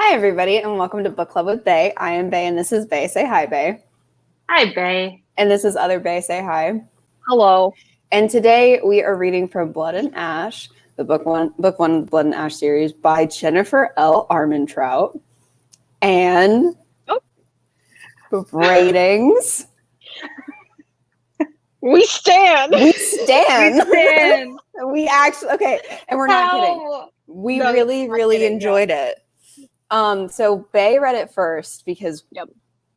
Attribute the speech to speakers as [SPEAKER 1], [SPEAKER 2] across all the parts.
[SPEAKER 1] Hi, everybody, and welcome to Book Club with Bay. I am Bay, and this is Bay. Say hi, Bay.
[SPEAKER 2] Hi, Bay.
[SPEAKER 1] And this is other Bay. Say hi.
[SPEAKER 2] Hello.
[SPEAKER 1] And today we are reading from Blood and Ash, the book one of the Blood and Ash series by Jennifer L. Armentrout. And ratings.
[SPEAKER 3] We stand.
[SPEAKER 1] We stand.
[SPEAKER 2] We stand.
[SPEAKER 1] We actually, okay, and we're not kidding. We really enjoyed it. So Bay read it first because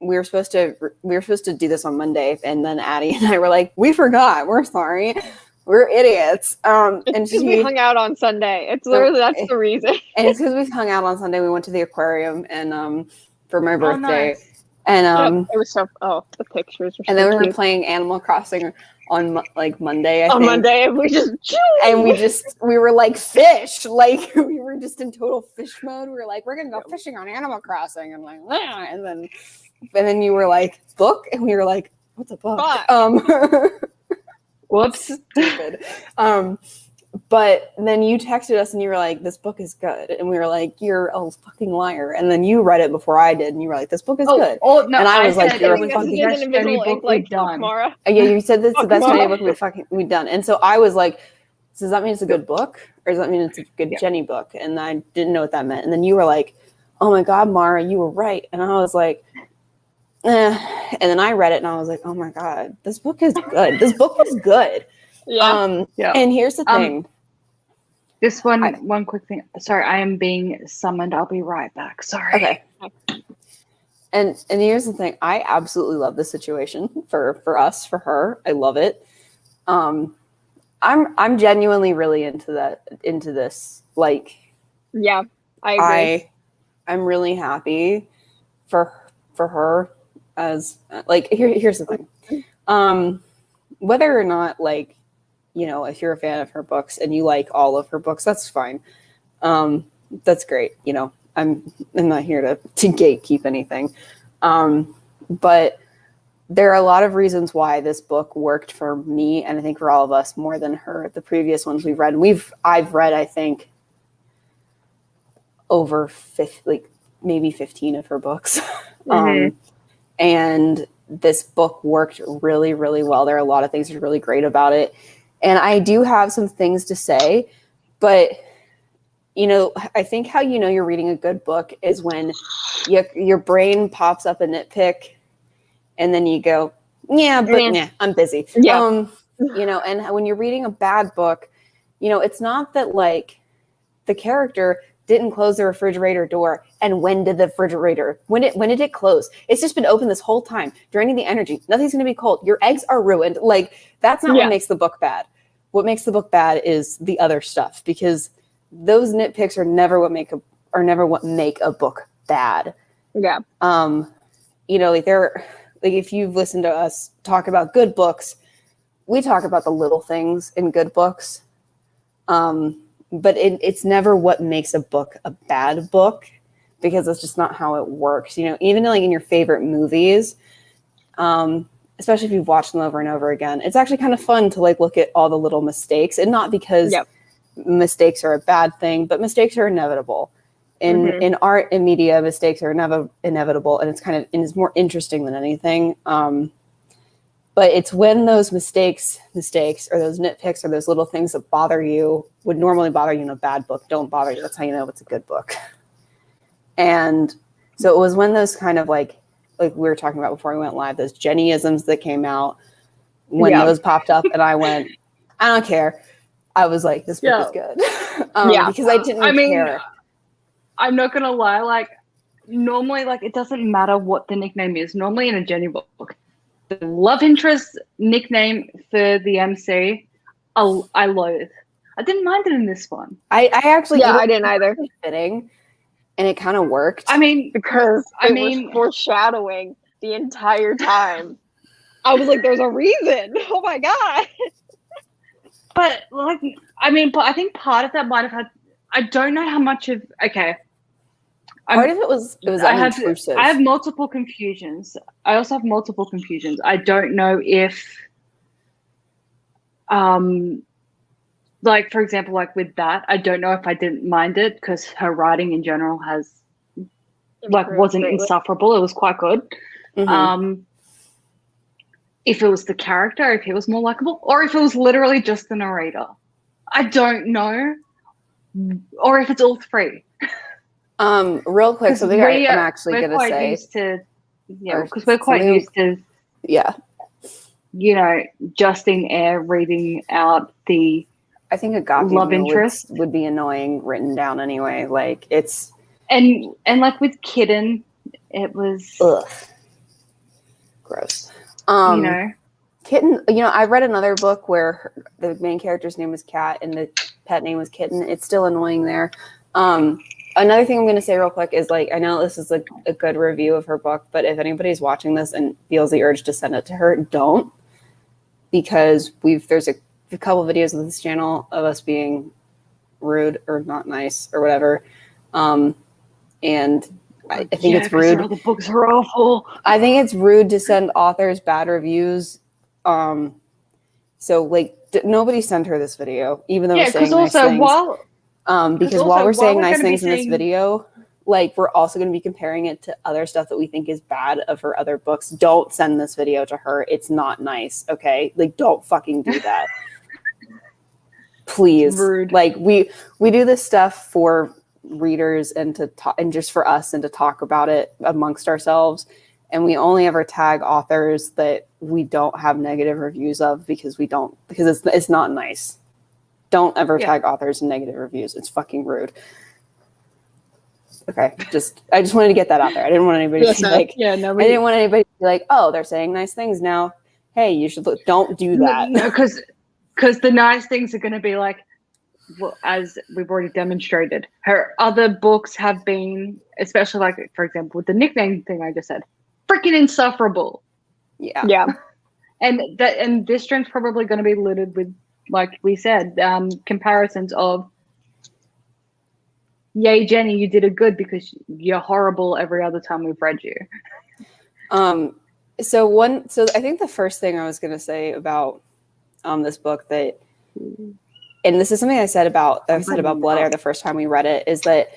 [SPEAKER 1] we were supposed to do this on Monday, and then Addie and I were like, we forgot. We're sorry. We're idiots. And
[SPEAKER 3] we hung out on Sunday. It's literally that's the reason.
[SPEAKER 1] And it's because we hung out on Sunday. We went to the aquarium and for my birthday.
[SPEAKER 2] Nice.
[SPEAKER 1] And
[SPEAKER 3] it was so the pictures were
[SPEAKER 1] and
[SPEAKER 3] so
[SPEAKER 1] then we
[SPEAKER 3] cute.
[SPEAKER 1] were playing Animal Crossing on Monday. I think.
[SPEAKER 3] Monday,
[SPEAKER 1] we were like fish, like we were just in total fish mode. We were like, we're gonna go fishing on Animal Crossing. I'm like, ah. and then you were like, book, and we were like, what's a book?
[SPEAKER 2] Whoops.
[SPEAKER 1] Stupid. But then you texted us and you were like, this book is good. And we were like, you're a fucking liar. And then you read it before I did. And you were like, this book is good.
[SPEAKER 2] Oh, no.
[SPEAKER 1] And I was like,
[SPEAKER 2] you're
[SPEAKER 1] a fucking
[SPEAKER 2] book we've done.
[SPEAKER 1] Yeah, you said this is the best Jenny book we've done. And so I was like, does that mean it's a good book? Or does that mean it's a good Jenny book? And I didn't know what that meant. And then you were like, oh my God, Mara, you were right. And I was like, eh. And then I read it and I was like, oh my God, this book is good. This book was good.
[SPEAKER 3] Yeah.
[SPEAKER 1] And here's the thing.
[SPEAKER 2] This one quick thing. Sorry, I am being summoned. I'll be right back. Sorry.
[SPEAKER 1] Okay. And here's the thing. I absolutely love this situation for us, for her. I love it. I'm genuinely really into this. Like,
[SPEAKER 3] yeah, I agree.
[SPEAKER 1] I'm really happy for her as like here's the thing. Whether or not, like, you know, if you're a fan of her books and you like all of her books, that's fine. That's great. You know, I'm not here to gatekeep anything. But there are a lot of reasons why this book worked for me, and I think for all of us more than the previous ones we've read. I've read, I think, over maybe 15 of her books.
[SPEAKER 3] Mm-hmm.
[SPEAKER 1] And this book worked really, really well. There are a lot of things that are really great about it. And I do have some things to say, but, you know, I think how you know you're reading a good book is when your brain pops up a nitpick and then you go, I'm busy.
[SPEAKER 3] Yeah.
[SPEAKER 1] You know, and when you're reading a bad book, you know, it's not that, like, the character didn't close the refrigerator door, and when did it close? It's just been open this whole time, draining the energy. Nothing's going to be cold. Your eggs are ruined. Like, that's not what makes the book bad. What makes the book bad is the other stuff, because those nitpicks are never what make a book bad.
[SPEAKER 3] Yeah.
[SPEAKER 1] You know, like if you've listened to us talk about good books, we talk about the little things in good books. But it's never what makes a book a bad book, because that's just not how it works. You know, even like in your favorite movies, especially if you've watched them over and over again, it's actually kind of fun to like look at all the little mistakes, and not because mistakes are a bad thing, but mistakes are inevitable. In art and media, mistakes are never inevitable, and it's more interesting than anything. But it's when those mistakes or those nitpicks or those little things that would normally bother you in a bad book don't bother you. That's how you know it's a good book. And so it was when those kind of like we were talking about before we went live, those Jenny-isms that came out, when those popped up, and I went, I don't care. I was like, this book is good. Because I didn't care.
[SPEAKER 2] I'm not going to lie. Like, normally, like, it doesn't matter what the nickname is. Normally in a Jenny book, the love interest nickname for the MC, I loathe. I didn't mind it in this one.
[SPEAKER 1] I actually,
[SPEAKER 3] I didn't either.
[SPEAKER 1] Fitting, and it kind of worked.
[SPEAKER 3] I mean, because it was foreshadowing the entire time. I was like, "There's a reason." Oh my God!
[SPEAKER 2] But like, but I think part of that might have had. I don't know how much of. Okay.
[SPEAKER 1] Part of it was unintrusive.
[SPEAKER 2] I have multiple confusions. I also have multiple confusions. I don't know if, like, for example, like with that, I don't know if I didn't mind it because her writing in general has like wasn't insufferable. It was quite good. If it was the character, if he was more likable, or if it was literally just the narrator. I don't know. Or if it's all three.
[SPEAKER 1] Real quick, something I'm actually going to say.
[SPEAKER 2] Because we're quite used to, you know, Justine Eyre reading out the
[SPEAKER 1] I think a copy
[SPEAKER 2] love interest
[SPEAKER 1] would be annoying written down anyway. Like it's
[SPEAKER 2] and like with Kitten, it was
[SPEAKER 1] gross.
[SPEAKER 2] You know,
[SPEAKER 1] Kitten. You know, I read another book where the main character's name was Cat and the pet name was Kitten. It's still annoying there. Another thing I'm going to say real quick is, like, I know this is a good review of her book, but if anybody's watching this and feels the urge to send it to her, don't, because there's a couple videos of this channel of us being rude or not nice or whatever, and I think it's rude.
[SPEAKER 2] The books are awful.
[SPEAKER 1] I think it's rude to send authors bad reviews. So like nobody send her this video, even though we're saying nice things. Because while we're saying nice things in this video, like we're also going to be comparing it to other stuff that we think is bad of her other books. Don't send this video to her. It's not nice. Okay. Like don't fucking do that. Please.
[SPEAKER 2] Rude.
[SPEAKER 1] Like we do this stuff for readers and to talk and just for us and to talk about it amongst ourselves. And we only ever tag authors that we don't have negative reviews of because it's not nice. Don't ever tag authors in negative reviews. It's fucking rude. Okay, I just wanted to get that out there. I didn't want anybody to be like, I didn't want anybody to be like, oh, they're saying nice things now. Hey, you should look. Don't do that.
[SPEAKER 2] No, because the nice things are going to be like, well, as we've already demonstrated, her other books have been, especially like, for example, with the nickname thing I just said, freaking insufferable.
[SPEAKER 1] Yeah.
[SPEAKER 2] And this strength's probably going to be littered with, like we said, comparisons of, yay, Jenny, you did it good because you're horrible every other time we've read you.
[SPEAKER 1] So I think the first thing I was going to say about this book that, and this is something I said about Blood Air the first time we read it, is that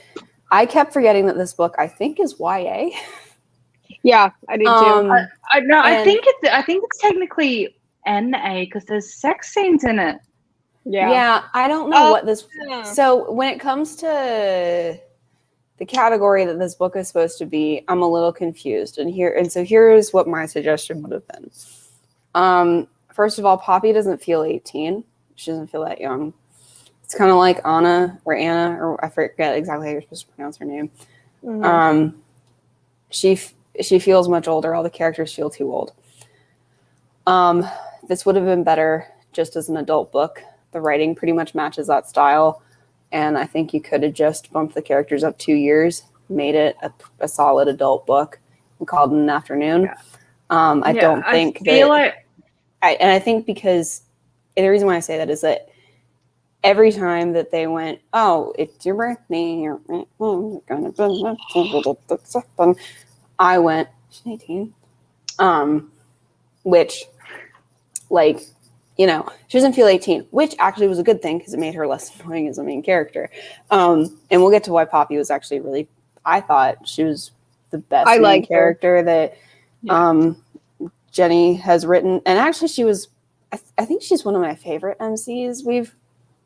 [SPEAKER 1] I kept forgetting that this book I think is YA.
[SPEAKER 3] Yeah, I did too.
[SPEAKER 2] I think it's technically NA because there's sex scenes in it.
[SPEAKER 1] Yeah, I don't know what this. So when it comes to the category that this book is supposed to be, I'm a little confused. So here's what my suggestion would have been. First of all, Poppy doesn't feel 18. She doesn't feel that young. It's kind of like Anna, or I forget exactly how you're supposed to pronounce her name. Mm-hmm. She feels much older. All the characters feel too old. This would have been better just as an adult book. The writing pretty much matches that style. And I think you could have just bumped the characters up 2 years, made it a solid adult book, and called it an afternoon. Yeah. I think because the reason why I say that is that every time that they went, oh, it's your birthday, you're gonna I went, she's 18. Which, like, you know, she doesn't feel 18, which actually was a good thing because it made her less annoying as a main character. And we'll get to why Poppy was actually I thought she was the best main character that Jenny has written. And actually she was, I think she's one of my favorite MCs we've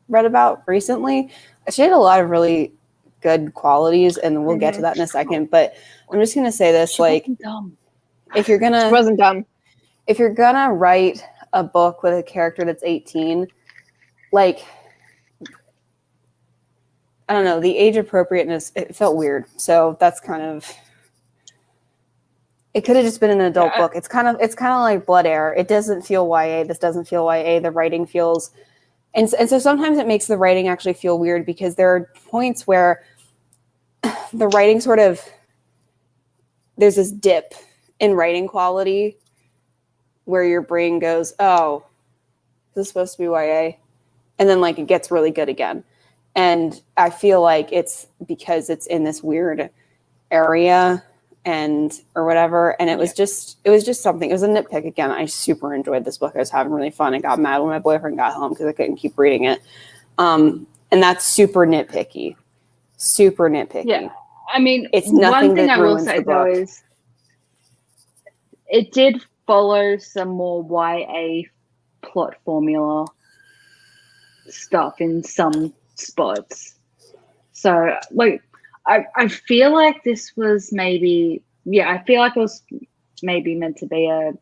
[SPEAKER 1] read about recently. She had a lot of really good qualities, and we'll get to that in a second. But I'm just going to say this, she wasn't dumb. She wasn't dumb. If you're going to write a book with a character that's 18, like, I don't know, the age appropriateness, it felt weird. So that's kind of, it could have just been an adult book. It's kind of like Blood Air. It doesn't feel YA. This doesn't feel YA. The writing feels, and so sometimes it makes the writing actually feel weird because there are points where the writing sort of, there's this dip in writing quality where your brain goes, oh, this is supposed to be YA. And then like it gets really good again. And I feel like it's because it's in this weird area or whatever. And it was just something. It was a nitpick again. I super enjoyed this book. I was having really fun. I got mad when my boyfriend got home because I couldn't keep reading it. And that's super nitpicky. Super nitpicky.
[SPEAKER 2] Yeah. I mean,
[SPEAKER 1] It's nothing
[SPEAKER 2] one thing
[SPEAKER 1] that
[SPEAKER 2] I will
[SPEAKER 1] ruins
[SPEAKER 2] say
[SPEAKER 1] the
[SPEAKER 2] though
[SPEAKER 1] book.
[SPEAKER 2] is it did follow some more YA plot formula stuff in some spots. So, like, I feel like this was maybe, I feel like it was maybe meant to be a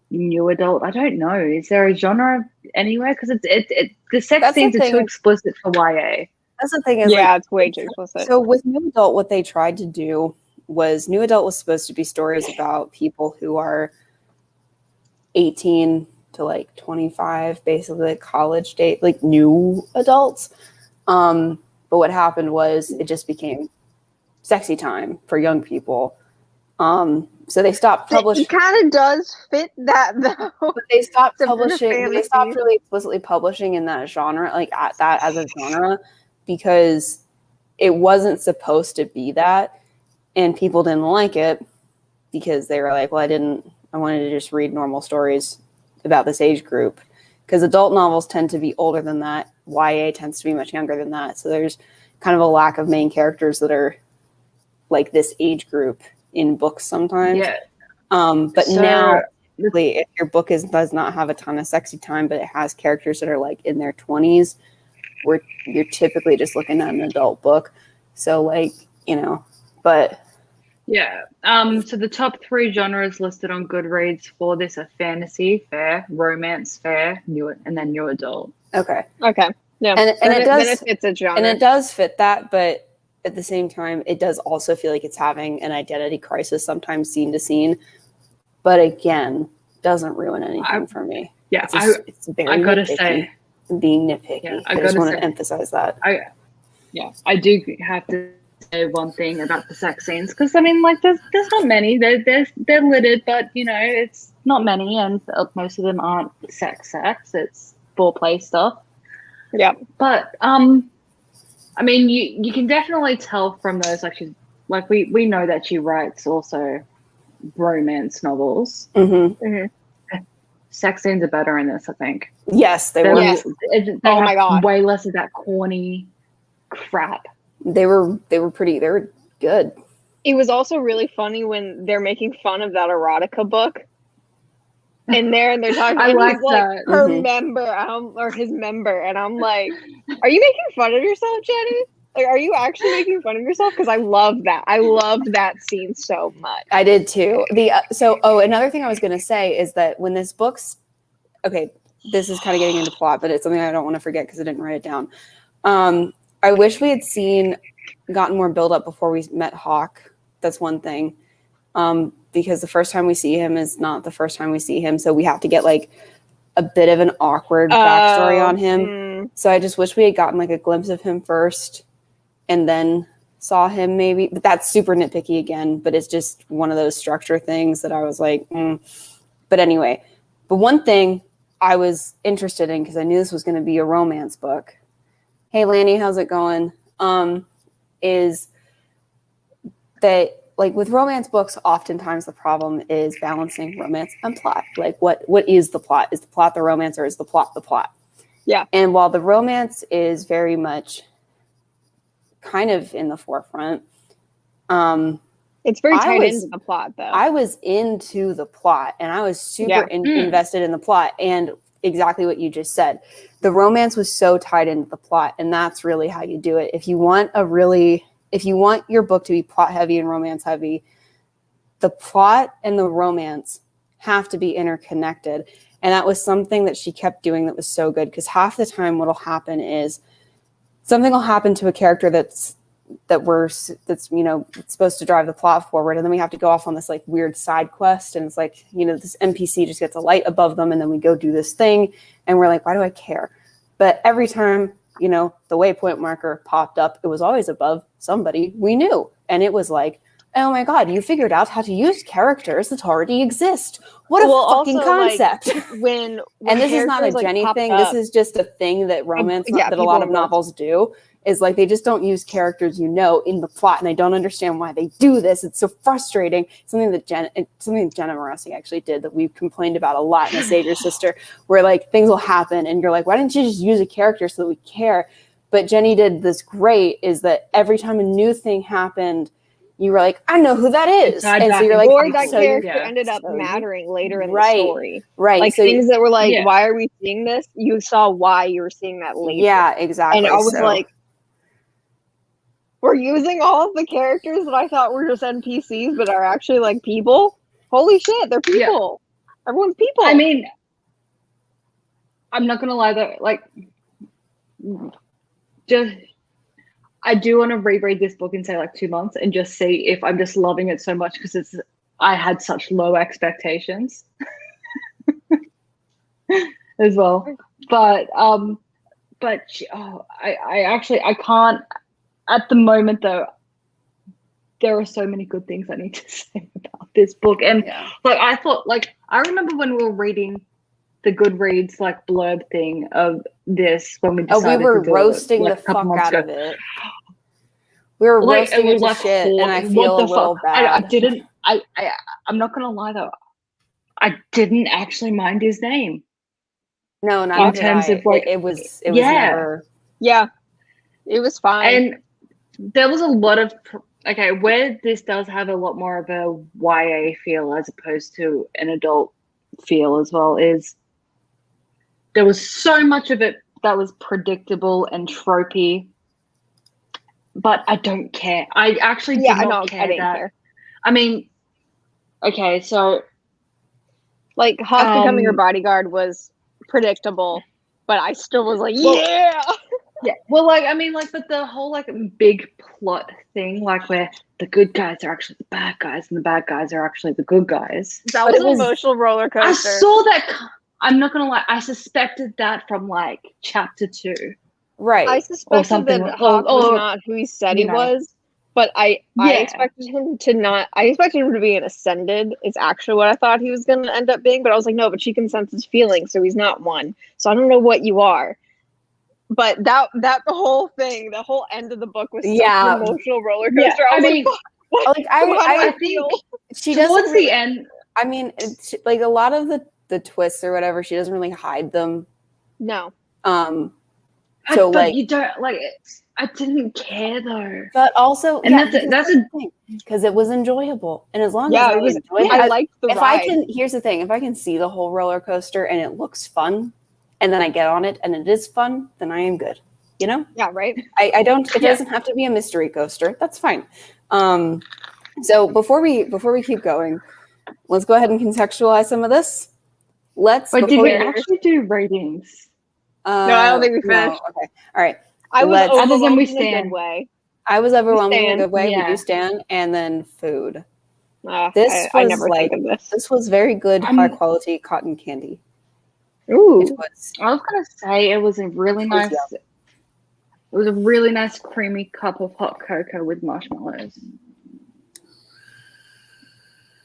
[SPEAKER 2] new adult. I don't know. Is there a genre anywhere? Because the sex
[SPEAKER 1] That's the
[SPEAKER 2] scenes are too
[SPEAKER 1] thing.
[SPEAKER 2] explicit for YA.
[SPEAKER 1] That's the thing is,
[SPEAKER 3] Yeah,
[SPEAKER 1] like,
[SPEAKER 3] it's way too explicit.
[SPEAKER 1] so with New Adult, what they tried to do was New Adult was supposed to be stories about people who are 18 to like 25, basically like college date, like new adults. But what happened was it just became sexy time for young people. So they stopped publishing.
[SPEAKER 3] It kind of does fit that though.
[SPEAKER 1] But they stopped
[SPEAKER 3] Except in a
[SPEAKER 1] publishing. They stopped
[SPEAKER 3] fantasy.
[SPEAKER 1] really explicitly publishing in that genre, like at that as a genre, because it wasn't supposed to be that, and people didn't like it because they were like, well, I wanted to just read normal stories about this age group, because adult novels tend to be older than that. YA tends to be much younger than that. So there's kind of a lack of main characters that are like this age group in books sometimes.
[SPEAKER 2] Yeah.
[SPEAKER 1] But
[SPEAKER 2] So-
[SPEAKER 1] now, if your book does not have a ton of sexy time, but it has characters that are like in their 20s, where you're typically just looking at an adult book. So like, but
[SPEAKER 2] Yeah. So the top 3 genres listed on Goodreads for this are fantasy, fair, romance, fair, and then new adult.
[SPEAKER 1] okay.
[SPEAKER 3] Yeah.
[SPEAKER 1] And it does,
[SPEAKER 3] then it fits a genre.
[SPEAKER 1] and it does fit that, but at the same time, it does also feel like it's having an identity crisis sometimes scene to scene. But again, doesn't ruin anything for me.
[SPEAKER 2] Yeah,
[SPEAKER 1] it's very
[SPEAKER 2] I gotta
[SPEAKER 1] nitpicky.
[SPEAKER 2] say,
[SPEAKER 1] being nitpicky.
[SPEAKER 2] Yeah,
[SPEAKER 1] I just want to emphasize that.
[SPEAKER 2] I do have to say one thing about the sex scenes, because I mean, like, there's not many. They're littered, but it's not many, and most of them aren't sex. It's foreplay stuff.
[SPEAKER 3] Yeah.
[SPEAKER 2] But I mean, you can definitely tell from those, like we know that she writes also romance novels.
[SPEAKER 1] Mm-hmm.
[SPEAKER 3] Mm-hmm.
[SPEAKER 2] Sex scenes are better in this, I think.
[SPEAKER 1] Yes, they were.
[SPEAKER 3] Yes.
[SPEAKER 2] They
[SPEAKER 3] Oh my
[SPEAKER 2] have
[SPEAKER 3] God.
[SPEAKER 2] way less of that corny crap.
[SPEAKER 1] They were pretty. They were good.
[SPEAKER 3] It was also really funny when they're making fun of that erotica book. And they're talking
[SPEAKER 2] I
[SPEAKER 3] and
[SPEAKER 2] like
[SPEAKER 3] he's like
[SPEAKER 2] that.
[SPEAKER 3] her
[SPEAKER 1] Mhm.
[SPEAKER 3] member, or his member, and I'm like, are you making fun of yourself, Jenny? Like, are you actually making fun of yourself? Because I love that. I love that scene so much.
[SPEAKER 1] I did too. Another thing I was going to say is that when this book's okay, this is kind of getting into plot, but it's something I don't want to forget because I didn't write it down. I wish we had gotten more build up before we met Hawk. That's one thing. Because the first time we see him is not the first time we see him. So we have to get like a bit of an awkward backstory on him. So I just wish we had gotten like a glimpse of him first and then saw him maybe. But that's super nitpicky again, but it's just one of those structure things that I was like, But anyway, but one thing I was interested in, because I knew this was going to be a romance book. Hey, Lanny, how's it going? Is that, like, with romance books, oftentimes the problem is balancing romance and plot. Like, what is the plot? Is the plot the romance, or is the plot the plot?
[SPEAKER 3] Yeah.
[SPEAKER 1] And while the romance is very much kind of in the forefront,
[SPEAKER 3] it's very tied into the plot, though.
[SPEAKER 1] I was into the plot, and I was super invested in the plot, and exactly what you just said. The romance was so tied into the plot, and that's really how you do it. If you want your book to be plot heavy and romance heavy, the plot and the romance have to be interconnected. And that was something that she kept doing that was so good, because half the time what'll happen is something will happen to a character that's supposed to drive the plot forward, and then we have to go off on this like weird side quest, and it's like, this NPC just gets a light above them, and then we go do this thing, and we're like, why do I care? But every time the waypoint marker popped up, it was always above somebody we knew, and it was like, oh my God, you figured out how to use characters that already exist. What a fucking concept.
[SPEAKER 3] Like, when
[SPEAKER 1] and this is not a Jenny thing. This is just a thing that that a lot of novels do, is like they just don't use characters in the plot, and I don't understand why they do this. It's so frustrating. Something that Jenna Morossi actually did that we've complained about a lot in A Savior Sister, where like things will happen and you're like, why didn't you just use a character so that we care? But Jenny did this great, is that every time a new thing happened, you were like, I know who that is.
[SPEAKER 2] Tied
[SPEAKER 1] And so
[SPEAKER 2] back
[SPEAKER 1] you're
[SPEAKER 2] in.
[SPEAKER 1] like,
[SPEAKER 3] Or that
[SPEAKER 1] so you-
[SPEAKER 3] character ended up
[SPEAKER 1] so you-
[SPEAKER 3] mattering later in the
[SPEAKER 1] Right.
[SPEAKER 3] story.
[SPEAKER 1] right.
[SPEAKER 3] Like
[SPEAKER 1] so
[SPEAKER 3] things that were like,
[SPEAKER 2] Yeah.
[SPEAKER 3] why are we seeing this? You saw why you were seeing that later.
[SPEAKER 1] yeah, exactly.
[SPEAKER 3] And I was
[SPEAKER 1] so,
[SPEAKER 3] like, we're using all of the characters that I thought were just NPCs, but are actually like people. Holy shit, they're
[SPEAKER 2] Yeah.
[SPEAKER 3] people. Everyone's people.
[SPEAKER 2] I mean, I'm not gonna lie though, like, just I do want to reread this book in say like 2 months and just see if I'm just loving it so much because I had such low expectations as well. But I can't at the moment though. There are so many good things I need to say about this book, and
[SPEAKER 1] yeah.
[SPEAKER 2] like I thought, like I remember when we were reading the Goodreads like blurb thing of this when we
[SPEAKER 1] Oh,
[SPEAKER 2] decided
[SPEAKER 1] we were
[SPEAKER 2] to do
[SPEAKER 1] roasting
[SPEAKER 2] it, like,
[SPEAKER 1] the
[SPEAKER 2] a couple
[SPEAKER 1] fuck
[SPEAKER 2] months
[SPEAKER 1] out
[SPEAKER 2] ago.
[SPEAKER 1] of it. We were
[SPEAKER 2] Like
[SPEAKER 1] roasting it
[SPEAKER 2] was
[SPEAKER 1] to
[SPEAKER 2] like,
[SPEAKER 1] shit, and I
[SPEAKER 2] what
[SPEAKER 1] feel
[SPEAKER 2] the
[SPEAKER 1] a little
[SPEAKER 2] fuck?
[SPEAKER 1] bad.
[SPEAKER 2] I didn't. I'm not gonna lie though. I didn't actually mind his name.
[SPEAKER 1] No,
[SPEAKER 2] in
[SPEAKER 1] not in
[SPEAKER 2] terms of, like,
[SPEAKER 1] it was
[SPEAKER 2] yeah.
[SPEAKER 1] never.
[SPEAKER 3] yeah, it was fine.
[SPEAKER 2] And there was a lot of okay, where this does have a lot more of a YA feel as opposed to an adult feel as well is there was so much of it that was predictable and tropey, but I don't care. I actually
[SPEAKER 3] yeah,
[SPEAKER 2] did
[SPEAKER 3] I
[SPEAKER 2] not
[SPEAKER 3] know.
[SPEAKER 2] care
[SPEAKER 3] I didn't
[SPEAKER 2] that.
[SPEAKER 3] care.
[SPEAKER 2] I mean, okay, so
[SPEAKER 3] Like Hawk becoming her bodyguard was predictable, but I still was like,
[SPEAKER 2] Well,
[SPEAKER 3] yeah.
[SPEAKER 2] yeah, well, like I mean, like, but the whole like big plot thing, like where the good guys are actually the bad guys and the bad guys are actually the good guys.
[SPEAKER 3] That
[SPEAKER 1] But
[SPEAKER 3] was
[SPEAKER 1] it
[SPEAKER 3] an
[SPEAKER 1] was-
[SPEAKER 3] emotional roller
[SPEAKER 2] I
[SPEAKER 3] coaster.
[SPEAKER 2] saw that. I'm not gonna lie. I suspected that from like chapter 2.
[SPEAKER 1] Right.
[SPEAKER 3] I suspected
[SPEAKER 2] something
[SPEAKER 3] that
[SPEAKER 2] like-
[SPEAKER 3] Hawk was
[SPEAKER 2] or,
[SPEAKER 3] not who he said he
[SPEAKER 2] you know.
[SPEAKER 3] was, but I
[SPEAKER 2] Yeah.
[SPEAKER 3] expected him to not. I expected him to be an ascended. It's actually what I thought he was going to end up being, but I was like, no, but she can sense his feelings, so he's not one. So I don't know what you are. But that the whole thing, the whole end of the book was such
[SPEAKER 1] Yeah.
[SPEAKER 3] an emotional roller
[SPEAKER 2] Yeah,
[SPEAKER 3] coaster. I
[SPEAKER 2] I
[SPEAKER 3] was
[SPEAKER 2] mean,
[SPEAKER 3] like, fuck, what?
[SPEAKER 1] Like
[SPEAKER 3] How do
[SPEAKER 2] I
[SPEAKER 3] feel?
[SPEAKER 2] think
[SPEAKER 1] she
[SPEAKER 2] towards
[SPEAKER 1] doesn't. Really,
[SPEAKER 2] the end,
[SPEAKER 1] I mean, it's, like a lot of the twists or whatever, she doesn't really hide them.
[SPEAKER 3] No.
[SPEAKER 1] So
[SPEAKER 2] but
[SPEAKER 1] like,
[SPEAKER 2] you don't like. I didn't care though.
[SPEAKER 1] but also,
[SPEAKER 2] And
[SPEAKER 1] yeah,
[SPEAKER 2] that's
[SPEAKER 1] because
[SPEAKER 2] a
[SPEAKER 1] thing, because it was enjoyable, and as long
[SPEAKER 3] Yeah,
[SPEAKER 1] as I
[SPEAKER 3] it was.
[SPEAKER 1] enjoyed
[SPEAKER 3] I
[SPEAKER 1] it,
[SPEAKER 3] liked the
[SPEAKER 1] if
[SPEAKER 3] ride.
[SPEAKER 1] I can, here's the thing: if I can see the whole roller coaster and it looks fun, and then I get on it and it is fun, then I am good. You know,
[SPEAKER 3] Yeah, right.
[SPEAKER 1] I don't. It
[SPEAKER 2] Yeah.
[SPEAKER 1] doesn't have to be a mystery coaster. That's fine. So before we keep going, let's go ahead and contextualize some of this. Let's.
[SPEAKER 2] But did
[SPEAKER 1] before
[SPEAKER 2] we
[SPEAKER 1] you-
[SPEAKER 2] actually do ratings?
[SPEAKER 3] No, I don't think we
[SPEAKER 1] no,
[SPEAKER 3] finished.
[SPEAKER 1] okay. All right.
[SPEAKER 3] I was
[SPEAKER 1] Let's-
[SPEAKER 2] Other than we
[SPEAKER 3] overwhelmed in a
[SPEAKER 2] stand.
[SPEAKER 3] good way.
[SPEAKER 1] I was overwhelmed in a
[SPEAKER 3] stand.
[SPEAKER 1] good way.
[SPEAKER 2] Yeah.
[SPEAKER 1] We do stand, and then food.
[SPEAKER 3] I
[SPEAKER 1] was
[SPEAKER 3] never
[SPEAKER 1] like-
[SPEAKER 3] think of this.
[SPEAKER 1] This was very good,
[SPEAKER 2] I'm-
[SPEAKER 1] high quality cotton candy.
[SPEAKER 3] Ooh.
[SPEAKER 1] It was.
[SPEAKER 2] I was gonna say it was a really
[SPEAKER 1] It was
[SPEAKER 2] nice. It was a really nice creamy cup of hot cocoa with marshmallows,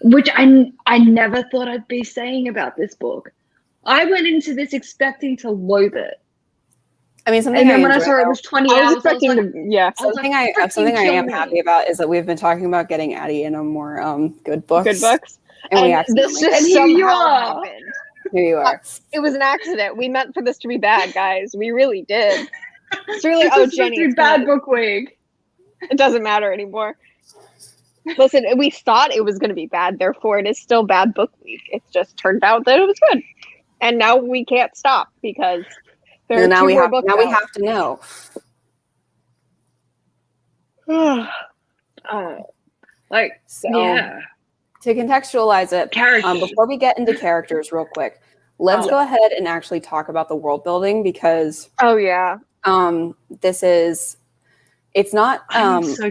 [SPEAKER 2] which I never thought I'd be saying about this book. I went into this expecting to loathe it,
[SPEAKER 1] I mean, something
[SPEAKER 2] and then
[SPEAKER 1] I
[SPEAKER 2] when I
[SPEAKER 1] enjoy,
[SPEAKER 2] saw it
[SPEAKER 1] though,
[SPEAKER 2] was 20
[SPEAKER 3] I was
[SPEAKER 2] hours,
[SPEAKER 3] expecting
[SPEAKER 2] I was like,
[SPEAKER 3] to, yeah.
[SPEAKER 1] something I
[SPEAKER 2] freaking
[SPEAKER 1] am
[SPEAKER 2] kill
[SPEAKER 1] happy
[SPEAKER 2] me.
[SPEAKER 1] about is that we've been talking about getting Addie in a more good books.
[SPEAKER 3] Good books.
[SPEAKER 1] And we
[SPEAKER 3] And
[SPEAKER 1] accidentally.
[SPEAKER 3] this just
[SPEAKER 2] And here you
[SPEAKER 3] somehow
[SPEAKER 2] are.
[SPEAKER 3] happened.
[SPEAKER 1] Here you are.
[SPEAKER 3] It was an accident. We meant for this to be bad, guys. We really did. It's really,
[SPEAKER 2] This
[SPEAKER 3] oh,
[SPEAKER 2] was supposed
[SPEAKER 3] Jenny,
[SPEAKER 2] to be
[SPEAKER 3] it's
[SPEAKER 2] bad
[SPEAKER 3] bad.
[SPEAKER 2] book week.
[SPEAKER 3] It doesn't matter anymore. Listen, we thought it was going to be bad, therefore it is still bad book week. It just turned out that it was good. And now we can't stop because there are
[SPEAKER 1] And now
[SPEAKER 3] two
[SPEAKER 1] we
[SPEAKER 3] more
[SPEAKER 1] have.
[SPEAKER 3] books
[SPEAKER 1] Now we
[SPEAKER 3] out.
[SPEAKER 1] have to know.
[SPEAKER 2] Like,
[SPEAKER 1] So
[SPEAKER 2] yeah,
[SPEAKER 1] to contextualize it,
[SPEAKER 2] characters.
[SPEAKER 1] before we get into characters, real quick, let's
[SPEAKER 2] Oh.
[SPEAKER 1] go ahead and actually talk about the world building because
[SPEAKER 3] Oh, yeah.
[SPEAKER 1] this is. It's not.
[SPEAKER 2] I'm so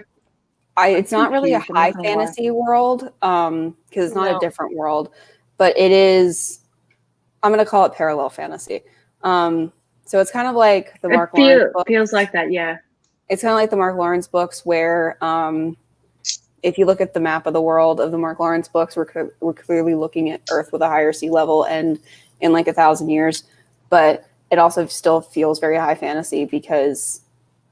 [SPEAKER 1] It's not really a
[SPEAKER 2] confused, I'm not
[SPEAKER 1] high
[SPEAKER 2] gonna lie.
[SPEAKER 1] fantasy world because it's not
[SPEAKER 3] No.
[SPEAKER 1] a different world, but it is. I'm going to call it parallel fantasy. So it's kind of like the Mark Lawrence book.
[SPEAKER 2] feels like that, yeah.
[SPEAKER 1] It's kind of like the Mark Lawrence books where if you look at the map of the world of the Mark Lawrence books, we're clearly looking at Earth with a higher sea level and in like 1,000 years, but it also still feels very high fantasy because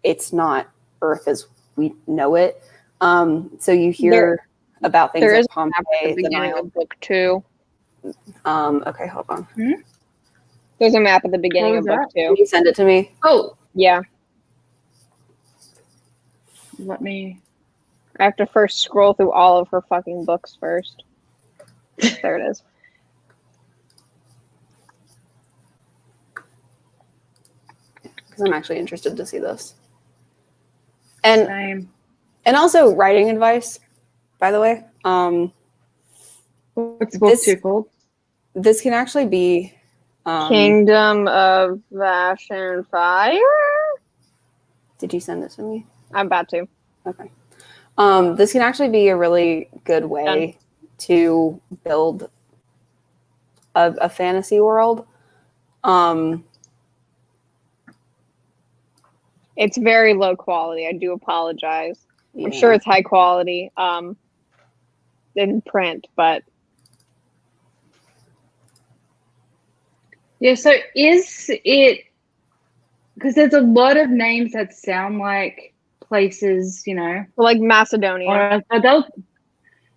[SPEAKER 1] it's not Earth as we know it. So you hear about things
[SPEAKER 3] There
[SPEAKER 1] like
[SPEAKER 3] is
[SPEAKER 1] Pompeii,
[SPEAKER 3] At the
[SPEAKER 1] the
[SPEAKER 3] beginning
[SPEAKER 1] Nile.
[SPEAKER 3] of book 2.
[SPEAKER 1] Okay, hold on.
[SPEAKER 3] There's a map at the beginning
[SPEAKER 2] What
[SPEAKER 3] of
[SPEAKER 2] was
[SPEAKER 3] book
[SPEAKER 1] Can
[SPEAKER 3] 2.
[SPEAKER 1] you send it to me?
[SPEAKER 2] Oh,
[SPEAKER 3] Yeah.
[SPEAKER 2] let me.
[SPEAKER 3] I have to first scroll through all of her fucking books first. There it is.
[SPEAKER 1] Because I'm actually interested to see this. And
[SPEAKER 2] Same.
[SPEAKER 1] and also writing advice, by the way.
[SPEAKER 2] What's the book
[SPEAKER 1] This-
[SPEAKER 2] two called?
[SPEAKER 1] This can actually be
[SPEAKER 3] Kingdom of Ash and Fire?
[SPEAKER 1] Did you send it to me?
[SPEAKER 3] I'm about to.
[SPEAKER 1] Okay. This can actually be a really good way to build a fantasy world.
[SPEAKER 3] It's very low quality. I do apologize. I'm
[SPEAKER 1] Yeah.
[SPEAKER 3] sure it's high quality in print, but
[SPEAKER 2] Yeah, so is it, because there's a lot of names that sound like places, you know,
[SPEAKER 3] like Macedonia.
[SPEAKER 2] or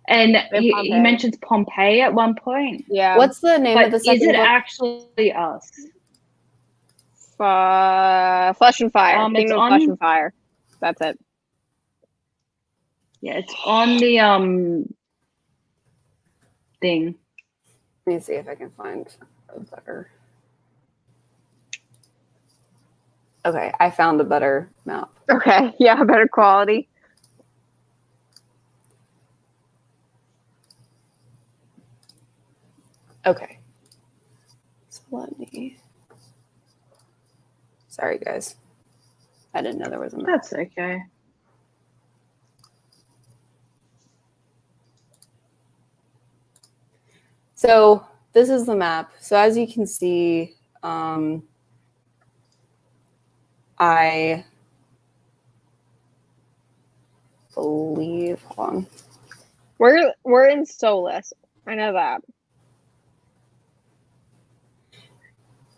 [SPEAKER 2] and he
[SPEAKER 3] Pompeii.
[SPEAKER 2] mentions Pompeii at one point.
[SPEAKER 3] Yeah.
[SPEAKER 1] What's the name of
[SPEAKER 2] But
[SPEAKER 1] the
[SPEAKER 2] is
[SPEAKER 1] second
[SPEAKER 2] it
[SPEAKER 1] book?
[SPEAKER 2] actually us?
[SPEAKER 3] Flesh and Fire?
[SPEAKER 2] It's
[SPEAKER 3] Kingdom of Flesh and Fire. That's it.
[SPEAKER 2] Yeah, it's on the thing.
[SPEAKER 1] Let me see if I can find a better. Okay, I found a better map.
[SPEAKER 3] Okay. Yeah, better quality.
[SPEAKER 1] Okay. So let me. Sorry, guys. I didn't know there was a map.
[SPEAKER 2] That's okay.
[SPEAKER 1] So this is the map. So as you can see, I believe. Hold on.
[SPEAKER 3] We're in Solus. I know that.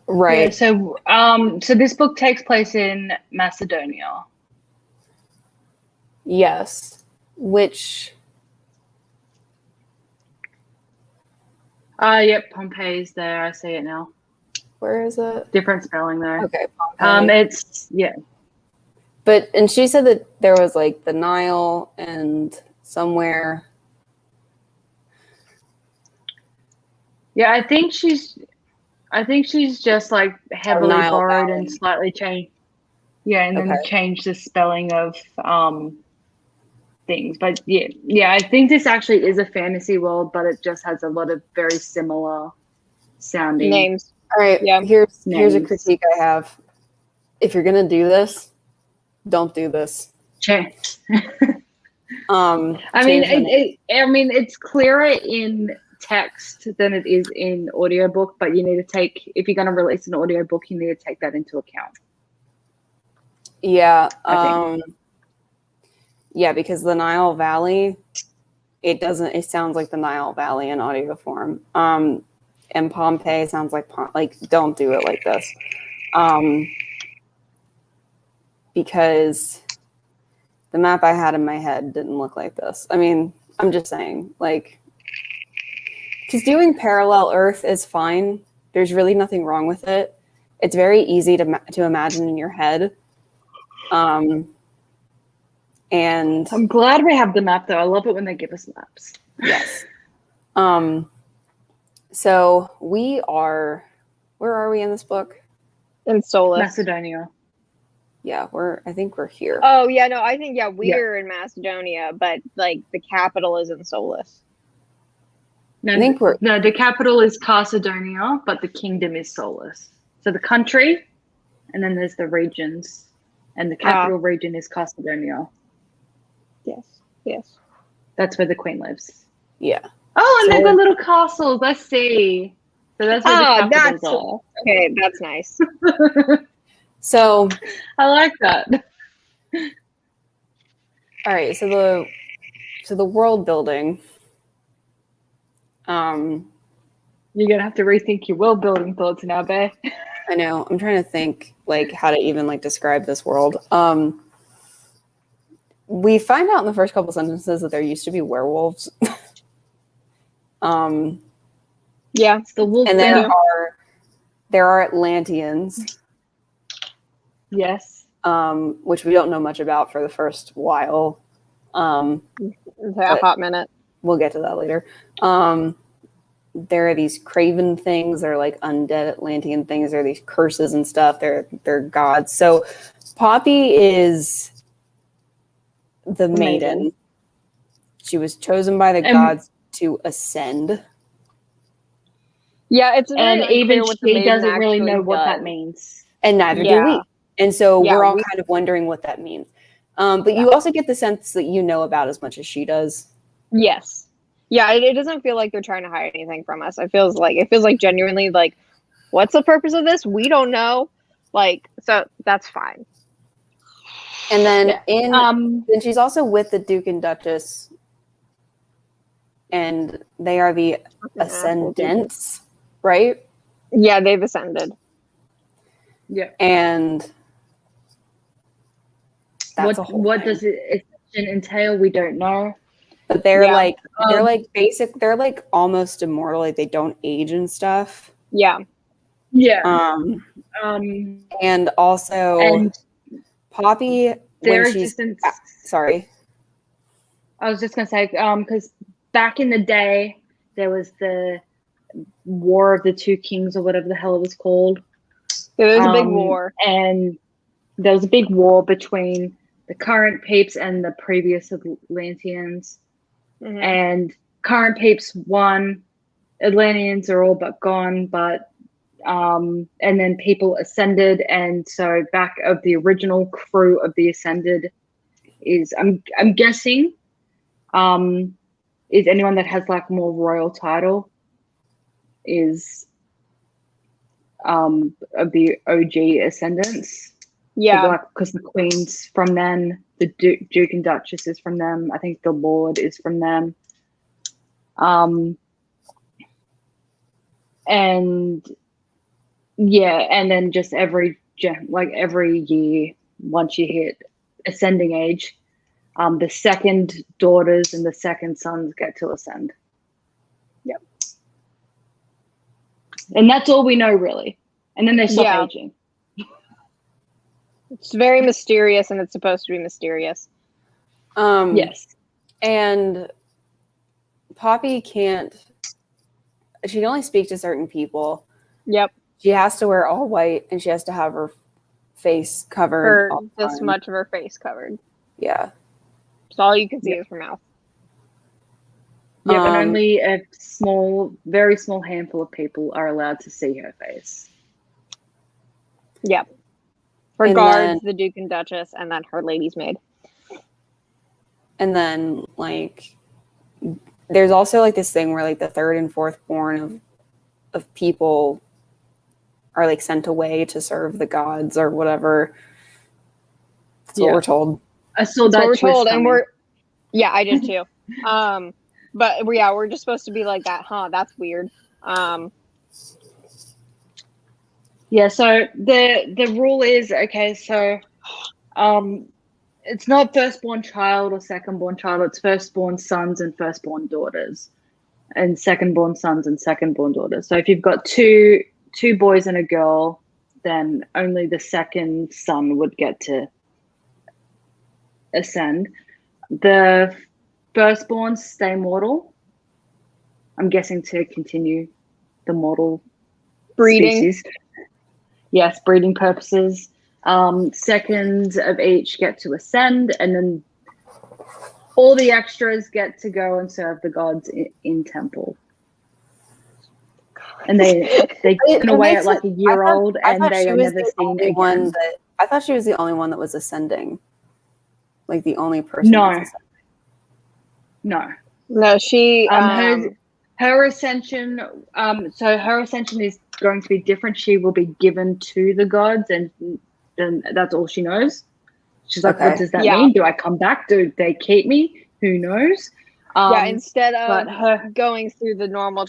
[SPEAKER 1] Right.
[SPEAKER 2] Yeah, so this book takes place in Macedonia.
[SPEAKER 1] Yes. Which.
[SPEAKER 2] Yep, Pompeii's there. I see it now.
[SPEAKER 1] Where is it?
[SPEAKER 2] Different spelling though.
[SPEAKER 1] Okay. Pompeii.
[SPEAKER 2] It's
[SPEAKER 1] And she said that there was like the Nile and somewhere.
[SPEAKER 2] Yeah, I think she's just like heavily
[SPEAKER 1] Nile
[SPEAKER 2] borrowed
[SPEAKER 1] Valley.
[SPEAKER 2] and slightly changed. Yeah, and then
[SPEAKER 1] Okay.
[SPEAKER 2] changed the spelling of things. But yeah, I think this actually is a fantasy world, but it just has a lot of very similar sounding
[SPEAKER 3] Names.
[SPEAKER 1] All right.
[SPEAKER 3] Yeah.
[SPEAKER 1] Here's a
[SPEAKER 2] Names.
[SPEAKER 1] critique I have. If you're gonna do this, don't do this.
[SPEAKER 2] Change.
[SPEAKER 1] Change the name.
[SPEAKER 2] It's clearer in text than it is in audiobook, but you need to take, if you're going to release an audiobook, you need to take that into account.
[SPEAKER 1] Yeah.
[SPEAKER 2] I think.
[SPEAKER 1] Yeah, because the Nile Valley, it sounds like the Nile Valley in audio form. And Pompeii sounds like don't do it like this. Because the map I had in my head didn't look like this. I mean, I'm just saying, like, because doing parallel Earth is fine. There's really nothing wrong with it. It's very easy to imagine in your head. And
[SPEAKER 2] I'm glad we have the map, though. I love it when they give us maps.
[SPEAKER 1] yes. So we are. Where are we in this book?
[SPEAKER 3] In Solus.
[SPEAKER 2] Macedonia.
[SPEAKER 1] Yeah, I think we're here.
[SPEAKER 3] Oh yeah, no, I think we're in Macedonia, but like the capital is in Solus.
[SPEAKER 2] No,
[SPEAKER 1] I think
[SPEAKER 2] the capital is Carcedonia, but the kingdom is Solus. So the country, and then there's the regions, and the capital region is Carcedonia.
[SPEAKER 3] Yes.
[SPEAKER 2] That's where the queen lives.
[SPEAKER 1] Yeah.
[SPEAKER 2] Oh, and they've got little castles. I see. So that's where the capitals are.
[SPEAKER 3] Okay. That's nice.
[SPEAKER 1] So
[SPEAKER 2] I like that.
[SPEAKER 1] all right. So the world building.
[SPEAKER 2] You're gonna have to rethink your world building thoughts now, Bear.
[SPEAKER 1] I know. I'm trying to think like how to even like describe this world. We find out in the first couple sentences that there used to be werewolves.
[SPEAKER 3] Yeah.
[SPEAKER 2] It's the wolf.
[SPEAKER 1] And there are Atlanteans.
[SPEAKER 2] Yes.
[SPEAKER 1] Which we don't know much about for the first while.
[SPEAKER 3] It's a hot minute.
[SPEAKER 1] We'll get to that later. There are these craven things, they're like undead Atlantean things, there are these curses and stuff, they're gods. So Poppy is the maiden. She was chosen by the gods to ascend.
[SPEAKER 3] Yeah, it's
[SPEAKER 2] and even she doesn't really know what
[SPEAKER 3] does.
[SPEAKER 2] that means.
[SPEAKER 1] And neither do we. And so we're all kind of wondering what that means. But you also get the sense that you know about as much as she does.
[SPEAKER 3] Yes. Yeah, it doesn't feel like they're trying to hide anything from us. It feels like genuinely like, what's the purpose of this? We don't know. Like, so that's fine.
[SPEAKER 1] And then then she's also with the Duke and Duchess, and they are the Ascendants, right?
[SPEAKER 3] Yeah, they've ascended.
[SPEAKER 2] Yeah.
[SPEAKER 1] And that's
[SPEAKER 2] what does it entail? We don't know.
[SPEAKER 1] But they're like they're like almost immortal, like they don't age and stuff.
[SPEAKER 3] Yeah.
[SPEAKER 2] Yeah.
[SPEAKER 1] And also Poppy,
[SPEAKER 2] their
[SPEAKER 1] when she's
[SPEAKER 2] existence.
[SPEAKER 1] Sorry.
[SPEAKER 2] I was just gonna say, because back in the day there was the War of the Two Kings or whatever the hell it was called.
[SPEAKER 3] There was a big war.
[SPEAKER 2] And there was a big war between the current peeps and the previous Atlanteans. Mm-hmm. And current peeps won. Atlanteans are all but gone, but and then people ascended, and so back of the original crew of the ascended is I'm guessing is anyone that has like more royal title is of the OG ascendants.
[SPEAKER 3] Yeah,
[SPEAKER 2] because the Queen's from them, the Duke and Duchess is from them. I think the Lord is from them. And yeah, and then just every year, once you hit ascending age, the second daughters and the second sons get to ascend. Yep. And that's all we know, really. And then they stop aging.
[SPEAKER 3] It's very mysterious, and it's supposed to be mysterious.
[SPEAKER 2] Yes.
[SPEAKER 1] And Poppy can't... She can only speak to certain people.
[SPEAKER 3] Yep.
[SPEAKER 1] She has to wear all white, and she has to have her face covered.
[SPEAKER 3] This much of her face covered.
[SPEAKER 1] Yeah.
[SPEAKER 3] So all you can see is her mouth.
[SPEAKER 2] Yeah, but only a very small handful of people are allowed to see her face.
[SPEAKER 3] Yep. For guards, the Duke and Duchess, and then her lady's maid.
[SPEAKER 1] And then, like, there's also, like, this thing where, like, the third and fourth born of people are, like, sent away to serve the gods or whatever. That's what we're told.
[SPEAKER 2] I saw that
[SPEAKER 3] we're told, and I did too. But we're just supposed to be like that, huh? That's weird.
[SPEAKER 2] Yeah, so the rule is, okay, so it's not firstborn child or secondborn child, it's firstborn sons and firstborn daughters, and secondborn sons and secondborn daughters. So if you've got two boys and a girl, then only the second son would get to ascend. The firstborns stay mortal. I'm guessing to continue the mortal
[SPEAKER 3] breeding.
[SPEAKER 2] Species. Yes, breeding purposes. Seconds of each get to ascend, and then all the extras get to go and serve the gods in temple. And they turn away at like a year old, and they are never seen again.
[SPEAKER 1] I thought she was the only one that was ascending. Like the only person.
[SPEAKER 2] No,
[SPEAKER 3] she
[SPEAKER 2] her ascension. So her ascension is going to be different. She will be given to the gods, and then that's all she knows. She's like, what does that mean? Do I come back? Do they keep me? Who knows?
[SPEAKER 3] Instead of her going through the normal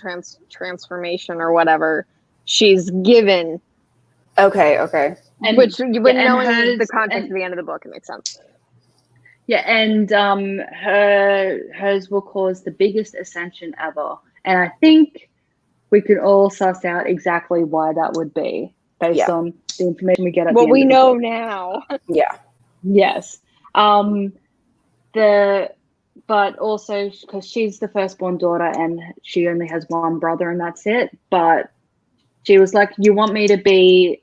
[SPEAKER 3] transformation or whatever, she's given.
[SPEAKER 1] Okay.
[SPEAKER 3] And which, when knowing the context of the end of the book, it makes sense.
[SPEAKER 2] Yeah, and hers will cause the biggest ascension ever. And I think we could all suss out exactly why that would be based on the information we get at the end
[SPEAKER 3] we
[SPEAKER 2] of the
[SPEAKER 3] know
[SPEAKER 2] book.
[SPEAKER 3] now.
[SPEAKER 1] Yeah.
[SPEAKER 2] Yes. The but also because she's the firstborn daughter and she only has one brother and that's it. But she was like, "You want me to be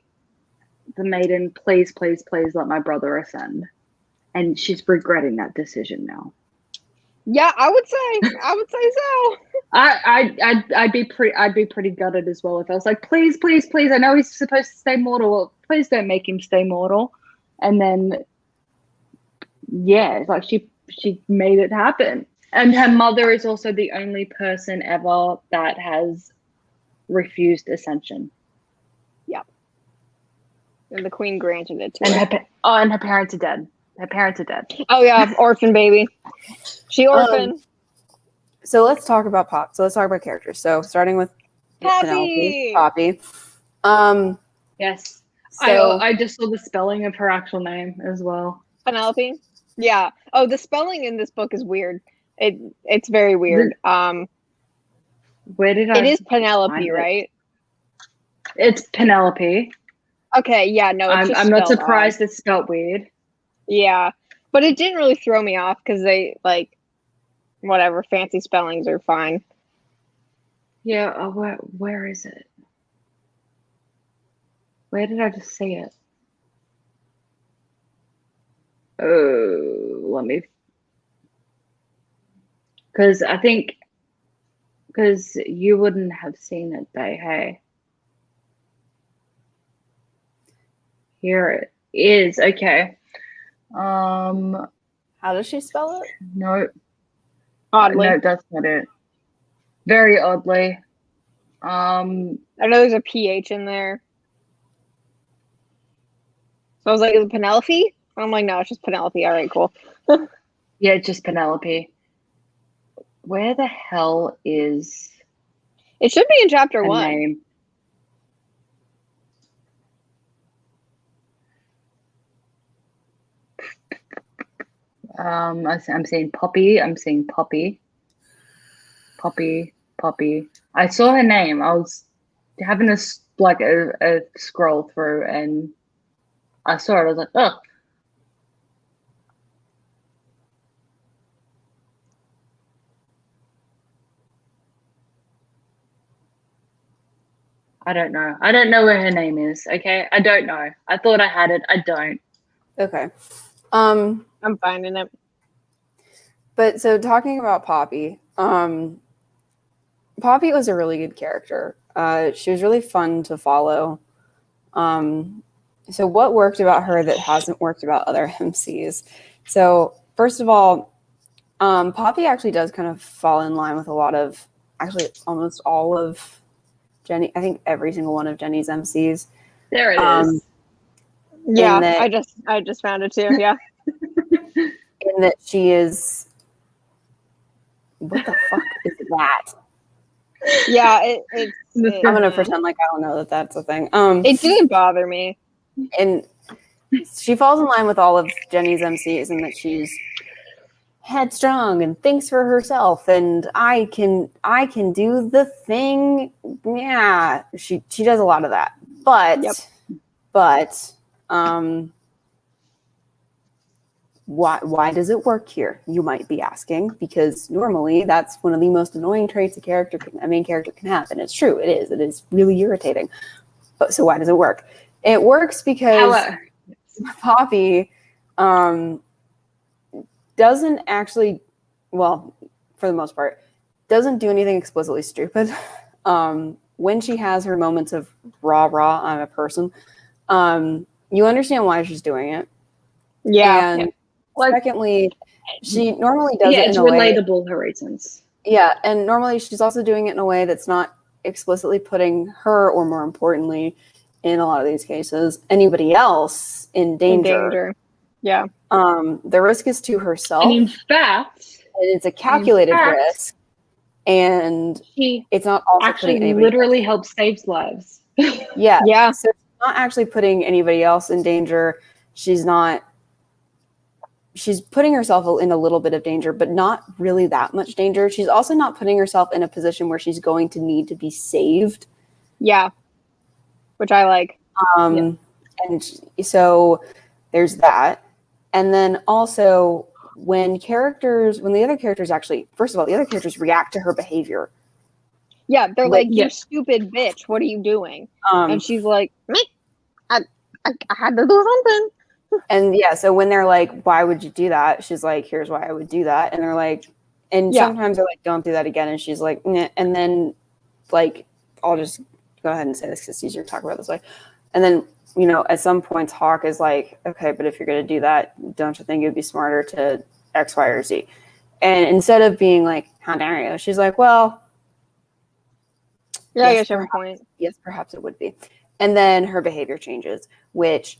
[SPEAKER 2] the maiden? Please, please, please let my brother ascend." And she's regretting that decision now.
[SPEAKER 3] Yeah, I would say so.
[SPEAKER 2] I'd be pretty gutted as well if I was like, please, please, please. I know he's supposed to stay mortal. Please don't make him stay mortal. And then, yeah, it's like she made it happen. And her mother is also the only person ever that has refused ascension.
[SPEAKER 3] Yep. And the queen granted it to
[SPEAKER 2] And
[SPEAKER 3] her.
[SPEAKER 2] and her parents are dead. Her parents are dead.
[SPEAKER 3] Oh yeah, orphan baby. She orphan.
[SPEAKER 1] So let's talk about Pop. So let's talk about characters. So starting with
[SPEAKER 3] Poppy.
[SPEAKER 1] Poppy.
[SPEAKER 2] Yes.
[SPEAKER 1] So
[SPEAKER 2] I just saw the spelling of her actual name as well.
[SPEAKER 3] Penelope. Yeah. Oh, the spelling in this book is weird. It's very weird.
[SPEAKER 2] Where did I?
[SPEAKER 3] It is
[SPEAKER 2] find
[SPEAKER 3] Penelope,
[SPEAKER 2] it?
[SPEAKER 3] right?
[SPEAKER 2] It's Penelope.
[SPEAKER 3] Okay. Yeah. No. It's just
[SPEAKER 2] I'm not
[SPEAKER 3] spelled
[SPEAKER 2] surprised
[SPEAKER 3] odd.
[SPEAKER 2] it's spelled weird.
[SPEAKER 3] Yeah, but it didn't really throw me off because they whatever, fancy spellings are fine.
[SPEAKER 2] Yeah. Where is it? Where did I just see it? Oh, let me. Because you wouldn't have seen it, Bay. Hey, here it is. Okay.
[SPEAKER 1] how does she spell it?
[SPEAKER 2] No,
[SPEAKER 3] Oddly,
[SPEAKER 2] no, that's not it. Very oddly.
[SPEAKER 3] I know there's a PH in there. So I was like, is it Penelope? I'm like, no, it's just Penelope. All right, cool.
[SPEAKER 2] Yeah, it's just Penelope. Where the hell is
[SPEAKER 3] It should be in chapter
[SPEAKER 2] her
[SPEAKER 3] 1.
[SPEAKER 2] name? I'm seeing Poppy. I'm seeing Poppy. Poppy. I saw her name. I was having a scroll through, and I saw it. I was like, oh. I don't know. I don't know where her name is. Okay, I don't know. I thought I had it. I don't.
[SPEAKER 1] Okay.
[SPEAKER 3] I'm finding it.
[SPEAKER 1] But so talking about Poppy, Poppy was a really good character. She was really fun to follow. So what worked about her that hasn't worked about other MCs? So first of all, Poppy actually does kind of fall in line with actually almost all of Jenny. I think every single one of Jenny's MCs.
[SPEAKER 2] There it is.
[SPEAKER 3] Yeah,
[SPEAKER 1] that,
[SPEAKER 3] I just found it too. Yeah.
[SPEAKER 1] in that she is. What the fuck is that?
[SPEAKER 3] Yeah, it's.
[SPEAKER 1] I'm gonna pretend like I don't know that that's a thing.
[SPEAKER 3] It didn't bother me.
[SPEAKER 1] And she falls in line with all of Jenny's MCs in that she's headstrong and thinks for herself, and I can do the thing. Yeah, she does a lot of that. But why does it work here? You might be asking, because normally that's one of the most annoying traits a main character can have, and it's true. It is really irritating. But so why does it work? It works because Poppy doesn't actually, well, for the most part, doesn't do anything explicitly stupid. When she has her moments of rah, I'm a person, you understand why she's doing it.
[SPEAKER 3] Yeah.
[SPEAKER 1] And secondly, she normally does it in
[SPEAKER 2] it's
[SPEAKER 1] a way.
[SPEAKER 2] It's relatable, her reasons.
[SPEAKER 1] Yeah, and normally she's also doing it in a way that's not explicitly putting her, or more importantly, in a lot of these cases, anybody else in danger.
[SPEAKER 3] Yeah.
[SPEAKER 1] The risk is to herself.
[SPEAKER 2] And in fact,
[SPEAKER 1] it's a calculated risk, and it's not also
[SPEAKER 2] actually literally helps save lives.
[SPEAKER 1] Yeah. So it's not actually putting anybody else in danger. She's putting herself in a little bit of danger, but not really that much danger. She's also not putting herself in a position where she's going to need to be saved.
[SPEAKER 3] Yeah. Which I like.
[SPEAKER 1] And so there's that. And then also when the other characters actually, first of all, the other characters react to her behavior.
[SPEAKER 3] Yeah, they're like,
[SPEAKER 2] yeah.
[SPEAKER 3] you stupid bitch, what are you doing?
[SPEAKER 1] Um,
[SPEAKER 3] And she's like, me, I had to do something.
[SPEAKER 1] And yeah, so when they're like, why would you do that? She's like, here's why I would do that. And they're like, and sometimes they're like, don't do that again. And she's like, nah. And then like, I'll just go ahead and say this because it's easier to talk about this way. And then, you know, at some points Hawk is like, okay, but if you're going to do that, don't you think it would be smarter to X, Y, or Z? And instead of being like, how dare you? She's like, well,
[SPEAKER 3] yeah, I guess you have a point.
[SPEAKER 1] yes, perhaps it would be. And then her behavior changes, which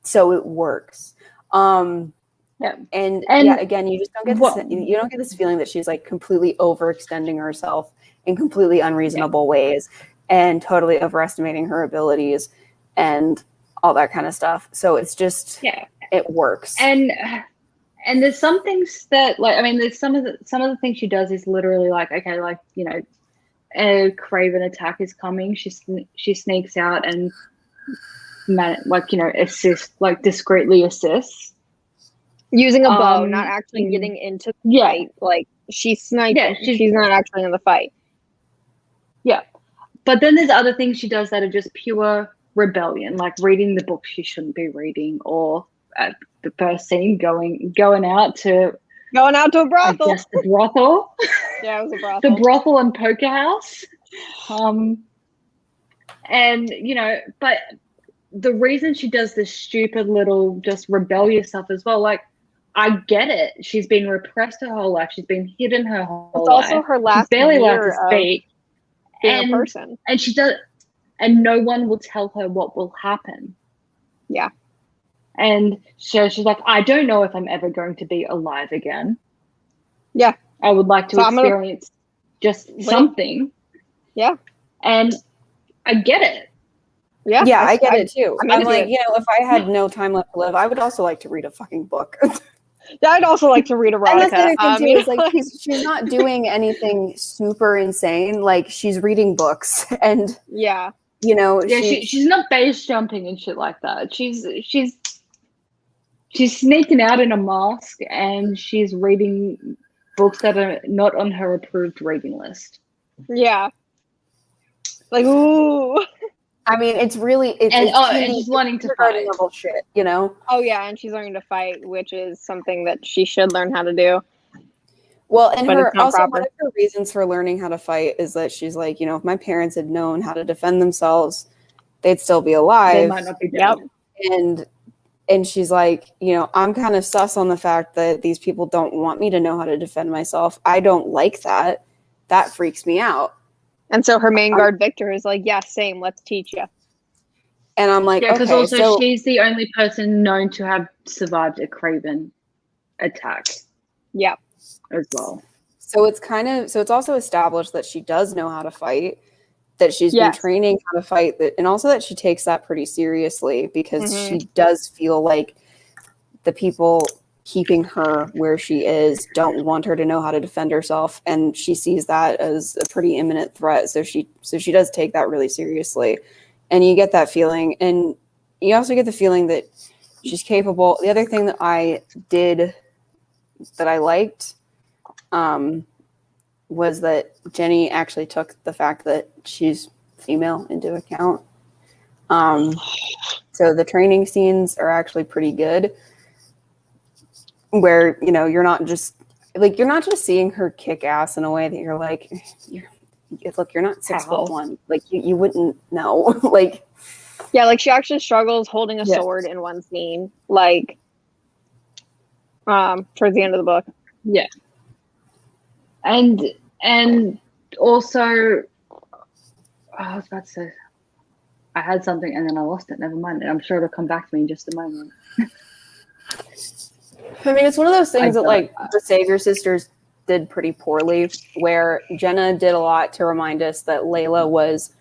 [SPEAKER 1] so it works. And yeah, again, you just don't get this, you don't get this feeling that she's like completely overextending herself in completely unreasonable ways and totally overestimating her abilities and all that kind of stuff. So it's just it works.
[SPEAKER 2] And there's some things that, like, I mean, there's some of the things she does is literally like, okay, like, you know, a Craven attack is coming. She sneaks out and like, you know, discreetly assists
[SPEAKER 3] using a bow, not actually getting into the fight. Like, she's sniping. Yeah, she's not actually in the fight.
[SPEAKER 2] Yeah, but then there's other things she does that are just pure rebellion, like reading the book she shouldn't be reading, or at the first scene going out to
[SPEAKER 3] a brothel.
[SPEAKER 2] I guess the brothel.
[SPEAKER 3] Yeah, it was a brothel.
[SPEAKER 2] The brothel and poker house. And you know, but the reason she does this stupid little just rebellious stuff as well, like, I get it. She's been repressed her whole life. She's been hidden her whole life.
[SPEAKER 3] It's also her last
[SPEAKER 2] She's barely allowed
[SPEAKER 3] year
[SPEAKER 2] to speak.
[SPEAKER 3] Being a person.
[SPEAKER 2] And she does, and no one will tell her what will happen.
[SPEAKER 3] Yeah.
[SPEAKER 2] And so she's like, I don't know if I'm ever going to be alive again.
[SPEAKER 3] Yeah.
[SPEAKER 2] I would like to experience just something.
[SPEAKER 3] Yeah.
[SPEAKER 2] And I get it.
[SPEAKER 3] Yeah,
[SPEAKER 1] I get it too. I'm like,
[SPEAKER 3] it.
[SPEAKER 1] you know, if I had no time left to live, I would also like to read a fucking book.
[SPEAKER 3] Yeah, I'd also like to read erotica.
[SPEAKER 1] And that's the other thing too, is like she's not doing anything super insane. Like, she's reading books, and you know,
[SPEAKER 2] she's not base jumping and shit like that. She's sneaking out in a mask, and she's reading books that are not on her approved reading list.
[SPEAKER 3] Yeah. Like, ooh.
[SPEAKER 1] I mean, it's really and she's wanting to fight level shit, you know.
[SPEAKER 3] Oh yeah, and she's learning to fight, which is something that she should learn how to do.
[SPEAKER 1] Well, and one of her reasons for learning how to fight is that she's like, you know, if my parents had known how to defend themselves, they'd still be alive.
[SPEAKER 2] They might not be dead.
[SPEAKER 1] And she's like, you know, I'm kind of sus on the fact that these people don't want me to know how to defend myself. I don't like that. That freaks me out.
[SPEAKER 3] And so her main guard, Victor, is like, yeah, same, let's teach you.
[SPEAKER 1] And I'm like,
[SPEAKER 2] because also she's the only person known to have survived a Craven attack.
[SPEAKER 3] Yeah.
[SPEAKER 2] As well.
[SPEAKER 1] So it's also established that she does know how to fight, that she's been training how to fight, and also that she takes that pretty seriously, because she does feel like the people keeping her where she is don't want her to know how to defend herself, and she sees that as a pretty imminent threat. So she does take that really seriously, and you get that feeling, and you also get the feeling that she's capable. The other thing that I did that I liked was that Jenny actually took the fact that she's female into account. So the training scenes are actually pretty good, where, you know, you're not just seeing her kick ass in a way that you're like, you're not 6'1", like you wouldn't know. Like,
[SPEAKER 3] yeah, like she actually struggles holding a sword in one scene, like towards the end of the book.
[SPEAKER 2] Yeah. And also, I was about to say, I had something and then I lost it. Never mind. I'm sure it'll come back to me in just a moment.
[SPEAKER 1] I mean, it's one of those things that, like, the Savior Sisters did pretty poorly, where Jenna did a lot to remind us that Layla was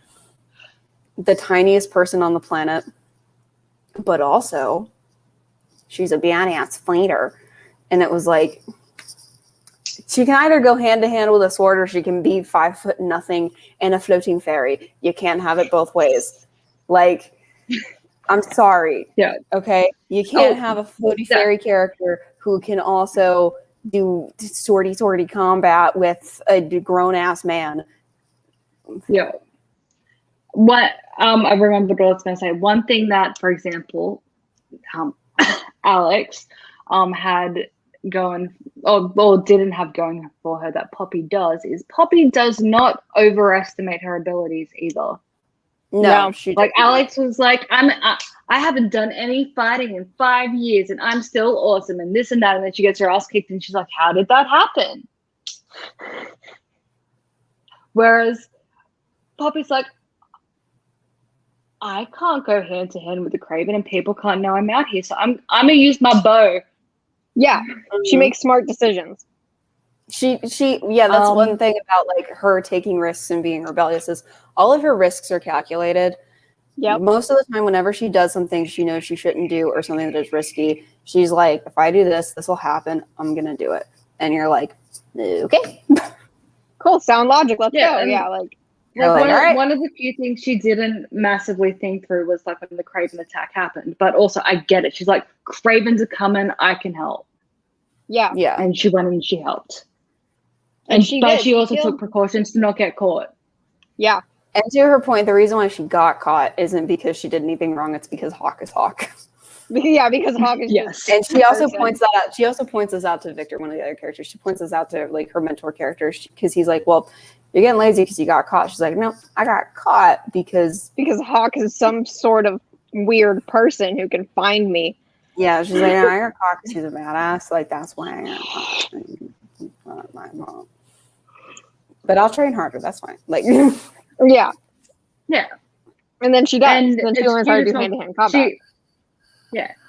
[SPEAKER 1] the tiniest person on the planet, but also she's a badass fighter. And it was like, she can either go hand to hand with a sword, or she can be 5 foot nothing and a floating fairy. You can't have it both ways. Like, I'm sorry.
[SPEAKER 2] Yeah.
[SPEAKER 1] Okay. You can't have a floaty fairy character who can also do sortie combat with a grown ass man.
[SPEAKER 2] Yeah. What I remembered what I was going to say. One thing that, for example, Alex had going, or didn't have going for her that Poppy does, is Poppy does not overestimate her abilities either.
[SPEAKER 1] No, she
[SPEAKER 2] like
[SPEAKER 1] does not.
[SPEAKER 2] Alex was like, I haven't done any fighting in 5 years, and I'm still awesome, and this and that, and then she gets her ass kicked, and she's like, how did that happen? Whereas Poppy's like, I can't go hand to hand with the Craven, and people can't know I'm out here, so I'm gonna use my bow.
[SPEAKER 3] Yeah, she makes smart decisions.
[SPEAKER 1] She that's one thing about like her taking risks and being rebellious is all of her risks are calculated.
[SPEAKER 3] Yep.
[SPEAKER 1] Most of the time, whenever she does something she knows she shouldn't do or something that is risky, she's like, if I do this, this will happen. I'm gonna do it. And you're like, okay.
[SPEAKER 3] Cool, sound logic, let's go.
[SPEAKER 2] And
[SPEAKER 3] Yeah, like
[SPEAKER 2] one of the few things she didn't massively think through was like when the Craven attack happened. But also, I get it. She's like, Cravens are coming. I can help.
[SPEAKER 3] Yeah.
[SPEAKER 2] And she went and she helped. And she also took precautions to not get caught.
[SPEAKER 3] Yeah.
[SPEAKER 1] And to her point, the reason why she got caught isn't because she did anything wrong. It's because Hawk is Hawk.
[SPEAKER 3] Yeah, because Hawk is just
[SPEAKER 1] and she also points that out. She also points this out to Victor, one of the other characters. She points this out to like her mentor character because he's like, well, you're getting lazy because you got caught. She's like, no, I got caught because
[SPEAKER 3] Hawk is some sort of weird person who can find me.
[SPEAKER 1] Yeah, she's like, no, I got caught because he's a badass. Like, that's why I got caught. Not my mom. But I'll train harder. That's fine. Like,
[SPEAKER 3] yeah. And then she does.
[SPEAKER 2] And
[SPEAKER 3] then she learns how to do hand-to-hand combat.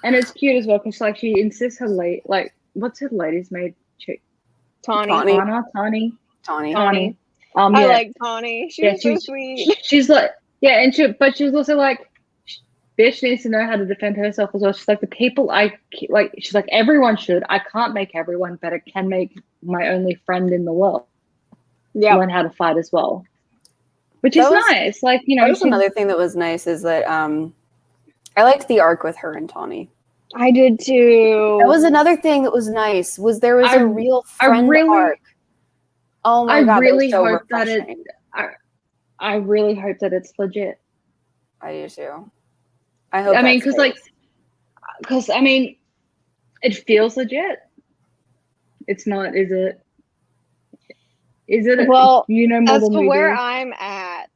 [SPEAKER 2] And it's cute as well because like she insists her what's her lady's maid?
[SPEAKER 3] Tawny. I like Tawny. She's so sweet.
[SPEAKER 2] She's like, but she's also like, bitch needs to know how to defend herself as well. She's like, the people she's like, everyone should. I can't make everyone, but I can make my only friend in the world learn how to fight as well. Which is nice. Like, you know.
[SPEAKER 1] That was another thing that was nice is that I liked the arc with her and Tawny.
[SPEAKER 3] I did too.
[SPEAKER 1] That was another thing that was nice. There was a real friend arc. Oh my god! I really hope
[SPEAKER 2] I really hope that it's legit.
[SPEAKER 1] I do too. I hope.
[SPEAKER 2] Because it feels legit. It's not, is it? Is it?
[SPEAKER 3] Well,
[SPEAKER 2] you know more
[SPEAKER 3] as
[SPEAKER 2] than
[SPEAKER 3] to
[SPEAKER 2] we
[SPEAKER 3] where
[SPEAKER 2] do.
[SPEAKER 3] I'm at,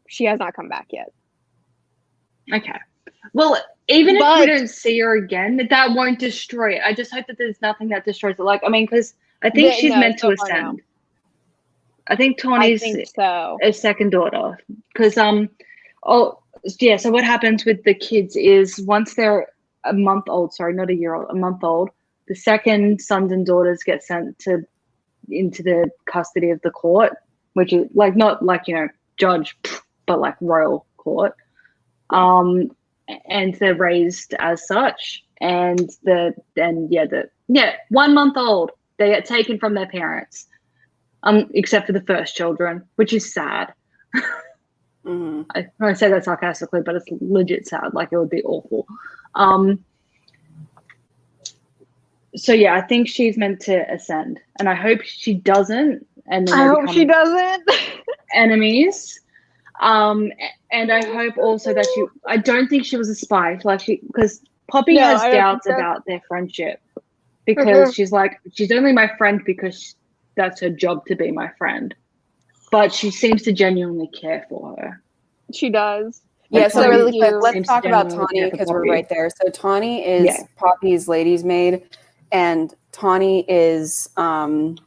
[SPEAKER 3] she has not come back yet.
[SPEAKER 2] Okay. Well, even if we don't see her again, that won't destroy it. I just hope that there's nothing that destroys it. Like, because I think she's meant to ascend. I think Tawny's a second daughter. Because so what happens with the kids is once they're a month old, sorry, not a year old, a month old, the second sons and daughters get sent into the custody of the court, which is like not like, you know, judge, but like royal court. And they're raised as such. And 1 month old, they get taken from their parents. Except for the first children, which is sad.
[SPEAKER 1] Mm-hmm.
[SPEAKER 2] I say that sarcastically, but it's legit sad. Like, it would be awful. So I think she's meant to ascend, and I hope she doesn't. And then
[SPEAKER 3] I hope she doesn't.
[SPEAKER 2] Enemies. And I hope also that I don't think she was a spy. Because Poppy has doubts about their friendship, because she's like, she's only my friend because that's her job to be my friend. But she seems to genuinely care for her.
[SPEAKER 3] She does.
[SPEAKER 1] Yeah, so really quick, let's talk about Tawny because we're right there. So Tawny is Poppy's lady's maid, and Tawny is also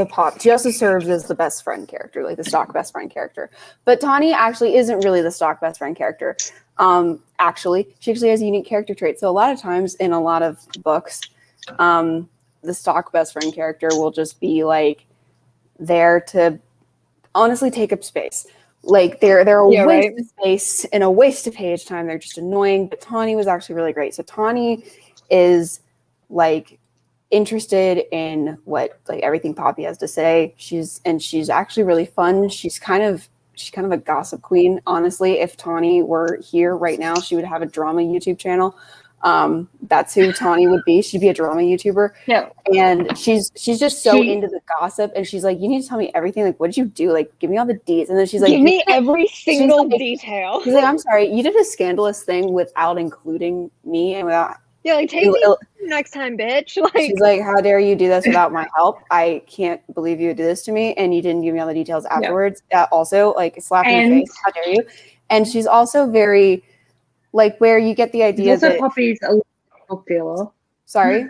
[SPEAKER 1] Pop. She also serves as the best friend character, like the stock best friend character. But Tawny actually isn't really the stock best friend character. She actually has a unique character trait. So a lot of times in a lot of books, the stock best friend character will just be like there to honestly take up space. Like they're a waste of space and a waste of page time. They're just annoying. But Tawny was actually really great. So Tawny is like interested in what like everything Poppy has to say. She's actually really fun. She's she's kind of a gossip queen. Honestly, if Tawny were here right now, she would have a drama YouTube channel. That's who Tawny would be. She'd be a drama YouTuber.
[SPEAKER 2] Yeah.
[SPEAKER 1] And she's just so into the gossip, and she's like, you need to tell me everything. Like, what did you do? Like, give me all the deets. And then she's like,
[SPEAKER 3] give me every single detail.
[SPEAKER 1] She's like, I'm sorry, you did a scandalous thing without including me and without.
[SPEAKER 3] Yeah, like take me next time, bitch. Like,
[SPEAKER 1] she's like, how dare you do this without my help? I can't believe you did this to me, and you didn't give me all the details afterwards. Also, like, slap in the face. How dare you? And she's also very, like, where you get the idea
[SPEAKER 2] also
[SPEAKER 1] that
[SPEAKER 2] Poppy's illicit book dealer.
[SPEAKER 1] Sorry.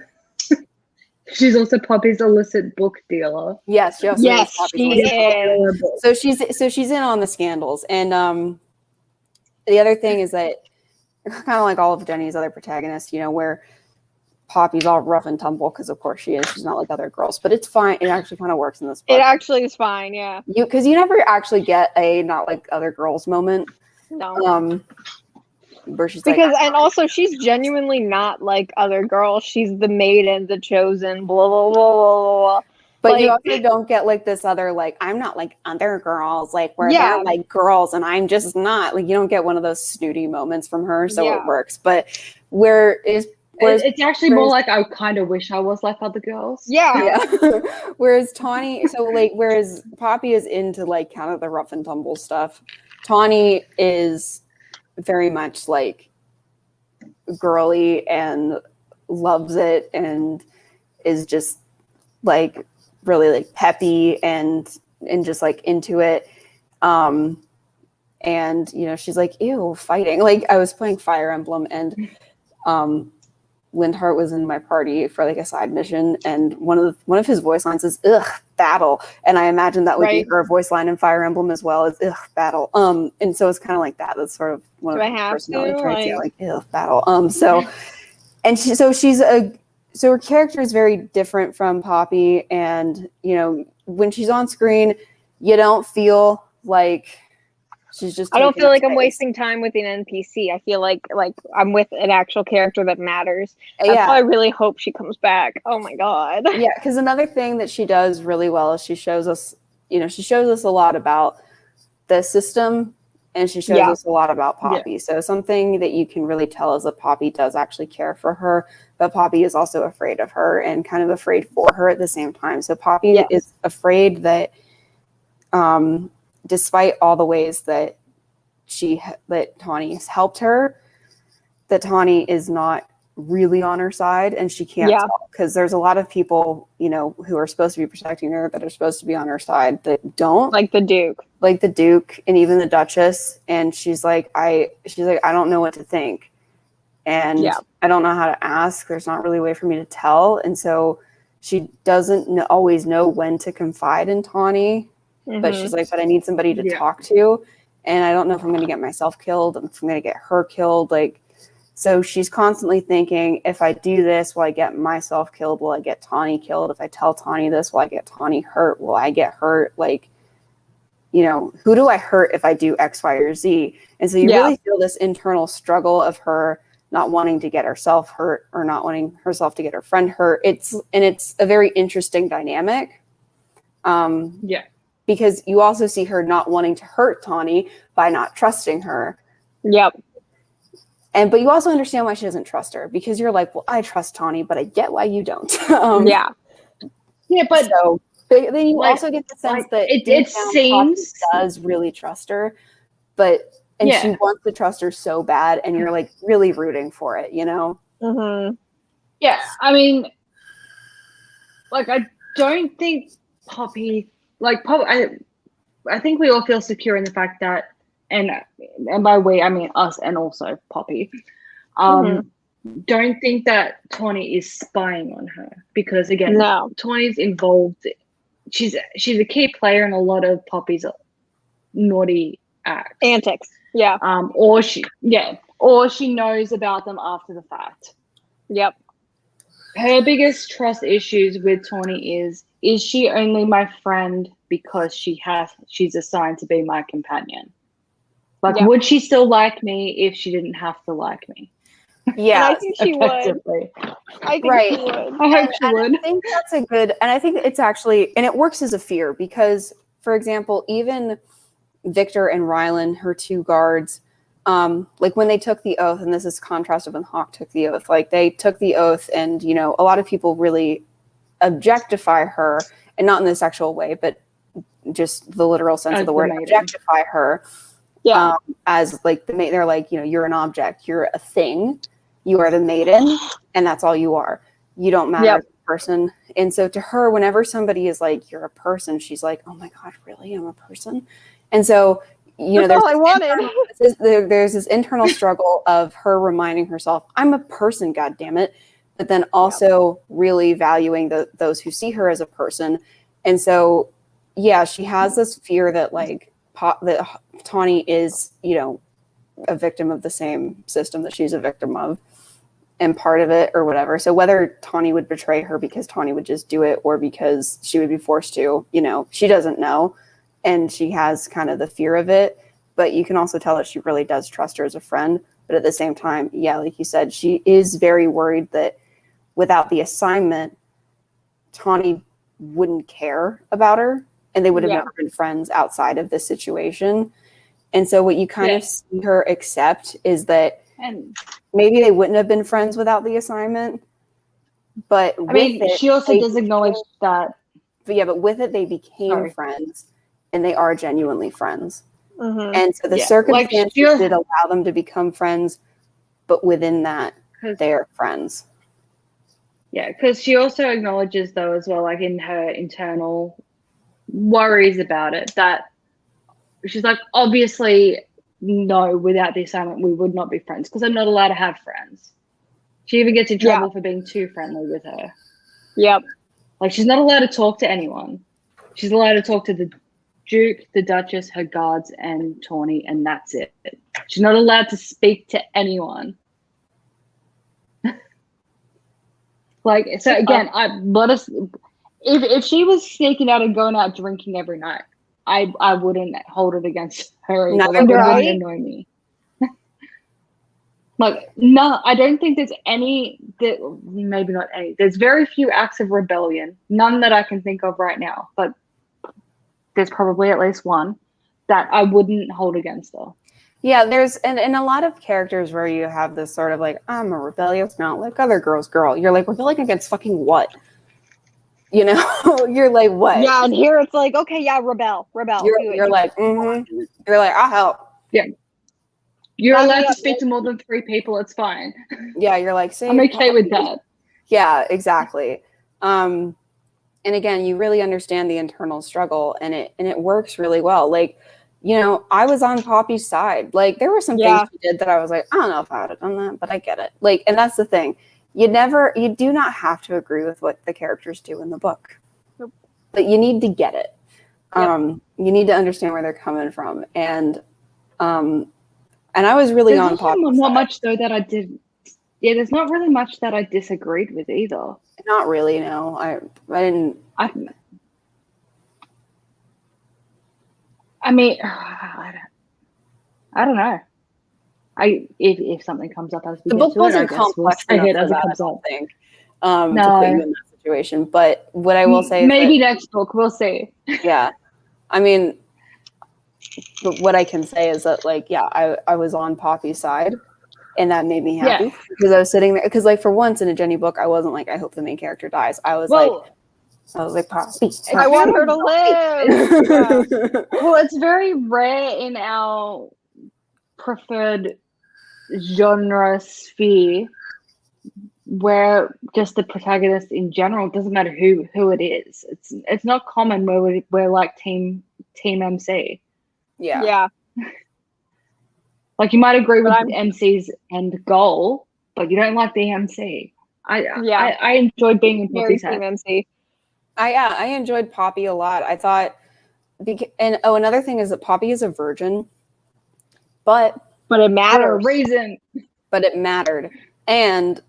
[SPEAKER 2] She's also Poppy's illicit book dealer.
[SPEAKER 1] Yes, she also
[SPEAKER 3] yes,
[SPEAKER 1] is
[SPEAKER 3] she is.
[SPEAKER 1] So she's in on the scandals, and the other thing is that kind of like all of Jenny's other protagonists, you know, where Poppy's all rough and tumble because of course she is. She's not like other girls, but it's fine. It actually kind of works in this book.
[SPEAKER 3] It actually is fine, yeah.
[SPEAKER 1] Because you never actually get a not like other girls moment.
[SPEAKER 3] No.
[SPEAKER 1] Where she's
[SPEAKER 3] because
[SPEAKER 1] like,
[SPEAKER 3] and also she's genuinely not like other girls. She's the maiden, the chosen, blah blah blah blah blah.
[SPEAKER 1] But
[SPEAKER 3] like,
[SPEAKER 1] you also don't get like this other like I'm not like other girls, like where they're like girls and I'm just not. Like you don't get one of those snooty moments from her, so it works. But whereas
[SPEAKER 2] it's actually more like I kind of wish I was like other girls.
[SPEAKER 3] Yeah.
[SPEAKER 1] Whereas Tawny, so like whereas Poppy is into like kind of the rough and tumble stuff, Tawny is very much like girly and loves it and is just like really like peppy and just like into it. And you know, she's like, ew, fighting. Like I was playing Fire Emblem and Lindhart was in my party for like a side mission, and one of his voice lines is ugh, battle. And I imagine that would be her voice line in Fire Emblem as well as ugh, battle. And so it's kind of like that. That's sort of one of the personality traits. Like ugh, battle. So and so her character is very different from Poppy, and you know, when she's on screen, you don't feel like she's just.
[SPEAKER 3] I don't feel like I'm wasting time with an NPC. I feel like I'm with an actual character that matters. That's why I really hope she comes back. Oh my god.
[SPEAKER 1] Yeah, because another thing that she does really well is she shows us a lot about the system, and she shows us a lot about Poppy. So something that you can really tell is that Poppy does actually care for her, but Poppy is also afraid of her and kind of afraid for her at the same time. So Poppy is afraid that, despite all the ways that that Tawny has helped her, that Tawny is not really on her side, and she can't tell, because there's a lot of people, you know, who are supposed to be protecting her that are supposed to be on her side that don't,
[SPEAKER 3] like the Duke
[SPEAKER 1] and even the Duchess. And she's like, I don't know what to think, and I don't know how to ask. There's not really a way for me to tell, and so she doesn't always know when to confide in Tawny. But she's like, but I need somebody to talk to, and I don't know if I'm going to get myself killed, and if I'm going to get her killed. Like, so she's constantly thinking, if I do this, will I get myself killed? Will I get Tawny killed? If I tell Tawny this, will I get Tawny hurt? Will I get hurt? Like, you know, who do I hurt if I do X, Y, or Z? And so you really feel this internal struggle of her not wanting to get herself hurt or not wanting herself to get her friend hurt. It's a very interesting dynamic. Because you also see her not wanting to hurt Tawny by not trusting her.
[SPEAKER 3] Yep.
[SPEAKER 1] But you also understand why she doesn't trust her, because you're like, well, I trust Tawny, but I get why you don't.
[SPEAKER 2] But
[SPEAKER 1] so then you also get the sense that
[SPEAKER 2] it seems
[SPEAKER 1] Poppy does really trust her, and she wants to trust her so bad, and you're like really rooting for it, you know?
[SPEAKER 2] Yeah, I mean, like I don't think Poppy. Like, I think we all feel secure in the fact that, and by we, I mean us and also Poppy, don't think that Tawny is spying on her, because, again, Tawny's involved. She's a key player in a lot of Poppy's naughty
[SPEAKER 3] antics.
[SPEAKER 2] Or she knows about them after the fact.
[SPEAKER 3] Yep.
[SPEAKER 2] Her biggest trust issues with Tawny is she only my friend because she's assigned to be my companion? Like, would she still like me if she didn't have to like me?
[SPEAKER 1] Yeah,
[SPEAKER 3] I think she would. I think she would.
[SPEAKER 2] I hope she would.
[SPEAKER 1] I think that's a good, and I think it's actually, and it works as a fear, because, for example, even Victor and Rylan, her two guards, like when they took the oath, and this is contrasted when Hawk took the oath, like they took the oath and, you know, a lot of people really objectify her, and not in the sexual way, but just the literal sense of the word, objectify her.
[SPEAKER 3] Yeah.
[SPEAKER 1] As like they're like, you know, you're an object, you're a thing, you are the maiden, and that's all you are. You don't matter as a person. And so to her, whenever somebody is like, you're a person, she's like, oh my God, really? I'm a person? And so, you know, there's this internal struggle of her reminding herself, I'm a person, God damn it. But then also really valuing those who see her as a person. And so, yeah, she has this fear that like that Tawny is, you know, a victim of the same system that she's a victim of, and part of it or whatever. So whether Tawny would betray her because Tawny would just do it or because she would be forced to, you know, she doesn't know. And she has kind of the fear of it. But you can also tell that she really does trust her as a friend. But at the same time, yeah, like you said, she is very worried that without the assignment, Tawny wouldn't care about her. And they would have never been friends outside of this situation. And so what you kind of see her accept is that maybe they wouldn't have been friends without the assignment. But
[SPEAKER 2] I mean, she also does acknowledge that.
[SPEAKER 1] But yeah, but with it, they became friends. And they are genuinely friends. Mm-hmm. And so the circumstances did allow them to become friends. But within that, they're friends.
[SPEAKER 2] Yeah, because she also acknowledges, though, as well, like in her internal worries about it, that she's like, obviously, no, without the assignment, we would not be friends because I'm not allowed to have friends. She even gets in trouble for being too friendly with her.
[SPEAKER 3] Yep.
[SPEAKER 2] Like, she's not allowed to talk to anyone. She's allowed to talk to the Duke, the Duchess, her guards, and Tawny, and that's it. She's not allowed to speak to anyone. Like, so again, if she was sneaking out and going out drinking every night, I wouldn't hold it against her. Like, it wouldn't annoy me. Like, no, I don't think there's maybe not any. There's very few acts of rebellion, none that I can think of right now, but there's probably at least one that I wouldn't hold against her.
[SPEAKER 1] Yeah, there's and a lot of characters where you have this sort of like, I'm a rebellious, not like other girls, girl. You're like, rebelling against fucking what? You know, you're like, what?
[SPEAKER 3] Yeah, and here it's like, okay, yeah, rebel.
[SPEAKER 1] You're like, mm-hmm. You're like, I'll help.
[SPEAKER 2] Yeah. You're allowed to speak to more than 3 people. It's fine.
[SPEAKER 1] Yeah, you're like,
[SPEAKER 2] I'm okay with that.
[SPEAKER 1] Yeah, exactly. And again, you really understand the internal struggle, and it works really well. Like, you know, I was on Poppy's side. Like, there were some things she did that I was like, I don't know if I would have done that, but I get it. Like, and that's the thing. You do not have to agree with what the characters do in the book. Nope. But you need to get it. You need to understand where they're coming from. And I was really on Poppy's side.
[SPEAKER 2] Not much though that I did. Yeah, there's not really much that I disagreed with either.
[SPEAKER 1] Not really, no. I didn't.
[SPEAKER 2] I mean, I don't know. If something comes up as we
[SPEAKER 1] the book wasn't complex enough for that, I don't think, to put you in that situation. But what I will say,
[SPEAKER 2] maybe next book we'll see.
[SPEAKER 1] Yeah, I mean, but what I can say is that, like, yeah, I was on Poppy's side, and that made me happy because I was sitting there. Because, like, for once in a Jenny book, I wasn't like, I hope the main character dies. I was like, Poppy.
[SPEAKER 3] I want her to live.
[SPEAKER 2] Well, it's very rare in our preferred genre sphere where just the protagonist in general, doesn't matter who it is. It's not common where we're like team MC.
[SPEAKER 1] Yeah.
[SPEAKER 2] Like, you might agree with MC's end goal, but you don't like the MC. I enjoyed being in Poppy's head.
[SPEAKER 3] Team MC.
[SPEAKER 1] I enjoyed Poppy a lot. I thought, another thing is that Poppy is a virgin, but
[SPEAKER 3] it matters.
[SPEAKER 2] For a reason.
[SPEAKER 1] But it mattered, and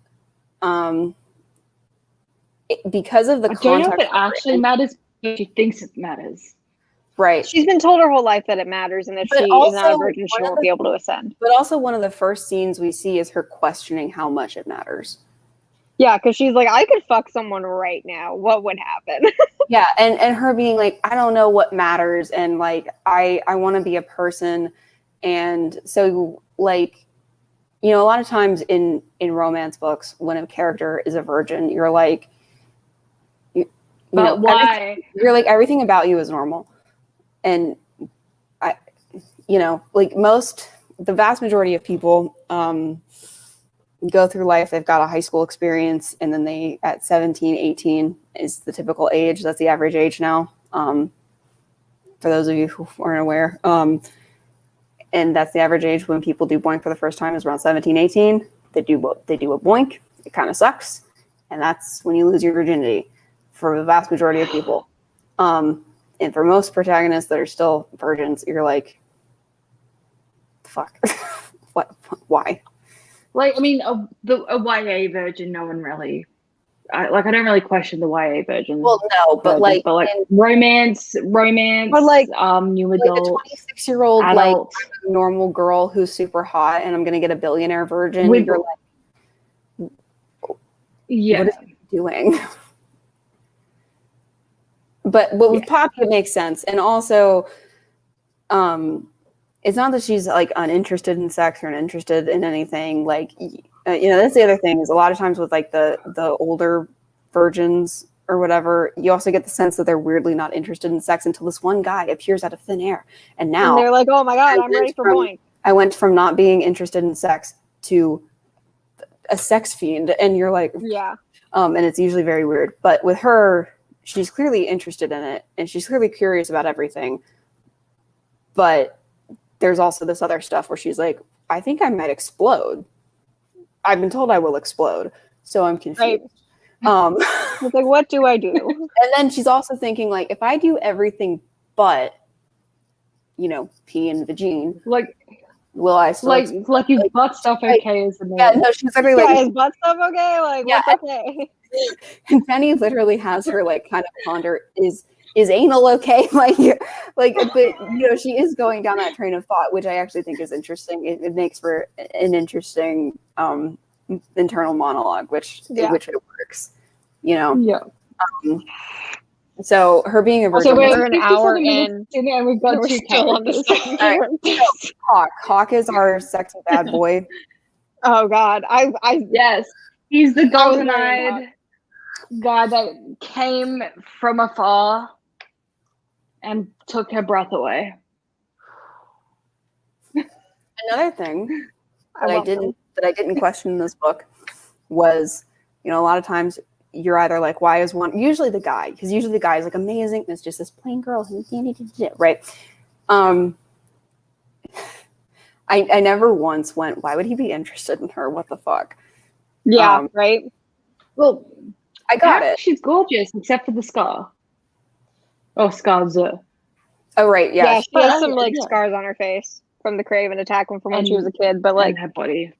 [SPEAKER 1] because of the context. I don't know if it
[SPEAKER 2] actually matters, but she thinks it matters.
[SPEAKER 1] Right.
[SPEAKER 3] She's been told her whole life that it matters, and if she is not a virgin, she won't be able to ascend.
[SPEAKER 1] But also, one of the first scenes we see is her questioning how much it matters.
[SPEAKER 3] Yeah, because she's like, I could fuck someone right now. What would happen?
[SPEAKER 1] Yeah, and her being like, I don't know what matters, and like I want to be a person, and so like, you know, a lot of times in romance books, when a character is a virgin, you're like,
[SPEAKER 2] but why?
[SPEAKER 1] You're like, everything about you is normal, and I, you know, like the vast majority of people go through life, they've got a high school experience, and then they, at 17, 18 is the typical age. That's the average age now, for those of you who aren't aware. And that's the average age when people do boink for the first time, is around 17, 18. They do a boink. It kind of sucks. And that's when you lose your virginity for the vast majority of people. And for most protagonists that are still virgins, you're like, fuck, what, why?
[SPEAKER 2] Like, I mean, a YA virgin, no one really. I don't really question the YA virgin.
[SPEAKER 1] Well, no, but like
[SPEAKER 2] romance,
[SPEAKER 3] But like
[SPEAKER 2] new
[SPEAKER 1] like
[SPEAKER 2] adult,
[SPEAKER 1] a 26-year-old, like
[SPEAKER 2] adult,
[SPEAKER 1] I'm a normal girl who's super hot, and I'm gonna get a billionaire virgin. You're like,
[SPEAKER 2] yeah,
[SPEAKER 1] what is he doing? But with Poppy, it makes sense, and also, it's not that she's like uninterested in sex or uninterested in anything. Like, you know, that's the other thing, is a lot of times with like the older virgins or whatever, you also get the sense that they're weirdly not interested in sex until this one guy appears out of thin air, and now
[SPEAKER 3] they're like, oh my god, I'm ready for boink.
[SPEAKER 1] I went from not being interested in sex to a sex fiend, and you're like,
[SPEAKER 3] yeah.
[SPEAKER 1] And it's usually very weird. But with her, she's clearly interested in it, and she's clearly curious about everything. But there's also this other stuff where she's like, I think I might explode. I've been told I will explode, so I'm confused. Right.
[SPEAKER 3] It's like, what do I do?
[SPEAKER 1] And then she's also thinking, like, if I do everything but, you know, pee in the vagine,
[SPEAKER 2] like,
[SPEAKER 1] will I still
[SPEAKER 2] like his butt stuff okay? Is the
[SPEAKER 1] yeah, no, she's literally like,
[SPEAKER 3] his butt stuff okay? Like,
[SPEAKER 1] yeah,
[SPEAKER 3] what's okay?
[SPEAKER 1] And Penny literally has her like kind of ponder, is anal okay? Like, but you know, she is going down that train of thought, which I actually think is interesting. It makes for an interesting internal monologue, which it works, you know.
[SPEAKER 2] Yeah.
[SPEAKER 1] So her being a virgin.
[SPEAKER 3] So we're an hour in,
[SPEAKER 2] and we've got two
[SPEAKER 3] still on the second.
[SPEAKER 1] Right. Hawk is our sexy bad boy.
[SPEAKER 3] Oh God, I
[SPEAKER 2] yes, he's the golden-eyed guy that came from afar and took her breath away.
[SPEAKER 1] Another thing that I didn't question in this book was, you know, a lot of times you're either like, why is one, usually the guy, because usually the guy is like amazing, and it's just this plain girl who right. I never once went, why would he be interested in her? What the fuck?
[SPEAKER 3] Yeah, right.
[SPEAKER 2] Well,
[SPEAKER 1] I got it.
[SPEAKER 2] She's gorgeous, except for the scar. Oh, scars.
[SPEAKER 1] Oh, right. Yeah.
[SPEAKER 3] She has some like scars on her face from the Craven attack from when she was a kid, but like
[SPEAKER 2] her body.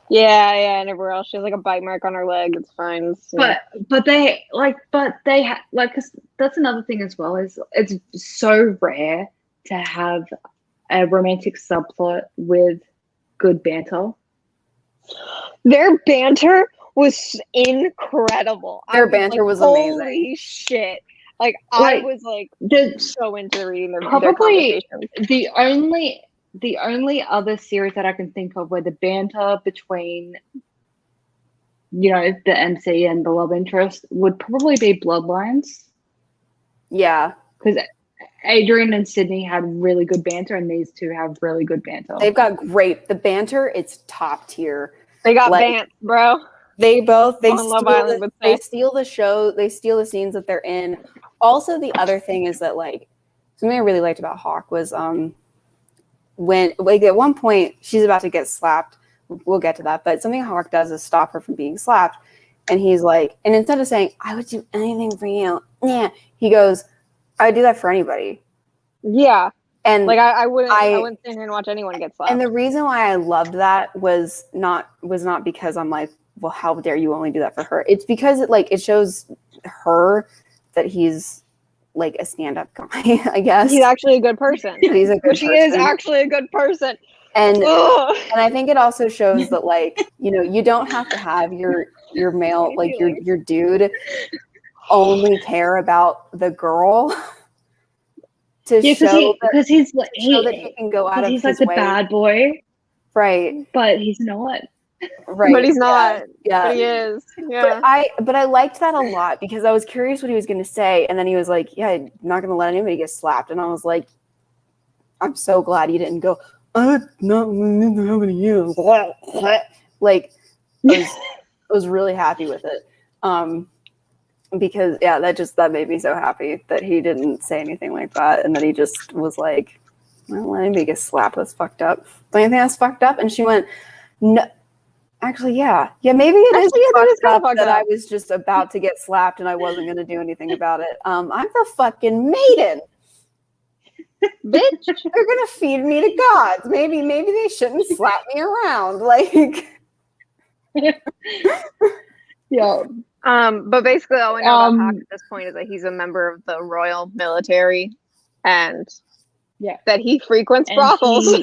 [SPEAKER 3] Yeah, and everywhere else. She has like a bite mark on her leg. It's fine.
[SPEAKER 2] But they cause that's another thing as well, is it's so rare to have a romantic subplot with good banter. Their banter was incredible.
[SPEAKER 1] Their banter was amazing.
[SPEAKER 3] Holy shit. Like I was like so into reading their
[SPEAKER 2] probably the only other series that I can think of where the banter between, you know, the MC and the love interest would probably be Bloodlines.
[SPEAKER 1] Yeah.
[SPEAKER 2] Because Adrian and Sydney had really good banter, and these two have really good banter.
[SPEAKER 1] They've got the banter, it's top tier.
[SPEAKER 3] They got bant, bro.
[SPEAKER 1] They steal the show, they steal the scenes that they're in. Also, the other thing is that, like, something I really liked about Hawk was when, like, at one point she's about to get slapped. We'll get to that, but something Hawk does is stop her from being slapped, and he's like, and instead of saying, I would do anything for you, he goes, I would do that for anybody.
[SPEAKER 3] Yeah.
[SPEAKER 1] And
[SPEAKER 3] like I wouldn't sit here and watch anyone get slapped.
[SPEAKER 1] And the reason why I loved that was not because I'm like, well, how dare you only do that for her? It's because it shows her that he's like a stand-up guy, I guess.
[SPEAKER 3] He's actually a good person.
[SPEAKER 1] He's a good person.
[SPEAKER 3] She is actually a good person.
[SPEAKER 1] And I think it also shows that, like, you know, you don't have to have your your male, like your dude only care about the girl to show
[SPEAKER 2] because he's
[SPEAKER 1] that he can go out of
[SPEAKER 2] he's
[SPEAKER 1] his
[SPEAKER 2] like the
[SPEAKER 1] way.
[SPEAKER 2] bad boy,
[SPEAKER 1] right?
[SPEAKER 2] but he's not.
[SPEAKER 1] Right,
[SPEAKER 3] But he's not.
[SPEAKER 1] Yeah,
[SPEAKER 3] But he is. Yeah.
[SPEAKER 1] But I liked that a lot because I was curious what he was going to say, and then he was like, "Yeah, I'm not going to let anybody get slapped," and I was like, "I'm so glad he didn't go. I'm not having you." Like, I was really happy with it. Because that made me so happy that he didn't say anything like that, and that he just was like, "I don't let anybody get slapped. That's fucked up. Don't you think that's fucked up?" And she went, "No, actually, yeah, maybe it is fucked up that I was just about to get slapped and I wasn't going to do anything about it. I'm the fucking maiden, bitch. They're gonna feed me to gods. Maybe they shouldn't slap me around, like."
[SPEAKER 2] Yeah.
[SPEAKER 3] But basically all we know about Hawk at this point is that he's a member of the Royal Military and that he frequents brothels.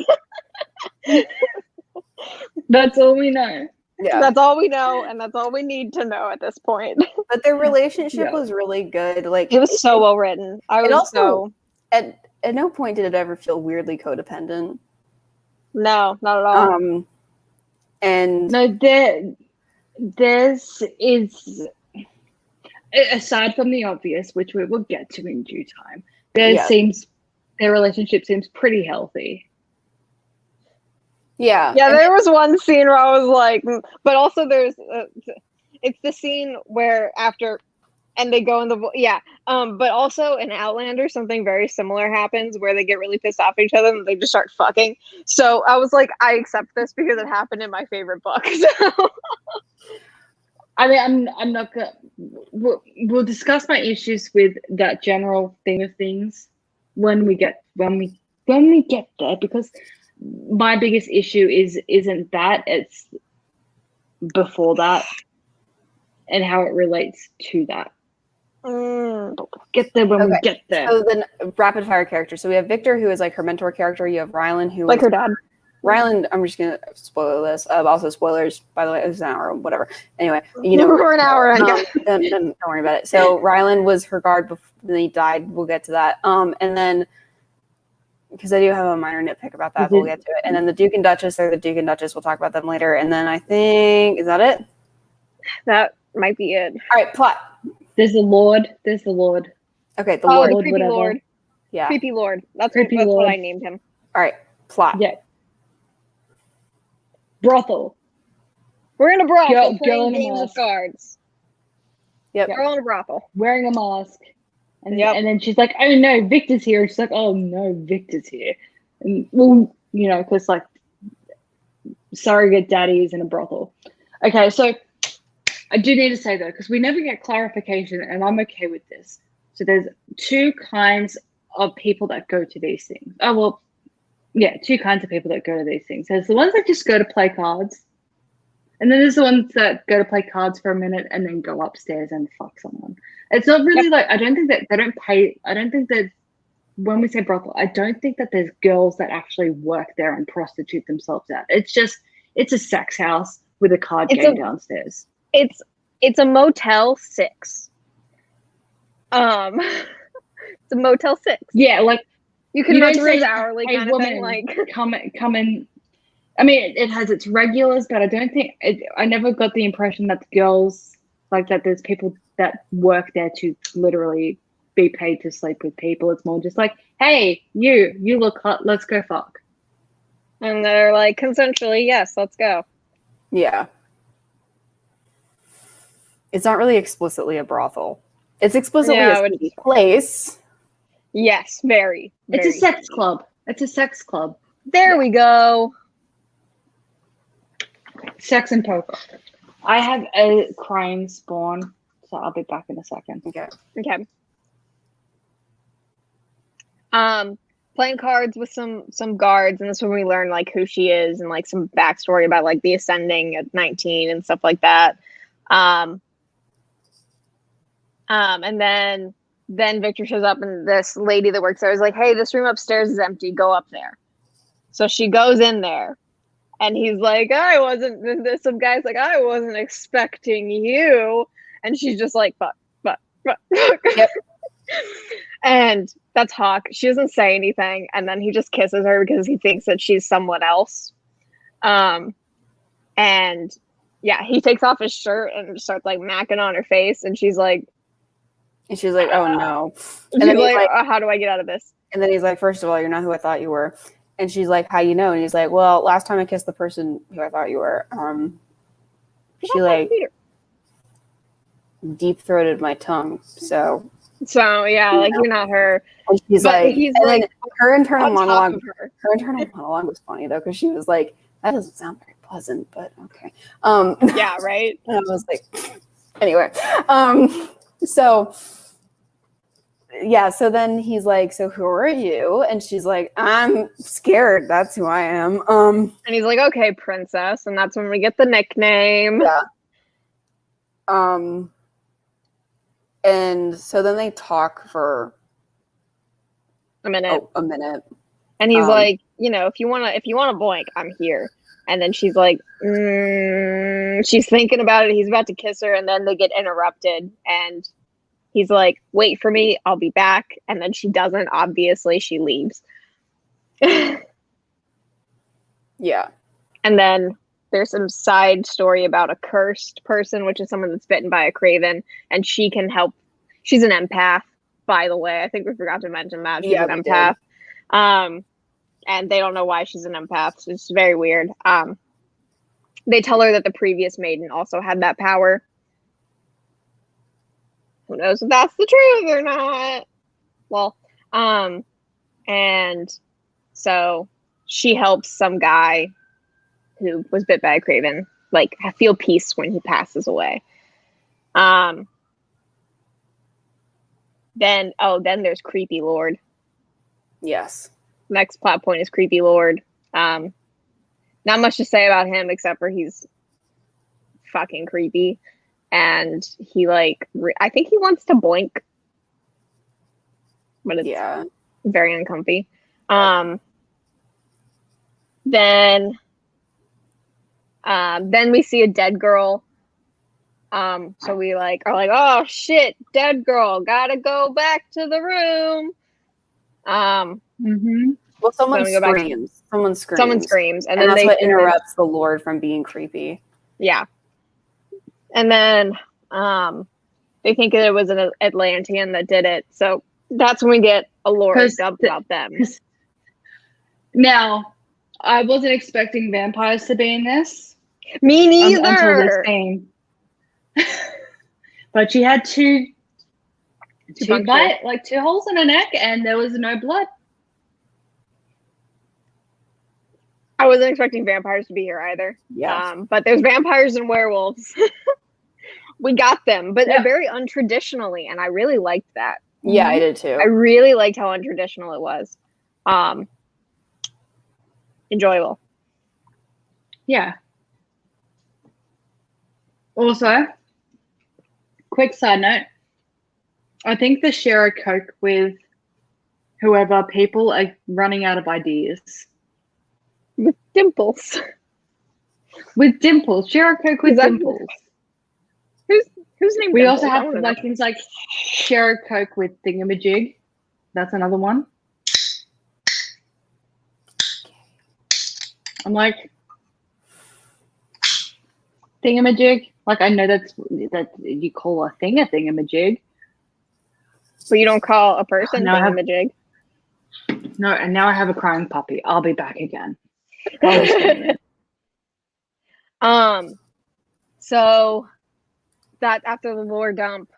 [SPEAKER 2] That's all we know.
[SPEAKER 1] Yeah.
[SPEAKER 3] That's all we know, and that's all we need to know at this point.
[SPEAKER 1] But their relationship was really good. Like,
[SPEAKER 3] it was so well written.
[SPEAKER 1] At no point did it ever feel weirdly codependent.
[SPEAKER 3] No, not at all.
[SPEAKER 1] And
[SPEAKER 2] no, this is, aside from the obvious, which we will get to in due time, their relationship seems pretty healthy.
[SPEAKER 1] Yeah,
[SPEAKER 3] there was one scene where I was like, but also there's it's the scene where after and they go in the but also in Outlander something very similar happens where they get really pissed off at each other and they just start fucking. So I was like, I accept this because it happened in my favorite book. So
[SPEAKER 2] I mean, I'm not gonna. We'll discuss my issues with that general theme of things when we get there, because my biggest issue isn't that, it's before that and how it relates to that. Get there when we get there.
[SPEAKER 1] So then, rapid fire characters. So we have Victor, who is like her mentor character. You have Rylan, who
[SPEAKER 3] like her dad.
[SPEAKER 1] Rylan, I'm just gonna spoil this. Also, spoilers, by the way. It was an hour or whatever. Anyway,
[SPEAKER 3] for an hour.
[SPEAKER 1] Don't worry about it. So Rylan was her guard before he died. We'll get to that. And then, because I do have a minor nitpick about that, but we'll get to it. And then the Duke and Duchess, they're the Duke and Duchess. We'll talk about them later. And then I think, is that it?
[SPEAKER 3] That might be it.
[SPEAKER 1] All right, plot.
[SPEAKER 2] There's the Lord.
[SPEAKER 1] Okay, the Lord.
[SPEAKER 3] The creepy
[SPEAKER 2] whatever.
[SPEAKER 3] Lord.
[SPEAKER 1] Yeah.
[SPEAKER 3] Creepy Lord. That's
[SPEAKER 2] Creepy Lord.
[SPEAKER 3] what I named him.
[SPEAKER 1] All right, plot.
[SPEAKER 2] Yeah. Brothel.
[SPEAKER 3] We're in a brothel
[SPEAKER 2] Girl
[SPEAKER 3] playing
[SPEAKER 2] in a
[SPEAKER 3] games of
[SPEAKER 2] mask.
[SPEAKER 3] cards.
[SPEAKER 1] Yep.
[SPEAKER 3] Girl in a brothel.
[SPEAKER 2] Wearing a mask. And then she's like, "Oh no, Victor's here." And she's like, "Oh no, Victor's here." And well, because like surrogate daddy is in a brothel. Okay, so I do need to say though, because we never get clarification, and I'm okay with this. So there's two kinds of people that go to these things. Two kinds of people that go to these things. There's the ones that just go to play cards, and then there's the ones that go to play cards for a minute and then go upstairs and fuck someone. It's not really like, I don't think that they don't pay. I don't think that when we say brothel, I don't think that there's girls that actually work there and prostitute themselves out. It's a sex house with a card game downstairs.
[SPEAKER 3] It's a Motel 6. It's a Motel 6.
[SPEAKER 2] Yeah, like
[SPEAKER 3] you can rent rooms
[SPEAKER 2] say,
[SPEAKER 3] hourly
[SPEAKER 2] "Hey,
[SPEAKER 3] kind
[SPEAKER 2] woman,
[SPEAKER 3] of thing. Like
[SPEAKER 2] come in." I mean, it has its regulars, but I don't think I never got the impression that the girls like that. There's people that work there to literally be paid to sleep with people. It's more just like, "Hey, you look hot. Let's go fuck."
[SPEAKER 3] And they're like, consensually, yes, let's go.
[SPEAKER 1] Yeah. It's not really explicitly a brothel. It's explicitly a seedy place.
[SPEAKER 3] Yes, very.
[SPEAKER 2] It's a sex club. It's a sex club.
[SPEAKER 3] There we go.
[SPEAKER 2] Sex and poker. I have a crime spawn, so I'll be back in a second.
[SPEAKER 1] Okay.
[SPEAKER 3] Playing cards with some guards, and that's when we learn like who she is and like some backstory about like the ascending at 19 and stuff like that. And then Victor shows up, and this lady that works there is like, "Hey, this room upstairs is empty. Go up there." So she goes in there, And he's like, some guy's like, I wasn't expecting you. And she's just like, fuck.
[SPEAKER 1] Yep.
[SPEAKER 3] And that's Hawk. She doesn't say anything. And then he just kisses her because he thinks that she's someone else. And yeah, he takes off his shirt and starts like macking on her face. And she's like,
[SPEAKER 1] oh no.
[SPEAKER 3] And then he's like, how do I get out of this?
[SPEAKER 1] And then he's like, first of all, you're not who I thought you were. And she's like, how you know? And he's like, well, last time I kissed the person who I thought you were, she like deep-throated my tongue. So
[SPEAKER 3] yeah, like you're not her.
[SPEAKER 1] And she's
[SPEAKER 3] But
[SPEAKER 1] like,
[SPEAKER 3] he's
[SPEAKER 1] and
[SPEAKER 3] like
[SPEAKER 1] then her internal
[SPEAKER 3] on top
[SPEAKER 1] monologue.
[SPEAKER 3] of her.
[SPEAKER 1] Her internal monologue was funny though, because she was like, that doesn't sound very pleasant, but okay.
[SPEAKER 3] Yeah, right.
[SPEAKER 1] And I was like, anyway. So yeah, so then he's like, so who are you? And she's like, I'm scared. That's who I am.
[SPEAKER 3] And he's like, okay, princess. And that's when we get the nickname.
[SPEAKER 1] Yeah. And so then they talk for
[SPEAKER 3] a minute.
[SPEAKER 1] a minute.
[SPEAKER 3] And he's like, if you want to boink, I'm here. And then she's like, she's thinking about it. He's about to kiss her. And then they get interrupted. And he's like, wait for me. I'll be back. And then she doesn't. Obviously, she leaves.
[SPEAKER 1] Yeah.
[SPEAKER 3] And then there's some side story about a cursed person, which is someone that's bitten by a craven. And she can help. She's an empath, by the way. I think we forgot to mention that. She's an empath. And they don't know why she's an empath. So it's very weird. They tell her that the previous maiden also had that power. Who knows if that's the truth or not? Well, and so she helps some guy who was bit by a craven, like, feel peace when he passes away. Then there's Creepy Lord.
[SPEAKER 1] Yes.
[SPEAKER 3] Next plot point is Creepy Lord. Not much to say about him except for he's fucking creepy. And he I think he wants to boink. But it's very uncomfy. Then we see a dead girl. So we are like, oh shit, dead girl, gotta go back to the room.
[SPEAKER 1] Well, someone screams. Someone screams,
[SPEAKER 3] and
[SPEAKER 1] then
[SPEAKER 3] that's
[SPEAKER 1] what interrupts the Lord from being creepy.
[SPEAKER 3] Yeah. And then they think it was an Atlantean that did it. So that's when we get a lore dump about them.
[SPEAKER 2] Now, I wasn't expecting vampires to be in this.
[SPEAKER 3] Me neither.
[SPEAKER 2] Until this scene. But she had two holes in her neck, and there was no blood.
[SPEAKER 3] I wasn't expecting vampires to be here either.
[SPEAKER 1] Yeah.
[SPEAKER 3] But there's vampires and werewolves. We got them, but they're very untraditionally, and I really liked that.
[SPEAKER 1] Yeah, I did too.
[SPEAKER 3] I really liked how untraditional it was. Enjoyable.
[SPEAKER 2] Yeah. Also, quick side note, I think the share a Coke with whoever people are running out of ideas.
[SPEAKER 3] With Dimples.
[SPEAKER 2] With Dimples. Share a Coke with Dimples.
[SPEAKER 3] Whose name?
[SPEAKER 2] We
[SPEAKER 3] Dimples?
[SPEAKER 2] also have things like share a Coke with Thingamajig. That's another one. I'm like, Thingamajig. Like, I know that you call a thing a Thingamajig.
[SPEAKER 3] But you don't call a person Thingamajig.
[SPEAKER 2] No, and now I have a crying puppy. I'll be back again.
[SPEAKER 3] So that after the lore dump,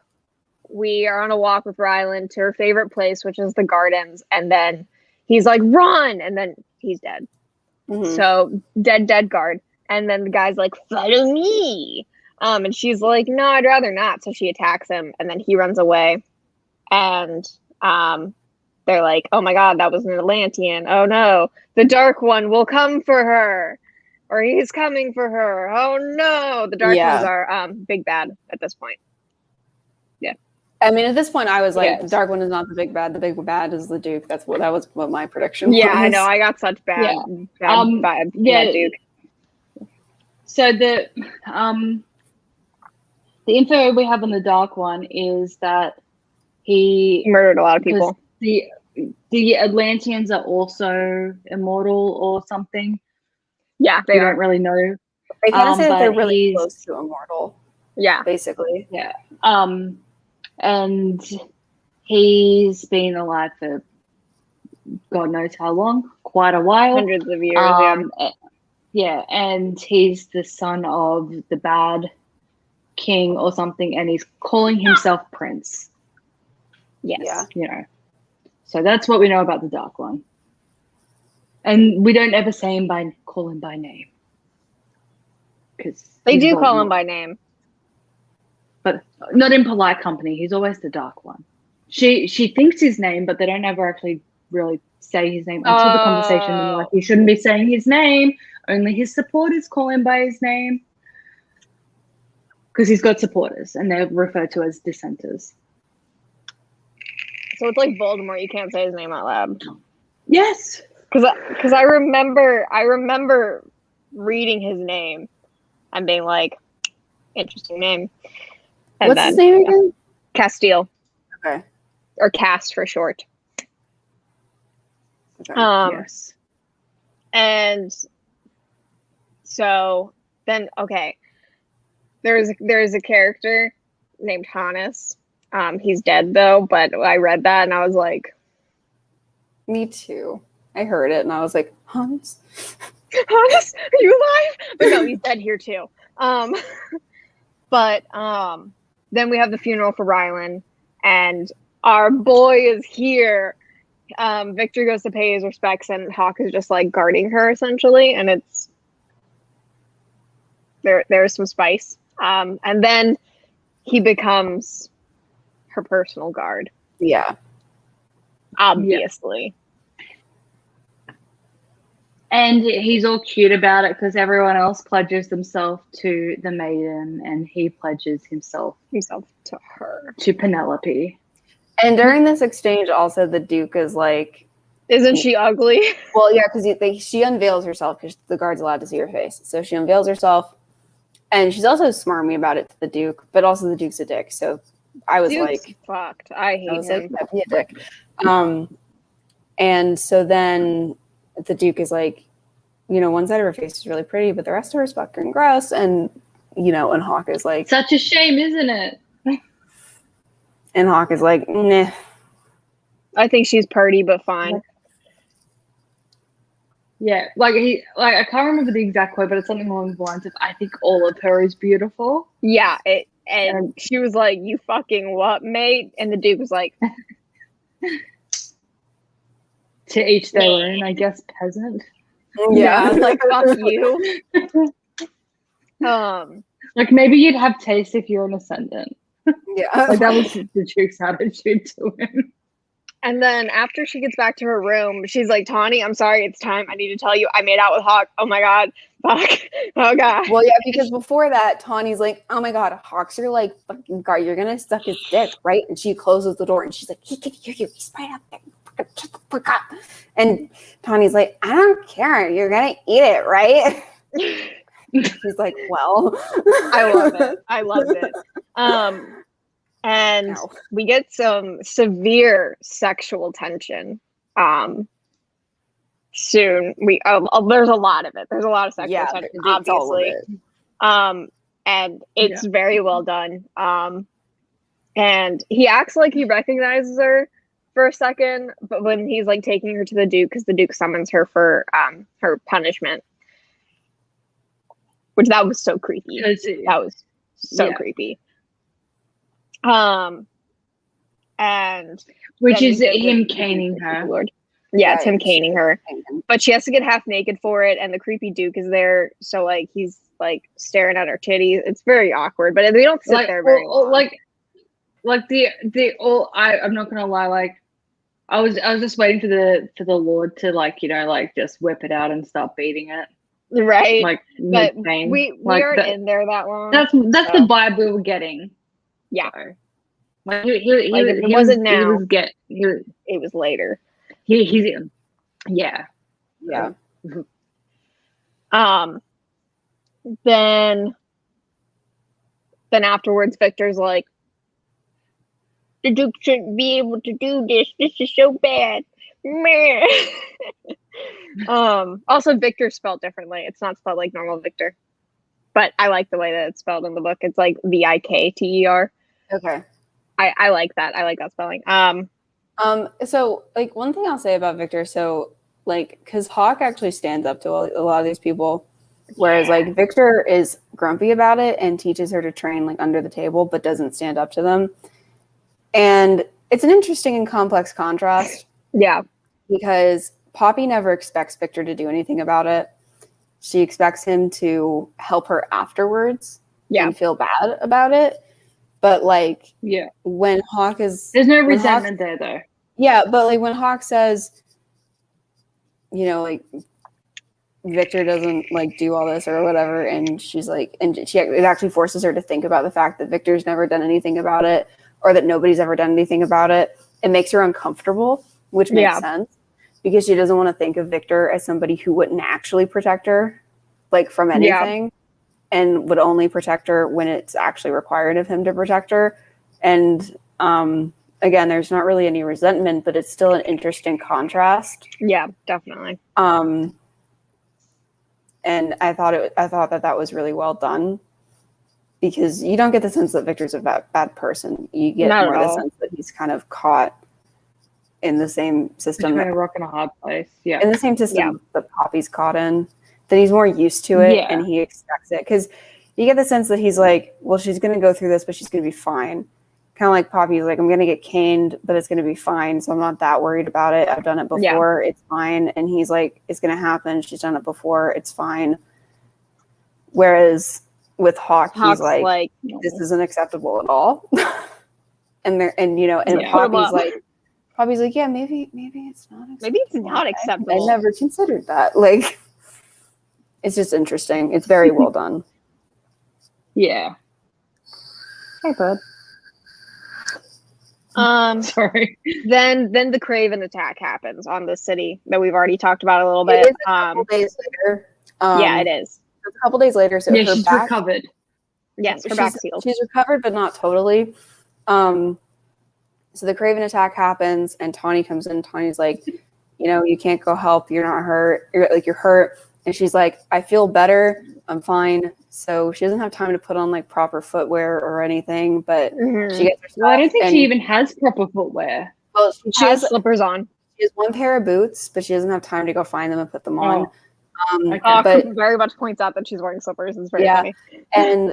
[SPEAKER 3] we are on a walk with Rylan to her favorite place, which is the gardens, and then he's like, run, and then he's dead. So dead guard. And then the guy's like, follow me. And she's like, no, I'd rather not. So she attacks him, and then he runs away. And they're like, oh my god, that was an Atlantean. Oh no, the Dark One will come for her. Or he's coming for her. Oh no. The Dark Ones are big bad at this point. Yeah.
[SPEAKER 1] I mean, at this point, I was like, the Dark One is not the big bad. The big bad is the Duke. That was what my prediction was.
[SPEAKER 3] Yeah, I know. I got such bad Duke.
[SPEAKER 2] So the info we have on the Dark One is that he
[SPEAKER 3] Murdered a lot of people.
[SPEAKER 2] The Atlanteans are also immortal or something.
[SPEAKER 3] Yeah,
[SPEAKER 2] We don't really know.
[SPEAKER 1] They kind of say that they're
[SPEAKER 2] but
[SPEAKER 1] really close to immortal.
[SPEAKER 3] Yeah.
[SPEAKER 1] Basically.
[SPEAKER 2] Yeah. And he's been alive for God knows how long, quite a while.
[SPEAKER 3] Hundreds of years,
[SPEAKER 2] yeah, and he's the son of the bad king or something, and he's calling himself Prince.
[SPEAKER 3] Yes.
[SPEAKER 1] Yeah.
[SPEAKER 2] You know. So that's what we know about the Dark One. And we don't ever say call him by name. Because
[SPEAKER 3] They do call him by name.
[SPEAKER 2] But not in polite company. He's always the Dark One. She thinks his name, but they don't ever actually really say his name until the conversation. And they're like, you shouldn't be saying his name. Only his supporters call him by his name. Because he's got supporters, and they're referred to as dissenters.
[SPEAKER 3] So it's like Voldemort. You can't say his name out loud.
[SPEAKER 2] Yes.
[SPEAKER 3] Because I remember reading his name and being like, interesting name. And
[SPEAKER 1] What's his name again?
[SPEAKER 3] Castile.
[SPEAKER 1] Okay.
[SPEAKER 3] Or Cast for short.
[SPEAKER 1] Okay.
[SPEAKER 2] Yes.
[SPEAKER 3] And so then, okay, there's a character named Hannes. He's dead though, but I read that and I was like,
[SPEAKER 1] Me too. I heard it and I was like, Hans?
[SPEAKER 3] Hannes, are you alive? But no, he's dead here too. But then we have the funeral for Rylan, and our boy is here. Victor goes to pay his respects, and Hawk is just like guarding her essentially, and it's there's some spice. And then he becomes her personal guard.
[SPEAKER 1] Yeah.
[SPEAKER 3] Obviously.
[SPEAKER 2] And he's all cute about it because everyone else pledges themselves to the maiden, and he pledges himself
[SPEAKER 3] to her.
[SPEAKER 2] to Penelope.
[SPEAKER 1] And during this exchange, also the Duke is like,
[SPEAKER 3] "Isn't she ugly?"
[SPEAKER 1] Well, yeah, because she unveils herself because the guard's allowed to see her face. So she unveils herself, and she's also smarmy about it to the Duke, but also the Duke's a dick. So I was
[SPEAKER 3] Duke's
[SPEAKER 1] like,
[SPEAKER 3] fucked. I hate him.
[SPEAKER 1] Like, be a dick. And so then the Duke is like, one side of her face is really pretty, but the rest of her is fucking gross. And, and Hawk is like,
[SPEAKER 2] such a shame, isn't it?
[SPEAKER 1] And Hawk is like, nah.
[SPEAKER 3] I think she's pretty, but fine.
[SPEAKER 2] Yeah, I can't remember the exact quote, but it's something along the lines of, I think all of her is beautiful.
[SPEAKER 3] Yeah, and she was like, you fucking what, mate? And the Duke was like,
[SPEAKER 2] to each their own, I guess, peasant.
[SPEAKER 3] Yeah, like, fuck you.
[SPEAKER 2] Like, maybe you'd have taste if you're an ascendant.
[SPEAKER 1] Yeah.
[SPEAKER 2] Like, that was the Duke's attitude to him.
[SPEAKER 3] And then after she gets back to her room, she's like, Tawny, I'm sorry, it's time. I need to tell you, I made out with Hawk. Oh my God. Fuck. Oh God.
[SPEAKER 1] Well, yeah, because before that, Tawny's like, oh my God, Hawk's your like fucking guard. You're going to suck his dick, right? And she closes the door and she's like, he can hear you. He's right up there. Fucking shut the fuck up. And Tawny's like, I don't care. You're going to eat it, right? She's like, well.
[SPEAKER 3] I love it. I loved it. And we get some severe sexual tension soon. There's a lot of it. There's a lot of sexual tension, obviously. And it's very well done. And he acts like he recognizes her for a second, but when he's like taking her to the Duke, because the Duke summons her for her punishment, which that was so creepy. That was so creepy. And
[SPEAKER 2] which is him caning her.
[SPEAKER 3] Yeah, it's him caning her. But she has to get half naked for it, and the creepy Duke is there, so like he's like staring at her titties. It's very awkward, but they don't sit there very long.
[SPEAKER 2] I'm not gonna lie, like I was just waiting for the Lord to just whip it out and start beating it.
[SPEAKER 3] Right.
[SPEAKER 2] Like,
[SPEAKER 3] but we aren't in there that long.
[SPEAKER 2] That's the vibe we were getting.
[SPEAKER 3] Yeah.
[SPEAKER 2] So, it wasn't now.
[SPEAKER 3] It was later.
[SPEAKER 2] Yeah.
[SPEAKER 3] Yeah. then afterwards, Victor's like, the Duke shouldn't be able to do this. This is so bad. Meh. Also, Victor spelled differently. It's not spelled like normal Victor. But I like the way that it's spelled in the book. It's like Vikter.
[SPEAKER 1] Okay.
[SPEAKER 3] I like that. I like that spelling.
[SPEAKER 1] So like one thing I'll say about Victor, so like because Hawk actually stands up to a lot of these people, whereas like Victor is grumpy about it and teaches her to train like under the table, but doesn't stand up to them. And it's an interesting and complex contrast.
[SPEAKER 3] Yeah.
[SPEAKER 1] Because Poppy never expects Victor to do anything about it. She expects him to help her afterwards and feel bad about it. But like, when Hawk is...
[SPEAKER 2] There's no resentment there, though.
[SPEAKER 1] Yeah, but like when Hawk says, you know, like, Victor doesn't like do all this or whatever, and she's like, and it actually forces her to think about the fact that Victor's never done anything about it, or that nobody's ever done anything about it. It makes her uncomfortable, which makes sense, because she doesn't want to think of Victor as somebody who wouldn't actually protect her, like, from anything, and would only protect her when it's actually required of him to protect her. And again, there's not really any resentment, but it's still an interesting contrast.
[SPEAKER 3] Yeah, definitely.
[SPEAKER 1] And I thought that was really well done, because you don't get the sense that Victor's a bad person. You get more the sense that he's kind of caught in the same system.
[SPEAKER 2] Between a rock and a hard place. Yeah.
[SPEAKER 1] In the same system that Poppy's caught in, that he's more used to it and he expects it. Because you get the sense that he's like, well, she's going to go through this, but she's going to be fine. Kind of like Poppy's like, I'm going to get caned, but it's going to be fine. So I'm not that worried about it. I've done it before. It's fine. And he's like, it's going to happen. She's done it before. It's fine. Whereas with Hawk's he's like, this isn't acceptable at all. and Poppy's like, yeah, maybe it's not acceptable.
[SPEAKER 3] Maybe it's not acceptable.
[SPEAKER 1] I never considered that. Like, it's just interesting. It's very well done.
[SPEAKER 2] Yeah.
[SPEAKER 3] Hey, bud.
[SPEAKER 2] Sorry.
[SPEAKER 3] Then the Craven attack happens on the city that we've already talked about a little bit.
[SPEAKER 1] It is a couple days later.
[SPEAKER 3] Yeah, it is.
[SPEAKER 1] It's a couple days later. So her
[SPEAKER 2] she's
[SPEAKER 1] back,
[SPEAKER 2] recovered.
[SPEAKER 3] Yes, her back's healed.
[SPEAKER 1] She's recovered, but not totally. So the Craven attack happens, and Tawny comes in. Tawny's like, you know, you can't go help. You're not hurt. You're hurt. And she's like, I feel better. I'm fine. So she doesn't have time to put on like proper footwear or anything, but she gets her stuff.
[SPEAKER 2] Well, I don't think she even has proper footwear.
[SPEAKER 1] Well,
[SPEAKER 3] she has slippers on.
[SPEAKER 1] She has one pair of boots, but she doesn't have time to go find them and put them on.
[SPEAKER 3] But very much points out that she's wearing slippers. It's very funny.
[SPEAKER 1] And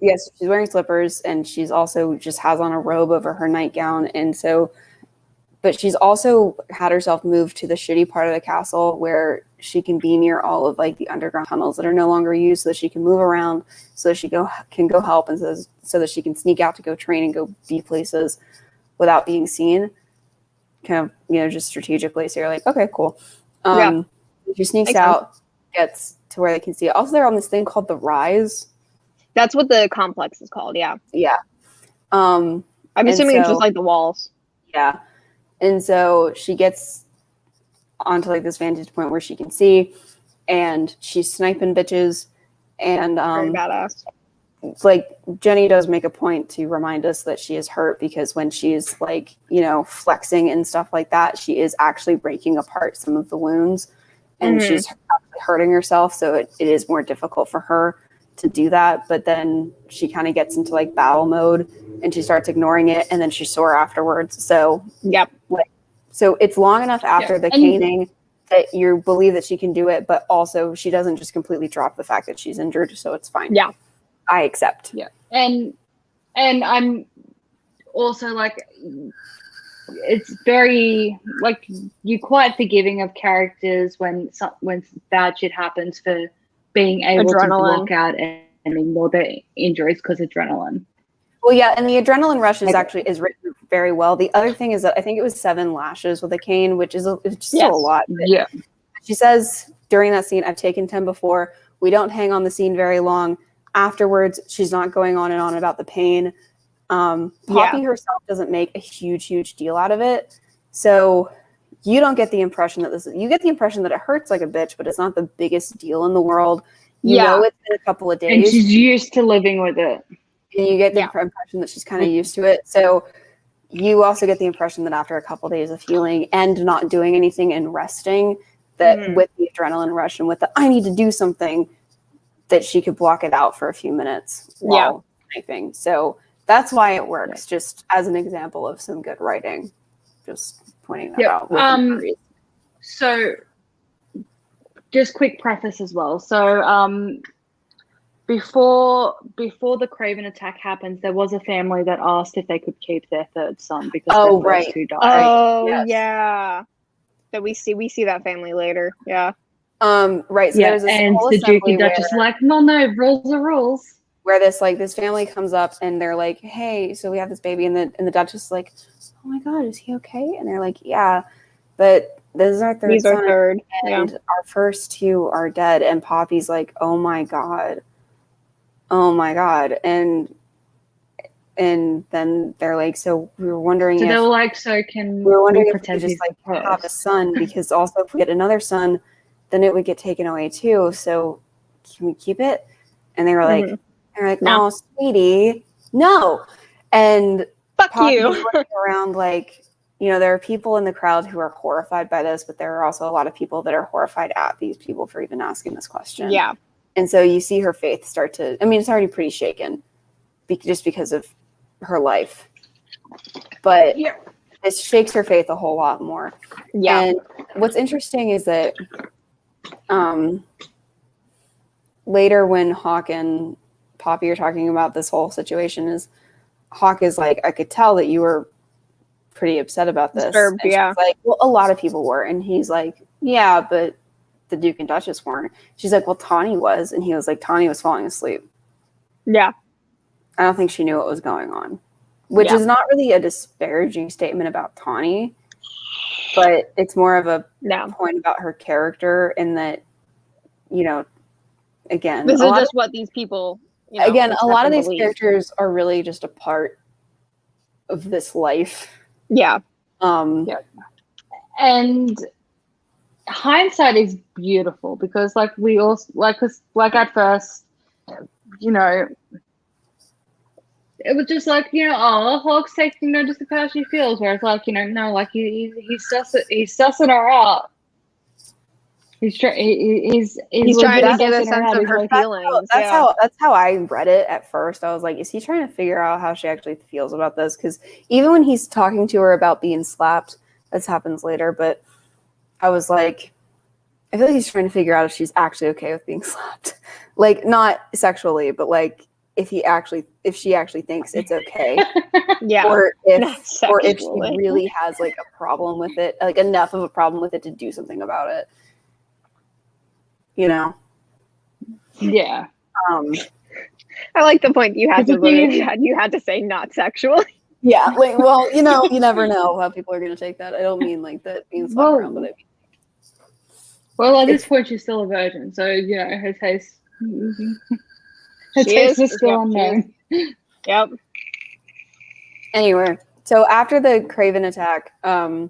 [SPEAKER 1] yes, she's wearing slippers, and she's also just has on a robe over her nightgown. And so, but she's also had herself moved to the shitty part of the castle where she can be near all of like the underground tunnels that are no longer used, so that she can move around, so that she can go help, and so that she can sneak out to go train and go be places without being seen. Kind of, you know, just strategically. So you're like, okay, cool. She sneaks out, gets to where they can see it. Also, they're on this thing called the Rise.
[SPEAKER 3] That's what the complex is called. Yeah.
[SPEAKER 1] Yeah.
[SPEAKER 3] I'm assuming it's just like the walls.
[SPEAKER 1] Yeah. And so she gets onto like this vantage point where she can see, and she's sniping bitches. And
[SPEAKER 3] very badass.
[SPEAKER 1] Like Jenny does make a point to remind us that she is hurt, because when she's like, you know, flexing and stuff like that, she is actually breaking apart some of the wounds, and she's actually hurting herself. So it is more difficult for her to do that. But then she kind of gets into like battle mode, and she starts ignoring it, and then she's sore afterwards. So so it's long enough after the caning that you believe that she can do it, but also she doesn't just completely drop the fact that she's injured. So it's fine.
[SPEAKER 3] Yeah.
[SPEAKER 1] I accept.
[SPEAKER 2] Yeah. And I'm also like, it's very like, you're quite forgiving of characters when bad shit happens for being able to block out and ignore their injuries because adrenaline.
[SPEAKER 1] Well, yeah, and the adrenaline rush is written very well. The other thing is that I think it was 7 lashes with a cane, which is still a lot.
[SPEAKER 2] Yeah.
[SPEAKER 1] She says during that scene, I've taken 10 before. We don't hang on the scene very long. Afterwards, she's not going on and on about the pain. Poppy herself doesn't make a huge deal out of it. So you don't get the impression that you get the impression that it hurts like a bitch, but it's not the biggest deal in the world. You
[SPEAKER 3] Yeah.
[SPEAKER 1] know it's been a couple of
[SPEAKER 2] And
[SPEAKER 1] days,
[SPEAKER 2] she's used to living with it.
[SPEAKER 1] and you get the
[SPEAKER 3] Yeah.
[SPEAKER 1] impression that she's kind of used to it. So you also get the impression that after a couple of days of healing and not doing anything and resting, that with the adrenaline rush and with the I need to do something, that she could block it out for a few minutes while sniping. So that's why it works, just as an example of some good writing. Just pointing that out.
[SPEAKER 2] So just quick preface as well. So before the Craven attack happens, there was a family that asked if they could keep their third son because their first two died.
[SPEAKER 3] Oh yeah. That we see that family later. Yeah.
[SPEAKER 1] Right. So there's this
[SPEAKER 2] and
[SPEAKER 1] whole
[SPEAKER 2] the Duke
[SPEAKER 1] assembly
[SPEAKER 2] and Duchess like, no, rules are rules.
[SPEAKER 1] where this family comes up and they're like, hey, so we have this baby, and the Duchess is like, oh my god, is he okay? And they're like, yeah, but this is our third
[SPEAKER 3] He's
[SPEAKER 1] son,
[SPEAKER 3] our third.
[SPEAKER 1] and our first two are dead. And Poppy's like, oh my god, and then they're like, so we were wondering
[SPEAKER 2] So
[SPEAKER 1] if
[SPEAKER 2] they were like, so can
[SPEAKER 1] we were wondering if we
[SPEAKER 2] pretend
[SPEAKER 1] could just
[SPEAKER 2] he's
[SPEAKER 1] like have a son, because also if we get another son, then it would get taken away too. So can we keep it? And they were like,
[SPEAKER 3] No.
[SPEAKER 1] oh, sweetie, no. And
[SPEAKER 3] Fuck
[SPEAKER 1] Poppy's
[SPEAKER 3] you.
[SPEAKER 1] looking around like, there are people in the crowd who are horrified by this, but there are also a lot of people that are horrified at these people for even asking this question.
[SPEAKER 3] Yeah.
[SPEAKER 1] And so you see her faith start to, it's already pretty shaken just because of her life. But it shakes her faith a whole lot more.
[SPEAKER 3] Yeah.
[SPEAKER 1] And what's interesting is that later when Hawk and Poppy are talking about this whole situation, is Hawk is like, I could tell that you were pretty upset about this.
[SPEAKER 3] Disturbed,
[SPEAKER 1] and
[SPEAKER 3] yeah.
[SPEAKER 1] she's like, well, a lot of people were. And he's like, yeah, but the Duke and Duchess weren't. She's like, well, Tawny was. And he was like, Tawny was falling asleep.
[SPEAKER 3] Yeah.
[SPEAKER 1] I don't think she knew what was going on, which is not really a disparaging statement about Tawny, but it's more of a point about her character, in that, again,
[SPEAKER 3] this is just what these people,
[SPEAKER 1] a lot of these characters are really just a part of this life.
[SPEAKER 3] Yeah.
[SPEAKER 2] And hindsight is beautiful, because we also at first, it was just like, oh, Hawk's taking notice of how she feels, whereas no, he's sussing her out. He's trying to
[SPEAKER 3] get a sense of her feelings.
[SPEAKER 1] That's how I read it at first. I was like, is he trying to figure out how she actually feels about this? Because even when he's talking to her about being slapped, this happens later, but I was like, I feel like he's trying to figure out if she's actually okay with being slapped. Like, not sexually, but like if she actually thinks it's okay.
[SPEAKER 3] Yeah.
[SPEAKER 1] Or if she really has like a problem with it, like enough of a problem with it to do something about it.
[SPEAKER 2] Yeah.
[SPEAKER 3] I like the point you had to say not sexually.
[SPEAKER 1] Yeah, like, well, you never know how people are going to take that. I don't mean like that being slapped around, but I mean.
[SPEAKER 2] Well, at this point, she's still a virgin, so her taste. Her taste is still unknown.
[SPEAKER 3] Yep.
[SPEAKER 1] Anyway, so after the Craven attack,
[SPEAKER 3] or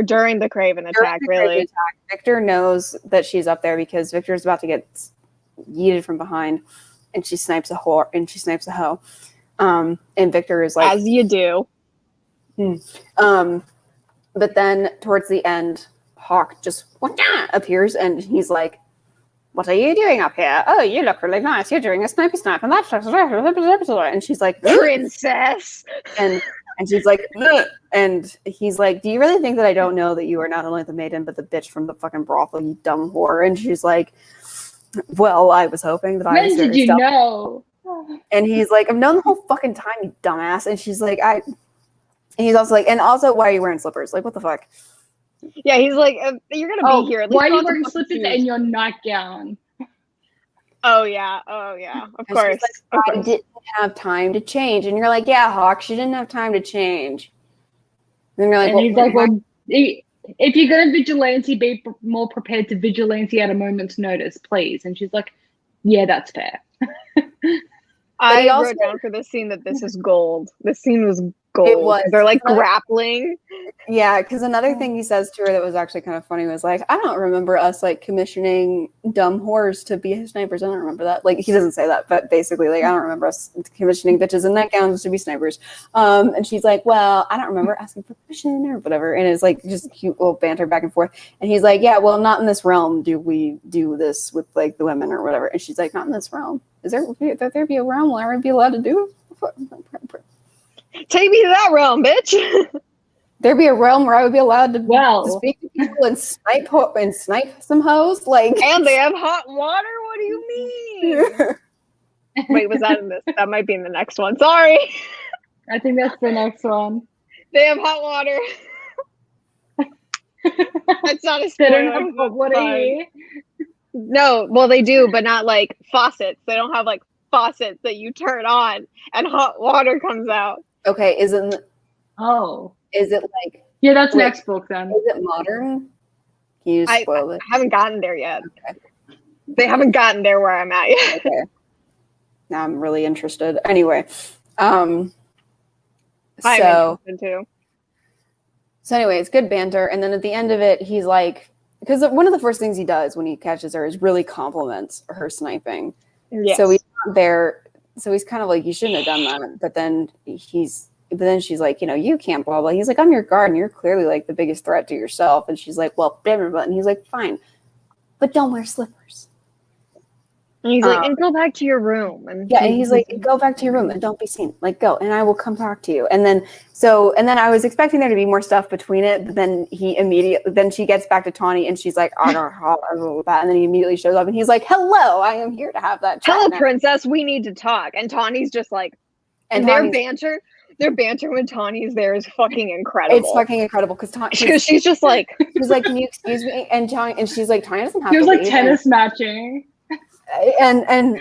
[SPEAKER 3] during the Craven attack, really.
[SPEAKER 1] Victor knows that she's up there because Victor's about to get yeeted from behind, and she snipes a hoe. And Victor is like,
[SPEAKER 3] as you do.
[SPEAKER 1] But then towards the end, Hawk just appears, and he's like, what are you doing up here? Oh, you look really nice. You're doing a snipey snipe, and that's and she's like,
[SPEAKER 3] princess.
[SPEAKER 1] And she's like, ugh. And he's like, do you really think that I don't know that you are not only the maiden, but the bitch from the fucking brothel, you dumb whore? And she's like, well, I was hoping that I was.
[SPEAKER 2] When did you know?
[SPEAKER 1] And he's like, I've known the whole fucking time, you dumbass. And she's like, and he's also like, and also, why are you wearing slippers? Like, what the fuck?
[SPEAKER 3] Yeah, he's like, you're gonna be here.
[SPEAKER 2] Why are you wearing slippers and your nightgown?
[SPEAKER 3] Oh yeah. Of course.
[SPEAKER 1] Like, I didn't have time to change, and you're like, yeah, Hawk, she didn't have time to change. And then you're like,
[SPEAKER 2] and he's like, well, if you're gonna vigilante, be more prepared to vigilante at a moment's notice, please. And she's like, yeah, that's fair.
[SPEAKER 3] I wrote down for this scene that this is gold. This scene was gold.
[SPEAKER 1] was.
[SPEAKER 3] They're like grappling.
[SPEAKER 1] Yeah, because another thing he says to her that was actually kind of funny was like, I don't remember us like commissioning dumb whores to be snipers. I don't remember that. Like, he doesn't say that, but basically, like, I don't remember us commissioning bitches in nightgowns to be snipers. And she's like, well, I don't remember asking for permission or whatever. And it's like just cute little banter back and forth. And he's like, yeah, well, not in this realm do we do this with like the women or whatever. And she's like, not in this realm. Is there be a realm where I would be allowed to do it?
[SPEAKER 3] Take me to that realm, bitch.
[SPEAKER 1] There'd be a realm where I would be allowed to,
[SPEAKER 2] Well.
[SPEAKER 1] to speak to people and snipe some hoes. Like,
[SPEAKER 3] And they have hot water? What do you mean? Wait, was that in this? That might be in the next one. Sorry.
[SPEAKER 2] I think that's the next one.
[SPEAKER 3] They have hot water. That's not a
[SPEAKER 2] They
[SPEAKER 3] spoiler.
[SPEAKER 2] don't have hot water here.
[SPEAKER 3] No, well, they do, but not like faucets. They don't have like faucets that you turn on and hot water comes out.
[SPEAKER 1] okay, is it like?
[SPEAKER 2] Yeah, that's
[SPEAKER 1] Wait,
[SPEAKER 2] next book then.
[SPEAKER 1] Is it modern? Can you just spoil it?
[SPEAKER 3] I haven't gotten there yet.
[SPEAKER 1] Okay.
[SPEAKER 3] They haven't gotten there where I'm at yet.
[SPEAKER 1] Okay. Now I'm really interested. Anyway,
[SPEAKER 3] I'm interested too.
[SPEAKER 1] So anyway, it's good banter. And then at the end of it, he's like, because one of the first things he does when he catches her is really compliments her sniping.
[SPEAKER 3] Yes.
[SPEAKER 1] So he's not there. So he's kind of like, you shouldn't have done that. But then she's like, you can't blah, blah. He's like, I'm your guard and you're clearly like the biggest threat to yourself. And she's like, well, blah, blah, blah. And he's like, fine, but don't wear slippers.
[SPEAKER 3] And he's like, and go back to your room. And
[SPEAKER 1] he's like, go back to your room and don't be seen. Like, go, and I will come talk to you. And then I was expecting there to be more stuff between it, but then then she gets back to Tawny and she's like, I don't know that. And then he immediately shows up and he's like, hello, I am here to have that chat.
[SPEAKER 3] Hello,
[SPEAKER 1] now.
[SPEAKER 3] princess, we need to talk. And Tawny's just like, and their banter when Tawny's there is fucking incredible.
[SPEAKER 1] It's fucking incredible because
[SPEAKER 3] she's just like,
[SPEAKER 1] she's like, can you excuse me? And she's like, Tawny doesn't have.
[SPEAKER 2] He was like tennis matching.
[SPEAKER 1] And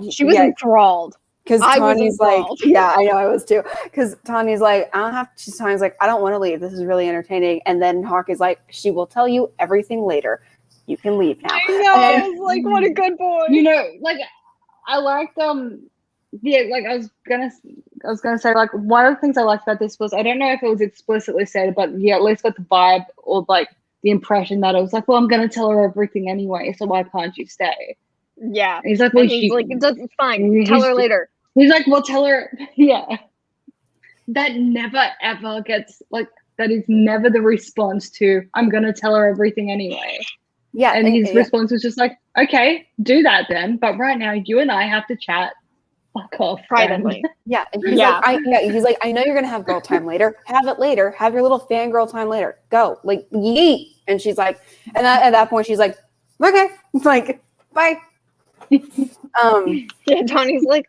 [SPEAKER 3] she was enthralled
[SPEAKER 1] because Tawny's like, yeah, I know I was too. Because Tawny's like, Tawny's like, I don't want to leave. This is really entertaining. And then Hawk is like, she will tell you everything later. You can leave now.
[SPEAKER 3] I know. I was like, what a good boy.
[SPEAKER 2] Like I liked like I was gonna say like one of the things I liked about this was I don't know if it was explicitly said, but yeah, at least got the vibe or like the impression that it was like, well, I'm going to tell her everything anyway, so why can't you stay?
[SPEAKER 3] Yeah.
[SPEAKER 2] And he's like, well,
[SPEAKER 3] it's fine. Tell her later.
[SPEAKER 2] He's like, well, tell her. Yeah. That never, ever gets, like, that is never the response to, I'm going to tell her everything anyway.
[SPEAKER 1] Yeah.
[SPEAKER 2] And his response was just like, okay, do that then. But right now, you and I have to chat. Fuck off.
[SPEAKER 3] Privately.
[SPEAKER 1] Yeah. And he's like, I know you're going to have girl time later. Have it later. Have your little fangirl time later. Go. Like, yeet. And she's like, and at that point, she's like, okay. Like, bye.
[SPEAKER 3] Yeah, Tawny's like,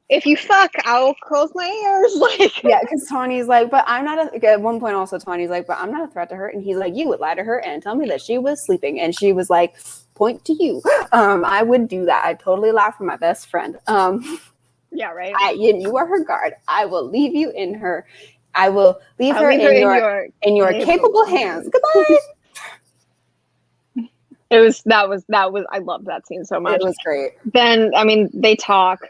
[SPEAKER 3] if you fuck, I'll close my ears. Like,
[SPEAKER 1] yeah, because Tawny's like, but I'm not at one point also Tawny's like, but I'm not a threat to her. And he's like, you would lie to her and tell me that she was sleeping. And she was like, point to you. I would do that. I'd totally lie for my best friend.
[SPEAKER 3] Yeah, right.
[SPEAKER 1] You are her guard. I will leave you in her. I will leave her in your capable hands. Goodbye.
[SPEAKER 3] That was I loved that scene so much.
[SPEAKER 1] It was great.
[SPEAKER 3] Then I mean they talk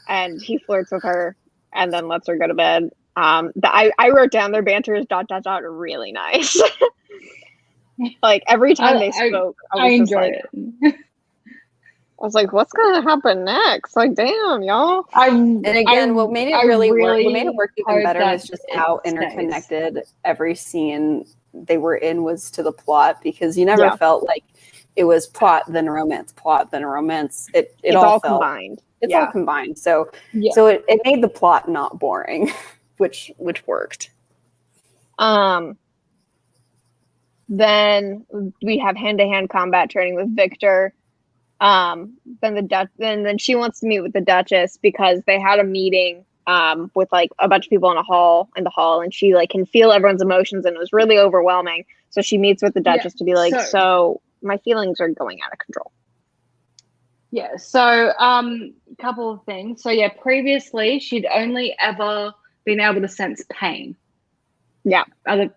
[SPEAKER 3] and he flirts with her and then lets her go to bed. I wrote down their banter is ... really nice. Like every time they spoke, I
[SPEAKER 2] enjoyed it.
[SPEAKER 3] I was like, what's gonna happen next? Like, damn, y'all.
[SPEAKER 1] What made it work even better was just how interconnected every scene they were in was to the plot, because you never felt like it was plot then romance, plot then romance. It's all
[SPEAKER 3] combined.
[SPEAKER 1] It's all combined. So it made the plot not boring, which worked.
[SPEAKER 3] Then we have hand-to-hand combat training with Victor. Then she wants to meet with the Duchess because they had a meeting with like a bunch of people in the hall, and she like can feel everyone's emotions, and it was really overwhelming. So she meets with the Duchess to be like, so my feelings are going out of control.
[SPEAKER 2] Yeah. So couple of things. So yeah, previously she'd only ever been able to sense pain.
[SPEAKER 3] Yeah.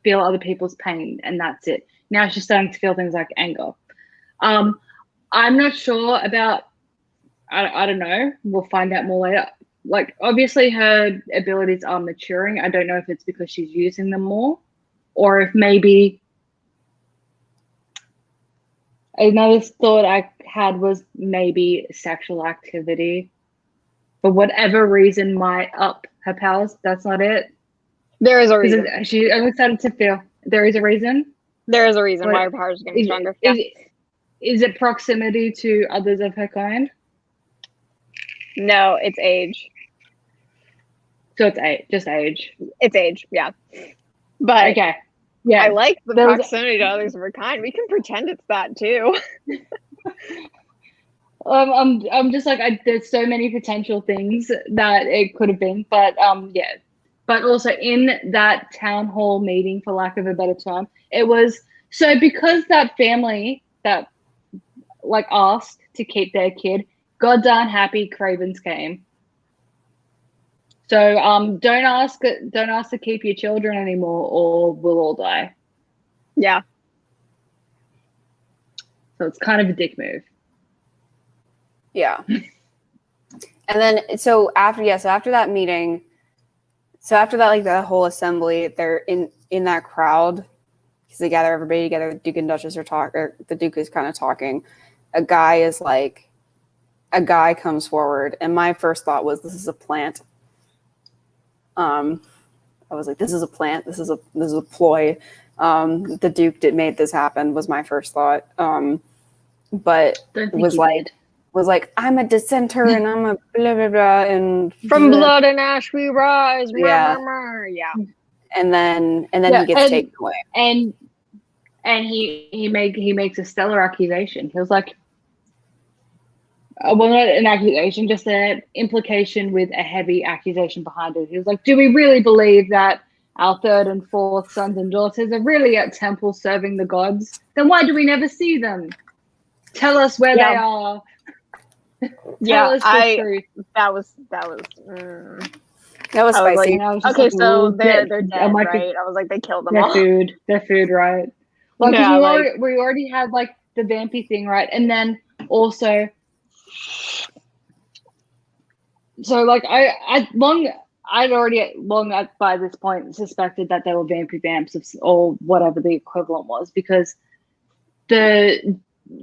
[SPEAKER 2] Feel other people's pain, and that's it. Now she's starting to feel things like anger. I'm not sure about, I don't know, we'll find out more later. like obviously her abilities are maturing. I don't know if it's because she's using them more, or if maybe another thought I had was maybe sexual activity, for whatever reason, might up her powers. That's not it.
[SPEAKER 3] There is a reason.
[SPEAKER 2] She only started to feel. There is a reason.
[SPEAKER 3] There is a reason why her powers are getting stronger.
[SPEAKER 2] Is it proximity to others of her kind?
[SPEAKER 3] No, it's age.
[SPEAKER 2] So it's just age.
[SPEAKER 3] It's age, yeah. But
[SPEAKER 2] okay, yeah.
[SPEAKER 3] I like the proximity to others of her kind. We can pretend it's that too.
[SPEAKER 2] I'm just like there's so many potential things that it could have been, but yeah. But also in that town hall meeting, for lack of a better term, it was so because that family that like asked to keep their kid, God darn happy Cravens came. So don't ask to keep your children anymore, or we'll all die.
[SPEAKER 3] Yeah.
[SPEAKER 2] So it's kind of a dick move.
[SPEAKER 1] Yeah. And then so after that meeting, so after that, like the whole assembly, they're in that crowd because they gather everybody together. The Duke and Duchess are talking. The Duke is kind of talking. A guy comes forward, and my first thought was, "This is a plant." I was like, "This is a plant. This is a ploy." The Duke made this happen was my first thought. But was like, "I'm a dissenter and I'm a blah blah blah," and
[SPEAKER 3] from blood and ash we rise.
[SPEAKER 1] Yeah.
[SPEAKER 3] Yeah.
[SPEAKER 1] And then he gets taken away.
[SPEAKER 2] And he makes a stellar accusation. He was like, well, not an accusation, just an implication with a heavy accusation behind it. He was like, do we really believe that our third and fourth sons and daughters are really at temples serving the gods? Then why do we never see them? Tell us where they are. Tell us the truth.
[SPEAKER 3] That was
[SPEAKER 1] spicy.
[SPEAKER 3] Like, okay, so they're dead, right? I was like, they killed them all.
[SPEAKER 2] Their food, right? Well, we already had like the vampy thing, right? And then also, so like I'd already long by this point suspected that they were vampy vamps or whatever the equivalent was, because the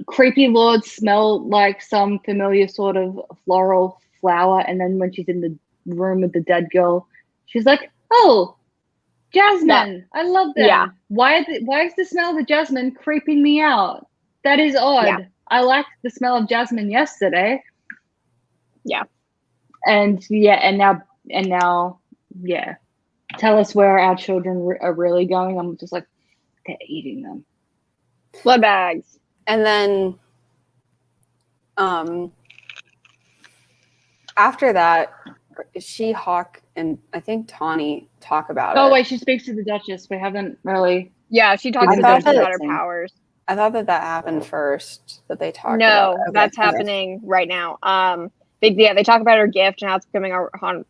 [SPEAKER 2] creepy lords smell like some familiar sort of floral flower, and then when she's in the room with the dead girl, she's like, "Oh, jasmine! I love them.
[SPEAKER 3] Yeah.
[SPEAKER 2] Why is the smell of the jasmine creeping me out? That is odd.
[SPEAKER 3] Yeah.
[SPEAKER 2] I liked the smell of jasmine yesterday."
[SPEAKER 3] Yeah.
[SPEAKER 2] And now, yeah. Tell us where our children are really going. I'm just like, they're eating them.
[SPEAKER 3] Blood bags.
[SPEAKER 1] And then after that, Hawk, and I think Tawny talk about it.
[SPEAKER 2] Oh, wait, she speaks to the Duchess. We haven't really.
[SPEAKER 3] Yeah, she talks to the Duchess about her powers.
[SPEAKER 1] I thought that happened first, that they talked about.
[SPEAKER 3] No, that's happening right now. They talk about her gift and how it's becoming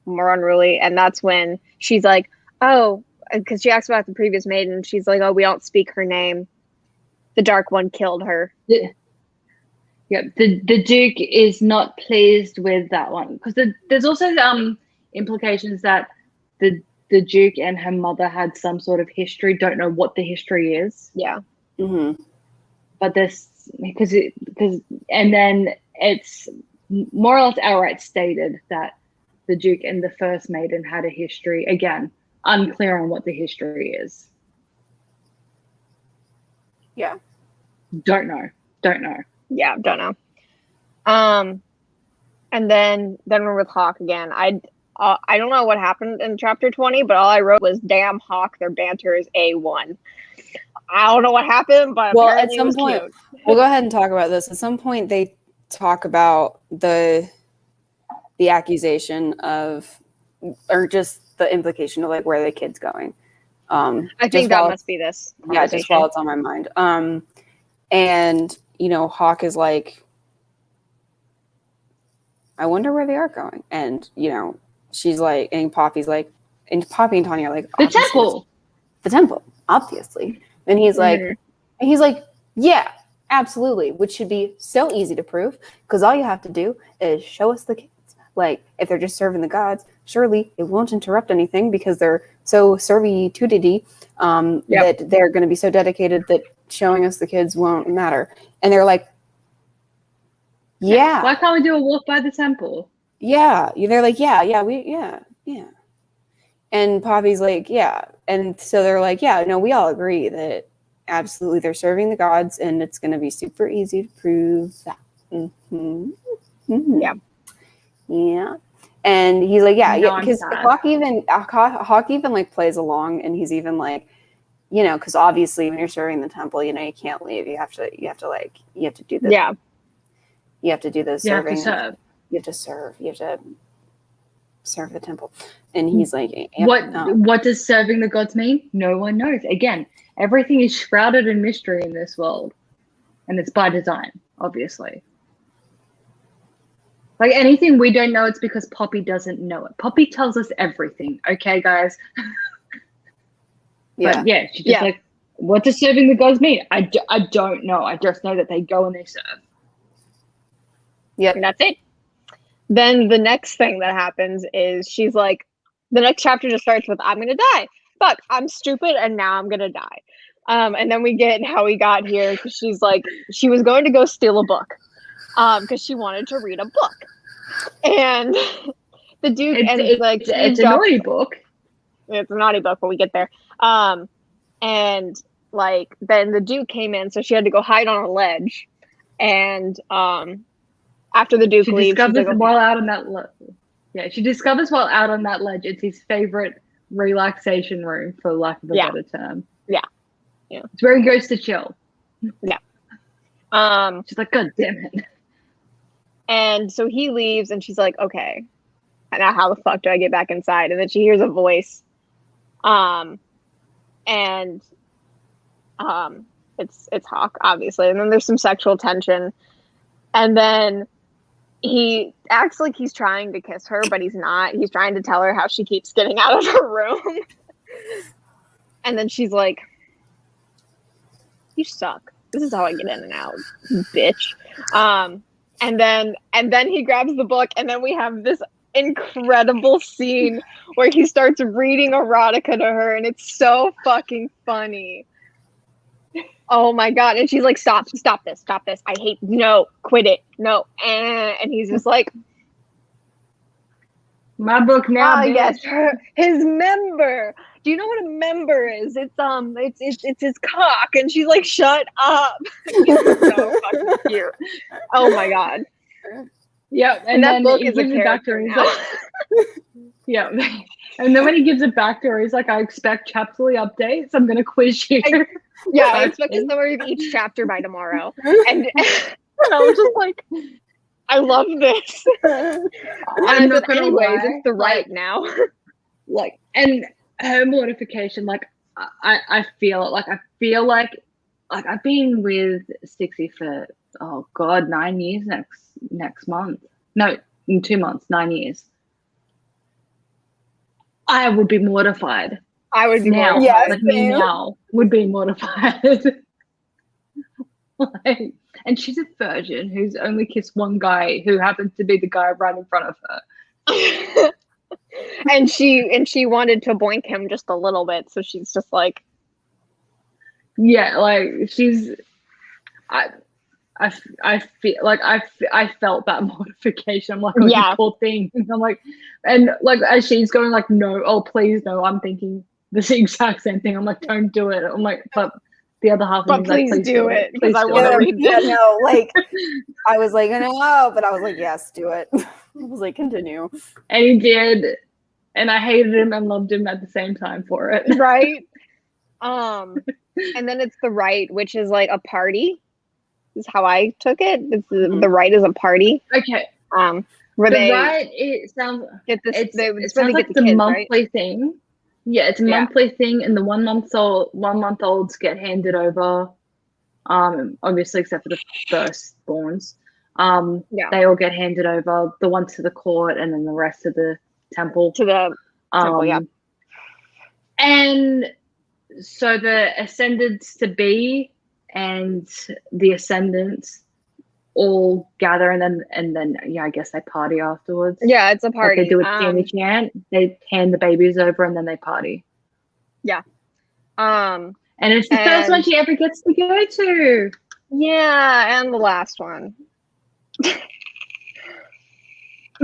[SPEAKER 3] more unruly, and that's when she's like, oh, because she asks about the previous maiden, she's like, oh, we don't speak her name. The Dark One killed her.
[SPEAKER 2] Yeah, the Duke is not pleased with that one, because there's also implications that the Duke and her mother had some sort of history. Don't know what the history is.
[SPEAKER 3] Yeah.
[SPEAKER 1] Mm-hmm.
[SPEAKER 2] But and then it's more or less outright stated that the Duke and the First Maiden had a history. Again, unclear on what the history is.
[SPEAKER 1] Yeah.
[SPEAKER 2] Don't know.
[SPEAKER 3] Yeah, don't know. And then we're with Hawk again. I don't know what happened in chapter 20, but all I wrote was, damn Hawk, their banter is A1. I don't know what happened, but
[SPEAKER 1] well, at some
[SPEAKER 3] it was
[SPEAKER 1] point,
[SPEAKER 3] cute.
[SPEAKER 1] We'll go ahead and talk about this. At some point, they talk about the accusation of, or just the implication of like where the kid's going.
[SPEAKER 3] I think that must be this.
[SPEAKER 1] Yeah, just while it's on my mind. And Hawk is like, I wonder where they are going. And she's like, and Poppy's like, and Poppy and Tawny are like,
[SPEAKER 2] the temple,
[SPEAKER 1] obviously. And he's like, yeah, absolutely, which should be so easy to prove, because all you have to do is show us the kids. Like, if they're just serving the gods, surely it won't interrupt anything because they're so servitudity that they're going to be so dedicated that showing us the kids won't matter. And they're like, yeah.
[SPEAKER 2] Why can't we do a walk by the temple?
[SPEAKER 1] Yeah. They're like, yeah. And Poppy's like, yeah. And so they're like, yeah, no, we all agree that absolutely they're serving the gods and it's going to be super easy to prove that. Yeah. And he's like, yeah, because Hawk even like plays along, and he's even like, you know, because obviously when you're serving the temple, you know, you can't leave. You have to do the you have to do the serving. You have to serve. You have to serve the temple. And he's like,
[SPEAKER 2] what does serving the gods mean? No one knows. Again, everything is shrouded in mystery in this world, and it's by design, obviously. Like anything we don't know, it's because Poppy doesn't know it. Poppy tells us everything, okay, guys? But yeah, she's just like, what does serving the gods mean? I don't know. I just know that they go and they serve.
[SPEAKER 3] Yep, and that's it. Then the next thing that happens is she's like, the next chapter just starts with, I'm going to die. Fuck, I'm stupid and now I'm going to die. And then we get how we got here, because she's like, she was going to go steal a book because she wanted to read a book. And the Duke
[SPEAKER 2] it's a naughty book.
[SPEAKER 3] It's a naughty book, but we get there. And like then the Duke came in, so she had to go hide on a ledge. And after the Duke leaves,
[SPEAKER 2] she discovers while out on that ledge, it's his favorite relaxation room, for lack of a better term. Yeah. It's where he goes to chill.
[SPEAKER 3] Yeah.
[SPEAKER 2] She's like, God damn it.
[SPEAKER 3] And so he leaves, and she's like, okay, now how the fuck do I get back inside? And then she hears a voice. It's Hawk, obviously. And then there's some sexual tension. And then he acts like he's trying to kiss her, but he's not. He's trying to tell her how she keeps getting out of her room. And then she's like, you suck. This is how I get in and out, bitch. And then he grabs the book, and then we have this incredible scene where he starts reading erotica to her, and it's so fucking funny. Oh my god. And she's like, stop this. I hate, no, quit it. No. And he's just like,
[SPEAKER 2] my book now.
[SPEAKER 3] Yes, his member. Do you know what a member is? It's his cock. And she's like, shut up. He's so fucking cute. Oh my god.
[SPEAKER 2] Yeah, and then he gives it back to her. He's like, yeah. And then when he gives it back to her, he's like, I expect chapterly updates. I'm gonna quiz you.
[SPEAKER 3] I expect a summary of each chapter by tomorrow. And I was just like, I love this.
[SPEAKER 2] I'm not gonna
[SPEAKER 3] anyways, it's the right now.
[SPEAKER 2] Like, and her mortification, like I feel it. Like I feel like I've been with Stixie for 9 years next month. No, in 2 months, 9 years. I would be mortified.
[SPEAKER 3] I would be
[SPEAKER 2] now.
[SPEAKER 3] mortified. Yes,
[SPEAKER 2] like me now would be mortified. Like, and she's a virgin who's only kissed one guy who happens to be the guy right in front of her.
[SPEAKER 3] and she wanted to boink him just a little bit, so she's just like,
[SPEAKER 2] yeah, like she's I feel like I felt that mortification. I'm like, oh, you poor thing. And I'm like, and like as she's going like, no, oh please no, I'm thinking the exact same thing. I'm like, don't do it. I'm like, but the other half of me is like, please do it
[SPEAKER 3] because I want to read that.
[SPEAKER 1] No, like I was like, no, but I was like, yes, do it. I was like, continue.
[SPEAKER 2] And he did, and I hated him and loved him at the same time for it.
[SPEAKER 3] Right. And then it's the rite, which is like a party. Is how I took it. It's the rite is a party.
[SPEAKER 2] Okay.
[SPEAKER 3] Where
[SPEAKER 2] the rite, it sounds it sounds like the monthly thing. Yeah, it's a monthly thing, and the 1 month olds get handed over. Obviously, except for the firstborns. They all get handed over. The ones to the court, and then the rest to the temple.
[SPEAKER 3] To the temple, yeah.
[SPEAKER 2] And so the ascendants to be and the ascendants all gather and then I guess they party afterwards.
[SPEAKER 3] Yeah, it's a
[SPEAKER 2] Like
[SPEAKER 3] party.
[SPEAKER 2] they do a candy chant, they hand the babies over and then they party.
[SPEAKER 3] Yeah.
[SPEAKER 2] And it's the first one she ever gets to go to.
[SPEAKER 3] Yeah, and the last one.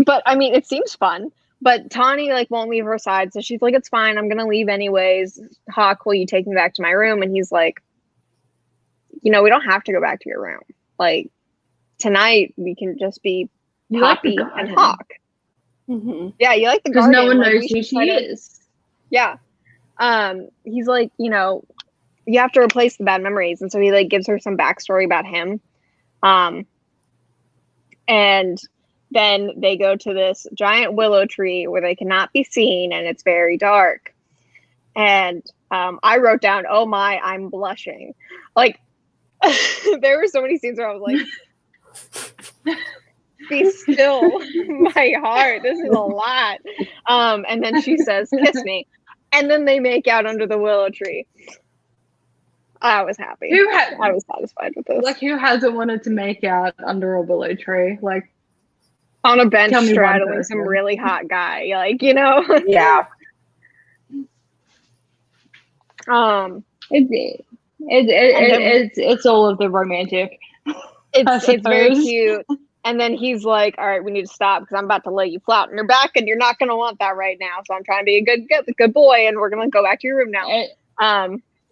[SPEAKER 3] But I mean, it seems fun. But Tawny like won't leave her side, so she's like, "It's fine. I'm gonna leave anyways. Hawk, will you take me back to my room?" And he's like, "We don't have to go back to your room. Like tonight, we can just be Poppy and Hawk."
[SPEAKER 1] Mm-hmm.
[SPEAKER 3] Yeah, you like the
[SPEAKER 2] because
[SPEAKER 3] garden.
[SPEAKER 2] no one
[SPEAKER 3] like,
[SPEAKER 2] knows who she is.
[SPEAKER 3] Yeah. He's like, you have to replace the bad memories, and so he like gives her some backstory about him. And then they go to this giant willow tree where they cannot be seen and it's very dark. And I wrote down, "Oh my, I'm blushing." Like there were so many scenes where I was like, "Be still, my heart. This is a lot." And then she says, "Kiss me." And then they make out under the willow tree. I was happy. I was satisfied with this.
[SPEAKER 2] Like, who hasn't wanted to make out under a willow tree? Like,
[SPEAKER 3] on a bench
[SPEAKER 2] tell me one
[SPEAKER 3] straddling some
[SPEAKER 2] person.
[SPEAKER 3] really hot guy. Like,
[SPEAKER 1] Yeah.
[SPEAKER 2] It's all of the romantic.
[SPEAKER 3] It's very
[SPEAKER 2] suppose.
[SPEAKER 3] cute. And then he's like, "All right, we need to stop because I'm about to lay you flat on your back, and you're not going to want that right now. So I'm trying to be a good boy, and we're going to go back to your room now."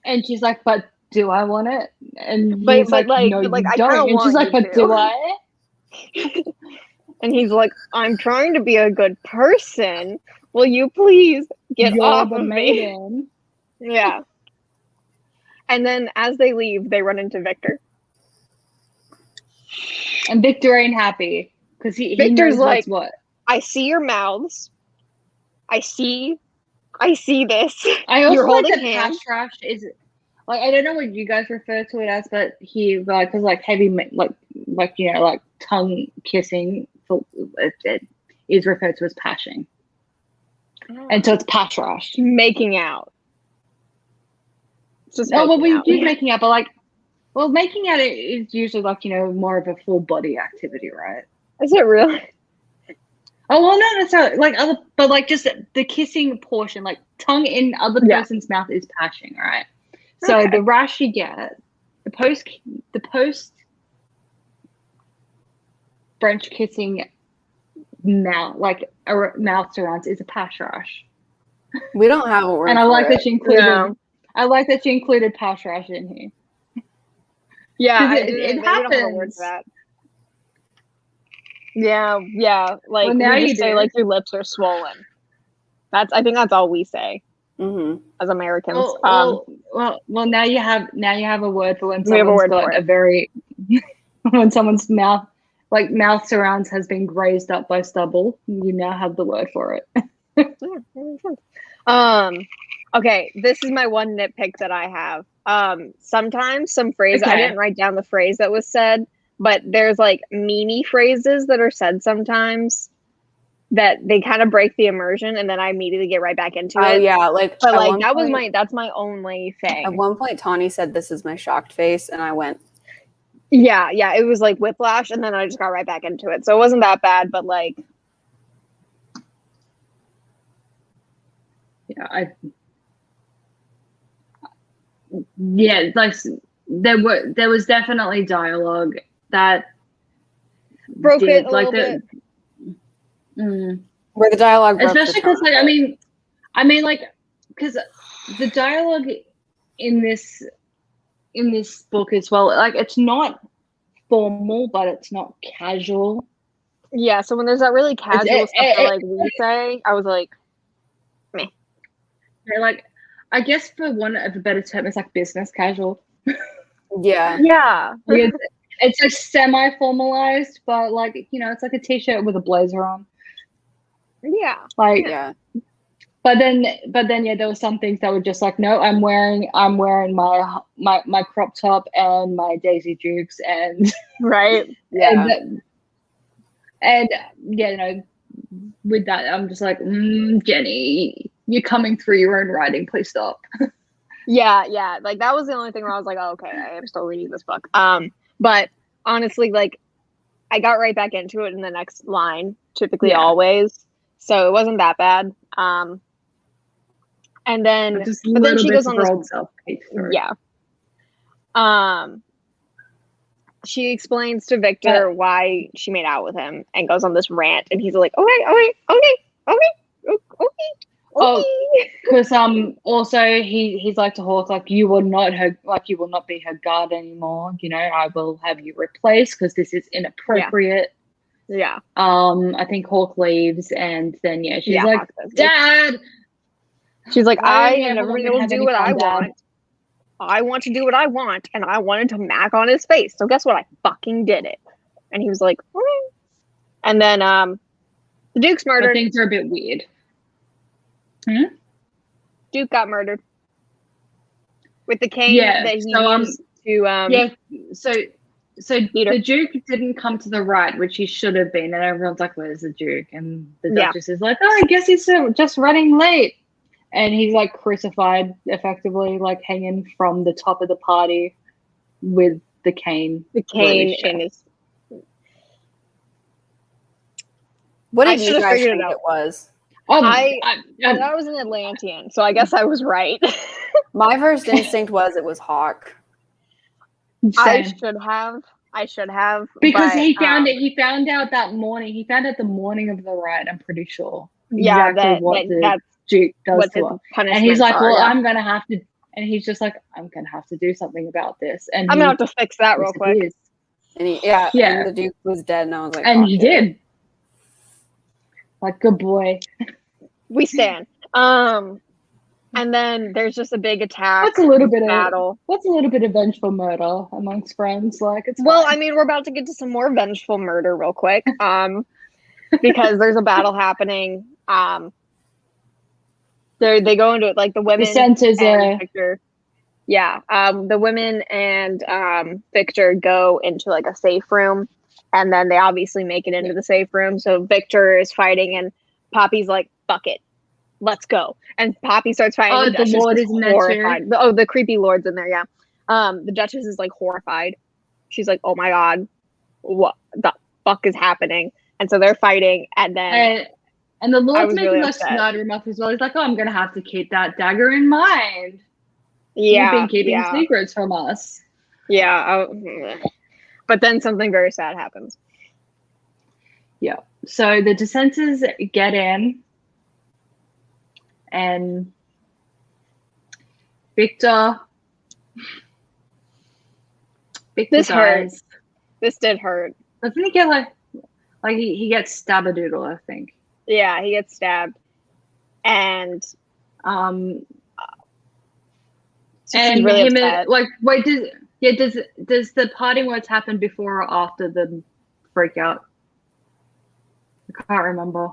[SPEAKER 2] And she's like, "But do I want it?" And
[SPEAKER 3] But-
[SPEAKER 2] he's
[SPEAKER 3] but,
[SPEAKER 2] like, "No,
[SPEAKER 3] but,
[SPEAKER 2] you
[SPEAKER 3] I
[SPEAKER 2] don't."
[SPEAKER 3] kinda
[SPEAKER 2] And she's
[SPEAKER 3] want
[SPEAKER 2] like,
[SPEAKER 3] you
[SPEAKER 2] "But
[SPEAKER 3] to."
[SPEAKER 2] do I?"
[SPEAKER 3] And he's like, "I'm trying to be a good person. Will you please get
[SPEAKER 2] You're
[SPEAKER 3] off
[SPEAKER 2] the
[SPEAKER 3] of me?"
[SPEAKER 2] maiden.
[SPEAKER 3] Yeah. And then as they leave, they run into Victor.
[SPEAKER 2] And Victor ain't happy because he
[SPEAKER 3] Victor's
[SPEAKER 2] knows
[SPEAKER 3] like,
[SPEAKER 2] what's what.
[SPEAKER 3] "I see your mouths. I see this.
[SPEAKER 2] I also
[SPEAKER 3] You're
[SPEAKER 2] like
[SPEAKER 3] holding
[SPEAKER 2] that
[SPEAKER 3] hands."
[SPEAKER 2] Pash is like, I don't know what you guys refer to it as, but he like was like heavy like tongue kissing it is referred to as pashing, and so it's pash rush.
[SPEAKER 3] Making out. It's just
[SPEAKER 2] We
[SPEAKER 3] out.
[SPEAKER 2] do making out, but making out is usually more of a full body activity, right?
[SPEAKER 3] Is it really?
[SPEAKER 2] Oh well, not necessarily but just the kissing portion, like tongue in other person's mouth is pashing, right? So
[SPEAKER 3] Okay.
[SPEAKER 2] the rash you get, the post French kissing mouth, mouth surrounds, is a pash rash.
[SPEAKER 1] We don't have a word
[SPEAKER 2] And I
[SPEAKER 1] for
[SPEAKER 2] like
[SPEAKER 1] it.
[SPEAKER 2] that she included.
[SPEAKER 3] No.
[SPEAKER 2] I like that she included pash rash in here.
[SPEAKER 3] Yeah,
[SPEAKER 2] It
[SPEAKER 3] they don't
[SPEAKER 2] happens.
[SPEAKER 3] have a word for that. Yeah. Like,
[SPEAKER 2] Well, now
[SPEAKER 3] we
[SPEAKER 2] you
[SPEAKER 3] just say
[SPEAKER 2] do.
[SPEAKER 3] like your lips are swollen. I think that's all we say
[SPEAKER 1] Mm-hmm.
[SPEAKER 3] as Americans.
[SPEAKER 2] Well, now you have a word for when
[SPEAKER 3] We have a
[SPEAKER 2] someone's
[SPEAKER 3] word
[SPEAKER 2] got
[SPEAKER 3] for
[SPEAKER 2] a
[SPEAKER 3] it.
[SPEAKER 2] very when someone's mouth surrounds has been grazed up by stubble. You now have the word for it.
[SPEAKER 3] Yeah, that makes sense. Okay, this is my one nitpick that I have. Sometimes some phrase, I
[SPEAKER 2] Okay.
[SPEAKER 3] didn't write down the phrase that was said, but there's like meme phrases that are said sometimes that they kind of break the immersion, and then I immediately get right back into it.
[SPEAKER 1] Oh yeah,
[SPEAKER 3] But
[SPEAKER 1] at one
[SPEAKER 3] that was
[SPEAKER 1] point-
[SPEAKER 3] that's my only thing.
[SPEAKER 1] At one point, Tawny said, "This is my shocked face," and I went,
[SPEAKER 3] Yeah, it was like whiplash, and then I just got right back into it. So it wasn't that bad, but like,
[SPEAKER 2] There was definitely dialogue that
[SPEAKER 3] broke
[SPEAKER 2] did,
[SPEAKER 3] it a
[SPEAKER 2] like
[SPEAKER 3] little
[SPEAKER 2] the mm,
[SPEAKER 1] where the dialogue broke
[SPEAKER 2] especially
[SPEAKER 1] the tone
[SPEAKER 2] because
[SPEAKER 1] of it.
[SPEAKER 2] I mean like because the dialogue in this book as well, like, it's not formal but it's not casual.
[SPEAKER 3] yeah. So when there's that really casual stuff that like we say, I was like, meh.
[SPEAKER 2] They're like, I guess for want of a better term, it's like business casual.
[SPEAKER 1] Yeah.
[SPEAKER 3] Yeah.
[SPEAKER 2] It's like semi-formalized, but like, it's like a t-shirt with a blazer on.
[SPEAKER 3] Yeah.
[SPEAKER 2] Like,
[SPEAKER 1] Yeah.
[SPEAKER 2] but then yeah, there were some things that were just like, no, I'm wearing my crop top and my Daisy Dukes and
[SPEAKER 3] Right.
[SPEAKER 1] Yeah.
[SPEAKER 2] and with that, I'm just like, Jenny, you're coming through your own writing. Please stop.
[SPEAKER 3] Yeah. Like that was the only thing where I was like, oh, okay, I am still reading this book. But honestly, like I got right back into it in the next line, typically
[SPEAKER 2] Yeah.
[SPEAKER 3] always. So it wasn't that bad. And then,
[SPEAKER 2] Just
[SPEAKER 3] but then she goes on this,
[SPEAKER 2] old self page through.
[SPEAKER 3] yeah. She explains to Victor why she made out with him and goes on this rant, and he's like, okay.
[SPEAKER 2] Oh, because also he's like to Hawk, like, you will not be her guard anymore. You know, I will have you replaced because this is inappropriate.
[SPEAKER 3] Yeah.
[SPEAKER 2] I think Hawk leaves, and then she's like, Dad.
[SPEAKER 3] She's like,
[SPEAKER 2] I
[SPEAKER 3] I never been able to do what I want. I want to do what I want, and I wanted to mac on his face. So guess what? I fucking did it. And he was like, and then the Duke's murdered.
[SPEAKER 2] Things are a bit weird.
[SPEAKER 3] Duke got murdered with the cane that he used to.
[SPEAKER 2] So the Duke didn't come to the right, which he should have been, and everyone's like, "Where's the Duke?" And the Duchess is like, "Oh, I guess he's just running late." And he's like crucified, effectively, like hanging from the top of the party with the cane.
[SPEAKER 3] The cane in his.
[SPEAKER 1] What did you guys think it was?
[SPEAKER 3] I was an Atlantean, so I guess I was right.
[SPEAKER 1] My first instinct was it was Hawk.
[SPEAKER 3] I should have
[SPEAKER 2] because he found it. He found out that morning. He found out the morning of the riot. I'm pretty sure. Exactly what the Duke does to her. And he's like, "Well, I'm gonna have to." And he's just like, "I'm gonna have to do something about this." And
[SPEAKER 3] I'm gonna have to fix that real quick.
[SPEAKER 1] And and the Duke was dead, and I was like,
[SPEAKER 2] and he did. Like, good boy.
[SPEAKER 3] We stand. And then there's just a big attack.
[SPEAKER 2] What's a little bit
[SPEAKER 3] battle?
[SPEAKER 2] What's a little bit of vengeful murder amongst friends? Like, it's
[SPEAKER 3] well,
[SPEAKER 2] fine.
[SPEAKER 3] I mean, we're about to get to some more vengeful murder real quick. Because there's a battle happening. They go into it, like the women and Victor. Yeah. The women and Victor go into like a safe room, and then they obviously make it into the safe room. So Victor is fighting, and Poppy's like, "Fuck it, let's go." And Poppy starts fighting.
[SPEAKER 2] Oh, the Lord is horrified.
[SPEAKER 3] The creepy Lord's in there. Yeah. The Duchess is like horrified. She's like, "Oh my god, what the fuck is happening?" And so they're fighting, and then
[SPEAKER 2] and the Lord's making us snide remarks as well. He's like, "Oh, I'm gonna have to keep that dagger in mind. You've been keeping secrets from us."
[SPEAKER 3] Yeah. But then something very sad happens.
[SPEAKER 2] Yeah. So the dissenters get in, and Victor
[SPEAKER 3] this
[SPEAKER 2] dies.
[SPEAKER 3] hurts. This did hurt.
[SPEAKER 2] Doesn't he get like he gets stab-a-doodle, I think.
[SPEAKER 3] Yeah, he gets stabbed. And
[SPEAKER 2] and
[SPEAKER 3] really
[SPEAKER 2] him
[SPEAKER 3] upset.
[SPEAKER 2] Does the parting words happen before or after the breakout? I can't remember.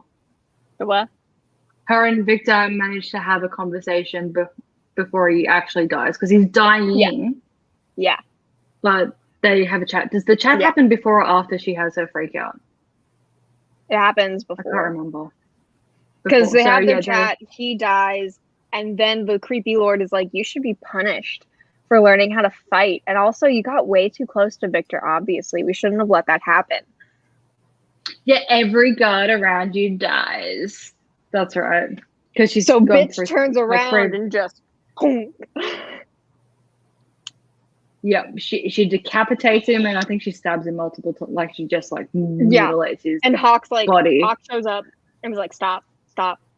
[SPEAKER 3] The what?
[SPEAKER 2] Her and Victor managed to have a conversation before he actually dies, because he's dying.
[SPEAKER 3] Yeah.
[SPEAKER 2] But they have a chat. Does the chat happen before or after she has her freak out?
[SPEAKER 3] It happens before.
[SPEAKER 2] I can't remember.
[SPEAKER 3] Because they have their chat, he dies, and then the creepy Lord is like, "You should be punished for learning how to fight. And also, you got way too close to Victor, obviously. We shouldn't have let that happen."
[SPEAKER 2] Yeah, every god around you dies. That's right. Because she's
[SPEAKER 3] so bitch turns around and just
[SPEAKER 2] yeah, she decapitates him, and I think she stabs him multiple times. Like, she just like mutilates his
[SPEAKER 3] and Hawk's like
[SPEAKER 2] body.
[SPEAKER 3] Hawk shows up and was like, stop,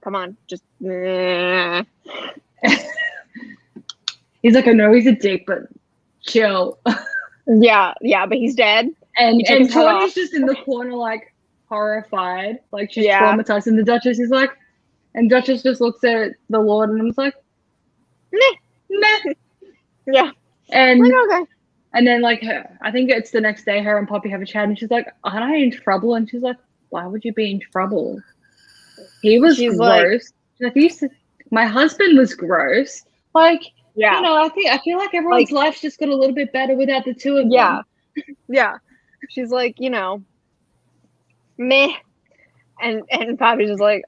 [SPEAKER 3] come on, just
[SPEAKER 2] he's like, "I know he's a dick, but chill."
[SPEAKER 3] yeah, but he's dead.
[SPEAKER 2] And Tawny's just in the corner, like, horrified, like she's traumatized. And the Duchess is like, and Duchess just looks at the Lord and was like, meh.
[SPEAKER 3] Yeah.
[SPEAKER 2] And
[SPEAKER 3] okay.
[SPEAKER 2] And then, like, I think it's the next day, her and Poppy have a chat, and she's like, "Aren't I in trouble?" And she's like, "Why would you be in trouble? He was gross." She's like, "My husband was gross." Like, you know, I feel like everyone's life's just got a little bit better without the two of them.
[SPEAKER 3] Yeah. She's like, you know, meh. And Poppy's just like,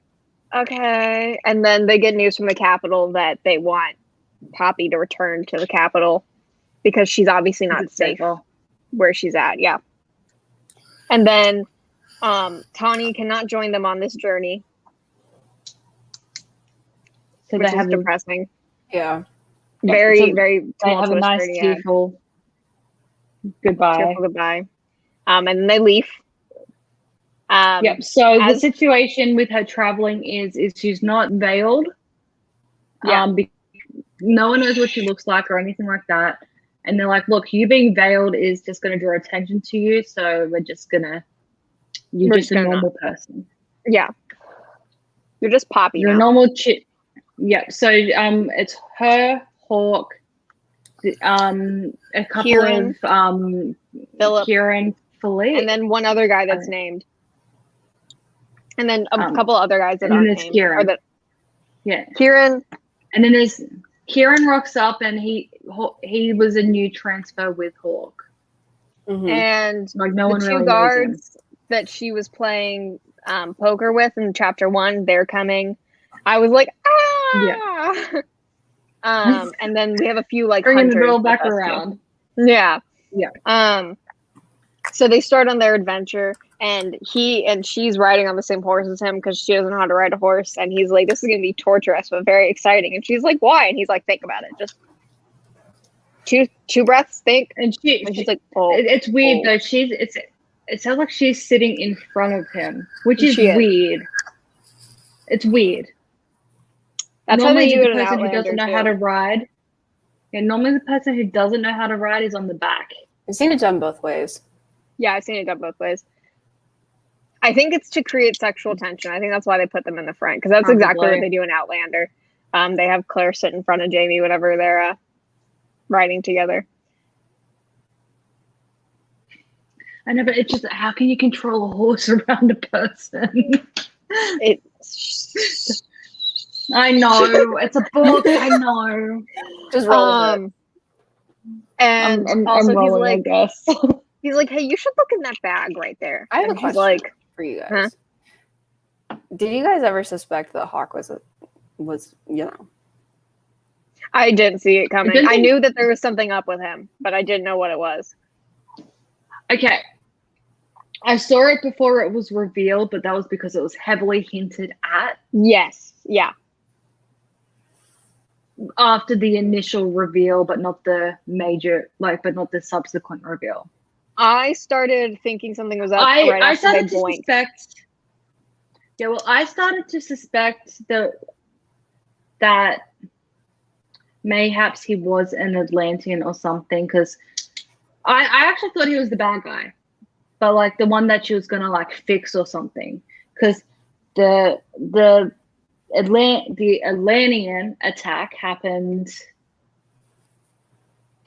[SPEAKER 3] okay. And then they get news from the Capitol that they want Poppy to return to the Capitol because she's obviously not safe where she's at. Yeah. And then Tawny cannot join them on this journey,
[SPEAKER 2] So
[SPEAKER 3] which
[SPEAKER 2] they
[SPEAKER 3] is
[SPEAKER 2] have
[SPEAKER 3] depressing.
[SPEAKER 1] Yeah.
[SPEAKER 3] Very,
[SPEAKER 2] so
[SPEAKER 3] very
[SPEAKER 2] they have a
[SPEAKER 3] tumultuous
[SPEAKER 2] nice
[SPEAKER 3] journey ahead.
[SPEAKER 2] tearful goodbye.
[SPEAKER 3] Tearful goodbye. And then they leave.
[SPEAKER 2] Yep. So the
[SPEAKER 3] as-
[SPEAKER 2] situation with her traveling is she's not veiled.
[SPEAKER 3] Yeah.
[SPEAKER 2] No one knows what she looks like or anything like that. And they're like, look, you being veiled is just going to draw attention to you. So you're just a normal person.
[SPEAKER 3] Yeah. You're just Poppy
[SPEAKER 2] You're
[SPEAKER 3] now.
[SPEAKER 2] a normal chick. Yeah. So it's her, Hawk, a couple
[SPEAKER 3] Kieran,
[SPEAKER 2] of
[SPEAKER 3] Philip,
[SPEAKER 2] Kieran, Philippe,
[SPEAKER 3] and then one other guy that's named. And then a couple other guys that aren't named.
[SPEAKER 2] Kieran.
[SPEAKER 3] Yeah. Kieran.
[SPEAKER 2] And then there's Kieran rocks up, and he was a new transfer with Hawk.
[SPEAKER 1] Mm-hmm.
[SPEAKER 3] And
[SPEAKER 2] like no
[SPEAKER 3] the
[SPEAKER 2] one
[SPEAKER 3] two
[SPEAKER 2] really
[SPEAKER 3] guards that she was playing poker with in chapter 1, they're coming. I was like, ah!
[SPEAKER 2] Yeah.
[SPEAKER 3] And then we have a few like
[SPEAKER 2] bringing the
[SPEAKER 3] hunters
[SPEAKER 2] girl back
[SPEAKER 3] with us,
[SPEAKER 2] around.
[SPEAKER 3] too. Yeah.
[SPEAKER 2] Yeah.
[SPEAKER 3] So they start on their adventure, and she's riding on the same horse as him because she doesn't know how to ride a horse. And he's like, this is going to be torturous, but very exciting. And she's like, why? And he's like, think about it. Just two breaths, think.
[SPEAKER 2] And
[SPEAKER 3] she's like, oh.
[SPEAKER 2] It's weird though. It sounds like she's sitting in front of him, which is weird. It's weird.
[SPEAKER 3] That's
[SPEAKER 2] normally
[SPEAKER 3] how they do it
[SPEAKER 2] the
[SPEAKER 3] in
[SPEAKER 2] person who
[SPEAKER 3] Outlander
[SPEAKER 2] doesn't know
[SPEAKER 3] too.
[SPEAKER 2] how to ride. Yeah, normally the person who doesn't know how to ride is on the back.
[SPEAKER 1] I've seen it done both ways.
[SPEAKER 3] Yeah, I've seen it done both ways. I think it's to create sexual tension. I think that's why they put them in the front, because that's exactly what they do in Outlander. They have Claire sit in front of Jamie whenever they're riding together.
[SPEAKER 2] I know, but it's just, how can you control a horse around a person? I know, it's a book. I know.
[SPEAKER 1] Just roll with it.
[SPEAKER 3] And
[SPEAKER 2] I'm
[SPEAKER 3] also
[SPEAKER 2] rolling, I guess.
[SPEAKER 3] He's like, hey, you should look in that bag right there.
[SPEAKER 1] I have
[SPEAKER 3] and
[SPEAKER 1] a question for you guys.
[SPEAKER 3] Huh?
[SPEAKER 1] Did you guys ever suspect that Hawk was
[SPEAKER 3] I didn't see it coming. I knew that there was something up with him, but I didn't know what it was.
[SPEAKER 2] Okay. I saw it before it was revealed, but that was because it was heavily hinted at.
[SPEAKER 3] Yes. Yeah.
[SPEAKER 2] After the initial reveal, but not the major, but not the subsequent reveal.
[SPEAKER 3] I started thinking something was up
[SPEAKER 2] right
[SPEAKER 3] I
[SPEAKER 2] after they boinked. I started to suspect that mayhaps he was an Atlantean or something, because I actually thought he was the bad guy, but the one that she was gonna fix or something, because the Atlantean attack happened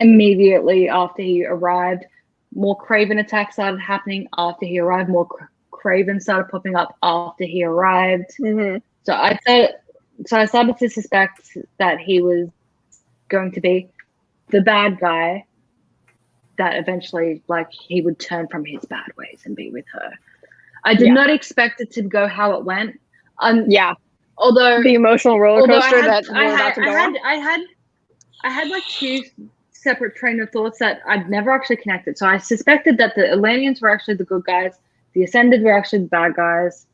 [SPEAKER 2] immediately after he arrived. More Craven attacks started happening after he arrived. More Craven started popping up after he arrived.
[SPEAKER 3] Mm-hmm.
[SPEAKER 2] So I started to suspect that he was going to be the bad guy, that eventually he would turn from his bad ways and be with her. I did not expect it to go how it went.
[SPEAKER 3] Yeah.
[SPEAKER 2] Although
[SPEAKER 3] the emotional roller coaster I
[SPEAKER 2] had two separate train of thoughts that I'd never actually connected. So I suspected that the Atlanteans were actually the good guys, the Ascended were actually the bad guys,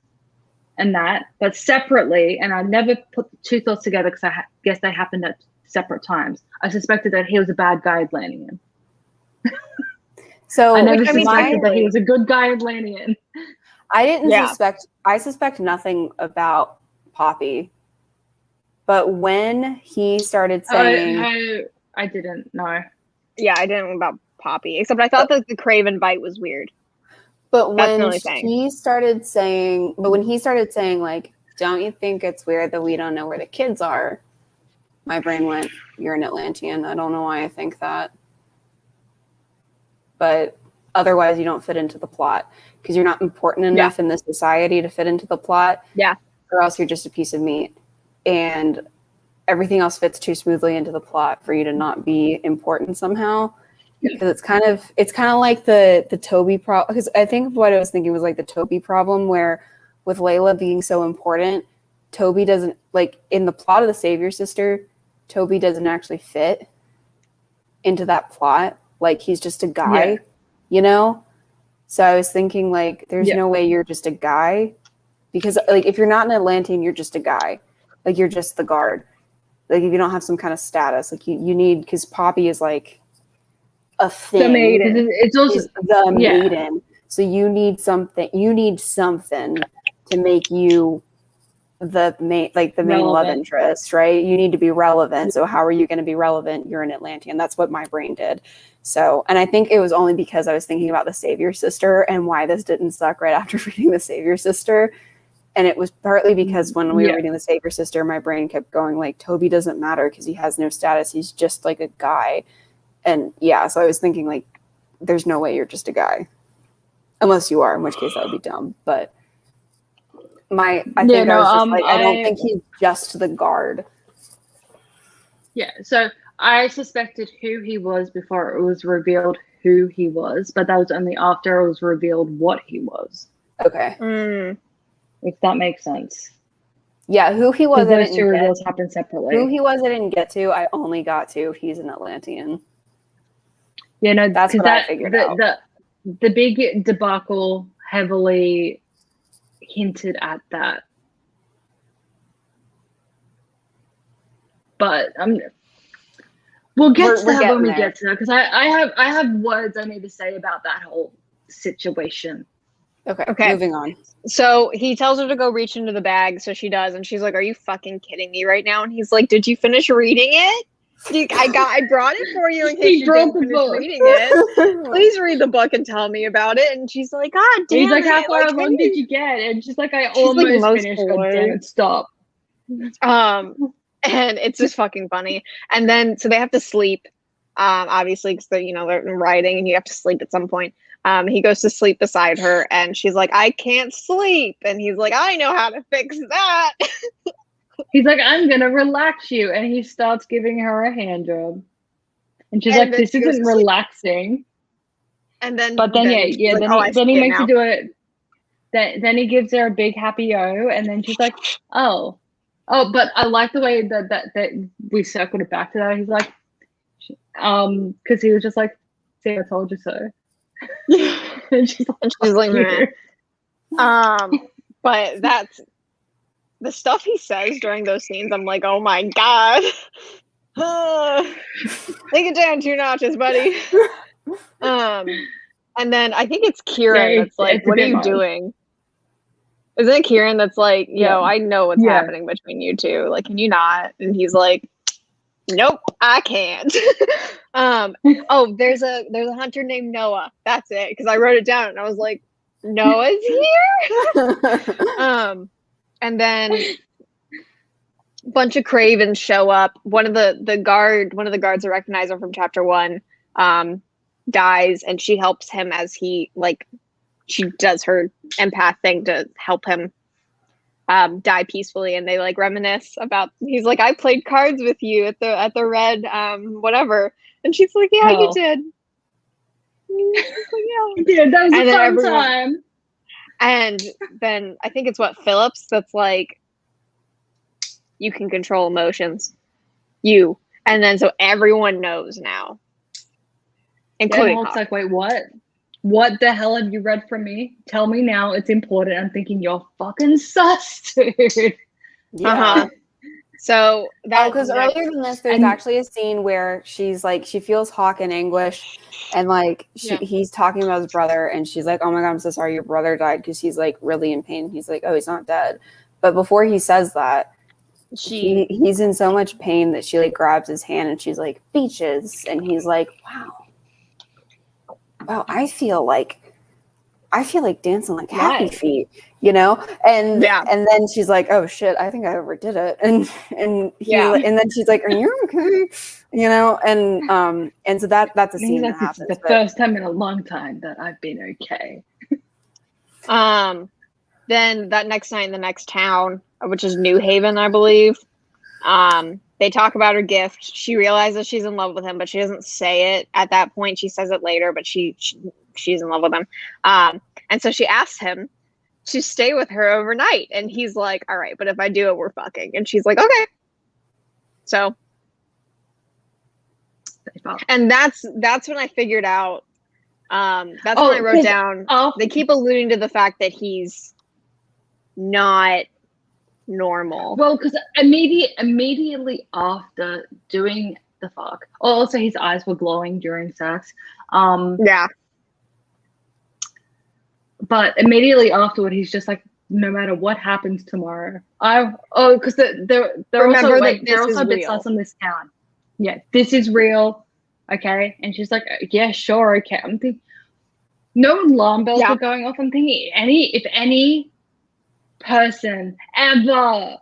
[SPEAKER 2] and that, but separately, and I never put the two thoughts together because I guess they happened at separate times. I suspected that he was a bad guy Atlantean.
[SPEAKER 1] So
[SPEAKER 2] I never suspected that he was a good guy Atlantean.
[SPEAKER 1] I suspect nothing about Poppy, but when he started saying,
[SPEAKER 2] I didn't know.
[SPEAKER 3] Yeah, I didn't know about Poppy, except I thought that the Craven bite was weird.
[SPEAKER 1] But when he started saying, don't you think it's weird that we don't know where the kids are? My brain went, you're an Atlantean. I don't know why I think that. But otherwise, you don't fit into the plot because you're not important enough in this society to fit into the plot.
[SPEAKER 3] Yeah.
[SPEAKER 1] Or else you're just a piece of meat. And everything else fits too smoothly into the plot for you to not be important somehow. Because it's kind of like the Toby problem. Because I think what I was thinking was the Toby problem, where with Layla being so important, Toby doesn't, in the plot of the Savior Sister, Toby doesn't actually fit into that plot. He's just a guy, So I was thinking, like, there's no way you're just a guy. Because, like, if you're not an Atlantean, you're just a guy. Like, you're just the guard. Like, if you don't have some kind of status, like, you need, because Poppy is, like, a thing.
[SPEAKER 2] The maiden. It's also
[SPEAKER 1] the maiden. So you need something to make you the main love interest, right? You need to be relevant. So how are you going to be relevant? You're an Atlantean. That's what my brain did. So, and I think it was only because I was thinking about the Savior Sister and why this didn't suck right after reading the Savior Sister. And it was partly because when we were reading the Savior Sister, my brain kept going like, Toby doesn't matter because he has no status. He's just like a guy. And yeah, so I was thinking like, there's no way you're just a guy. Unless you are, in which case that would be dumb. But I don't think he's just the guard.
[SPEAKER 2] Yeah, so I suspected who he was before it was revealed who he was, but that was only after it was revealed what he was.
[SPEAKER 1] Okay.
[SPEAKER 2] If that makes sense.
[SPEAKER 1] Yeah, who he was,
[SPEAKER 2] those two reveals happen separately.
[SPEAKER 1] Who he was, I didn't get to. I only got to he's an Atlantean.
[SPEAKER 2] Yeah, no,
[SPEAKER 1] that's what I figured out.
[SPEAKER 2] The big debacle heavily hinted at that, but we'll get to that when we get to that, because I have words I need to say about that whole situation.
[SPEAKER 3] Okay.
[SPEAKER 1] Moving on.
[SPEAKER 3] So he tells her to go reach into the bag, so she does, and she's like, "Are you fucking kidding me right now?" And he's like, "Did you finish reading it? I brought it for you in case you didn't finish reading it. Please read the book and tell me about it." And she's like, "God damn it!"
[SPEAKER 2] He's like, "How far along did you get?" And she's like, "I almost finished. God damn it, stop."
[SPEAKER 3] And it's just fucking funny. And then so they have to sleep, obviously, because they're writing, and you have to sleep at some point. He goes to sleep beside her, and she's like, "I can't sleep," and he's like, "I know how to fix that."
[SPEAKER 2] He's like, "I'm gonna relax you," and he starts giving her a hand job, and she's like, "This isn't relaxing."
[SPEAKER 3] And then,
[SPEAKER 2] then he makes her do it. Then he gives her a big happy O, and then she's like, "Oh." But I like the way that we circled it back to that. He's like, because he was just like, "See, I told you so." and she's like,
[SPEAKER 3] but that's the stuff he says during those scenes. I'm like, oh my god, take it down 2 notches, buddy. And then I think it's Kieran that's like, "What are you doing?" Isn't it Kieran that's like, "Yo, I know what's happening between you two. Like, can you not?" And he's like, "Nope, I can't." There's a hunter named Noah. That's it, because I wrote it down and I was like, Noah's here. And then a bunch of Cravens show up. One of the guards that recognize her from chapter 1 dies, and she helps him as he she does her empath thing to help him die peacefully, and they reminisce about. He's like, "I played cards with you at the red whatever," and she's like, "Yeah, you did."
[SPEAKER 2] Yeah, that was a fun time.
[SPEAKER 3] And then I think it's Phillips that's like, "You can control emotions, you," and then so everyone knows now, including
[SPEAKER 2] Hulk's like, "Wait, what? What the hell have you read from me? Tell me now. It's important." I'm thinking, "You're fucking sus, dude."
[SPEAKER 1] Yeah.
[SPEAKER 3] So that
[SPEAKER 1] because earlier than this, there's actually a scene where she's like, she feels Hawk in anguish, and he's talking about his brother, and she's like, "Oh my god, I'm so sorry your brother died," because he's like really in pain. He's like, "Oh, he's not dead," but before he says that, he's in so much pain that she grabs his hand and she's like, "Beaches," and he's like, wow, I feel like dancing like Happy Feet, and then she's like, "Oh shit, I think I overdid it," and then she's like, "Are you okay?" And so that's a scene that happens.
[SPEAKER 2] It's the first time in a long time that I've been okay.
[SPEAKER 3] Then that next night in the next town, which is New Haven, I believe, they talk about her gift. She realizes she's in love with him, but she doesn't say it at that point. She says it later, but she's in love with him. And so she asks him to stay with her overnight. And he's like, "All right, but if I do it, we're fucking." And she's like, "Okay." So, and that's when I figured out That's when I wrote down.
[SPEAKER 2] Oh,
[SPEAKER 3] They keep alluding to the fact that he's not normal.
[SPEAKER 2] well, because immediately after doing the fuck, also his eyes were glowing during sex.
[SPEAKER 3] Yeah.
[SPEAKER 2] But immediately afterward, he's just like, no matter what happens tomorrow, because they're
[SPEAKER 3] Remember
[SPEAKER 2] also
[SPEAKER 3] that
[SPEAKER 2] they're
[SPEAKER 3] this
[SPEAKER 2] also
[SPEAKER 3] is
[SPEAKER 2] a bit
[SPEAKER 3] real.
[SPEAKER 2] sus on this town. Yeah, this is real. Okay, and she's like, yeah, sure, okay. I'm thinking, no alarm bells
[SPEAKER 3] Yeah.
[SPEAKER 2] were going off. I'm thinking, if any person ever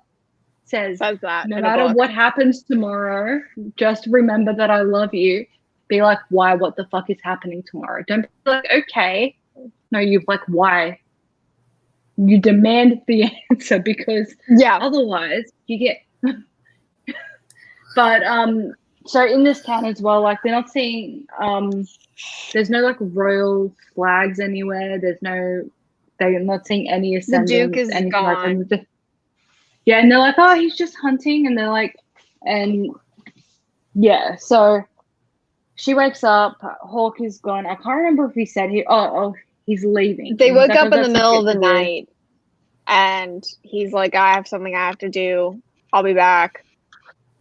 [SPEAKER 2] says
[SPEAKER 3] Says that
[SPEAKER 2] no
[SPEAKER 3] in a
[SPEAKER 2] matter
[SPEAKER 3] book.
[SPEAKER 2] what happens tomorrow, just remember that I love you. Be like, why? What the fuck is happening tomorrow? Don't be like, okay. No, you're like, why? You demand the answer because
[SPEAKER 3] Yeah.
[SPEAKER 2] otherwise you get. But so in this town as well, like they're not seeing there's no like royal flags anywhere. They're not seeing any
[SPEAKER 3] The
[SPEAKER 2] ascendants.
[SPEAKER 3] Duke is
[SPEAKER 2] anything like
[SPEAKER 3] gone.
[SPEAKER 2] that. Yeah, and they're like, oh, he's just hunting, and they're like, and yeah, so she wakes up. Hawk is gone. I can't remember if he said he's leaving.
[SPEAKER 3] They
[SPEAKER 2] And he's
[SPEAKER 3] woke
[SPEAKER 2] like,
[SPEAKER 3] up
[SPEAKER 2] "I've
[SPEAKER 3] in
[SPEAKER 2] got
[SPEAKER 3] the
[SPEAKER 2] some
[SPEAKER 3] middle
[SPEAKER 2] shit
[SPEAKER 3] of the
[SPEAKER 2] to do."
[SPEAKER 3] night, and he's like, I have something I have to do. I'll be back.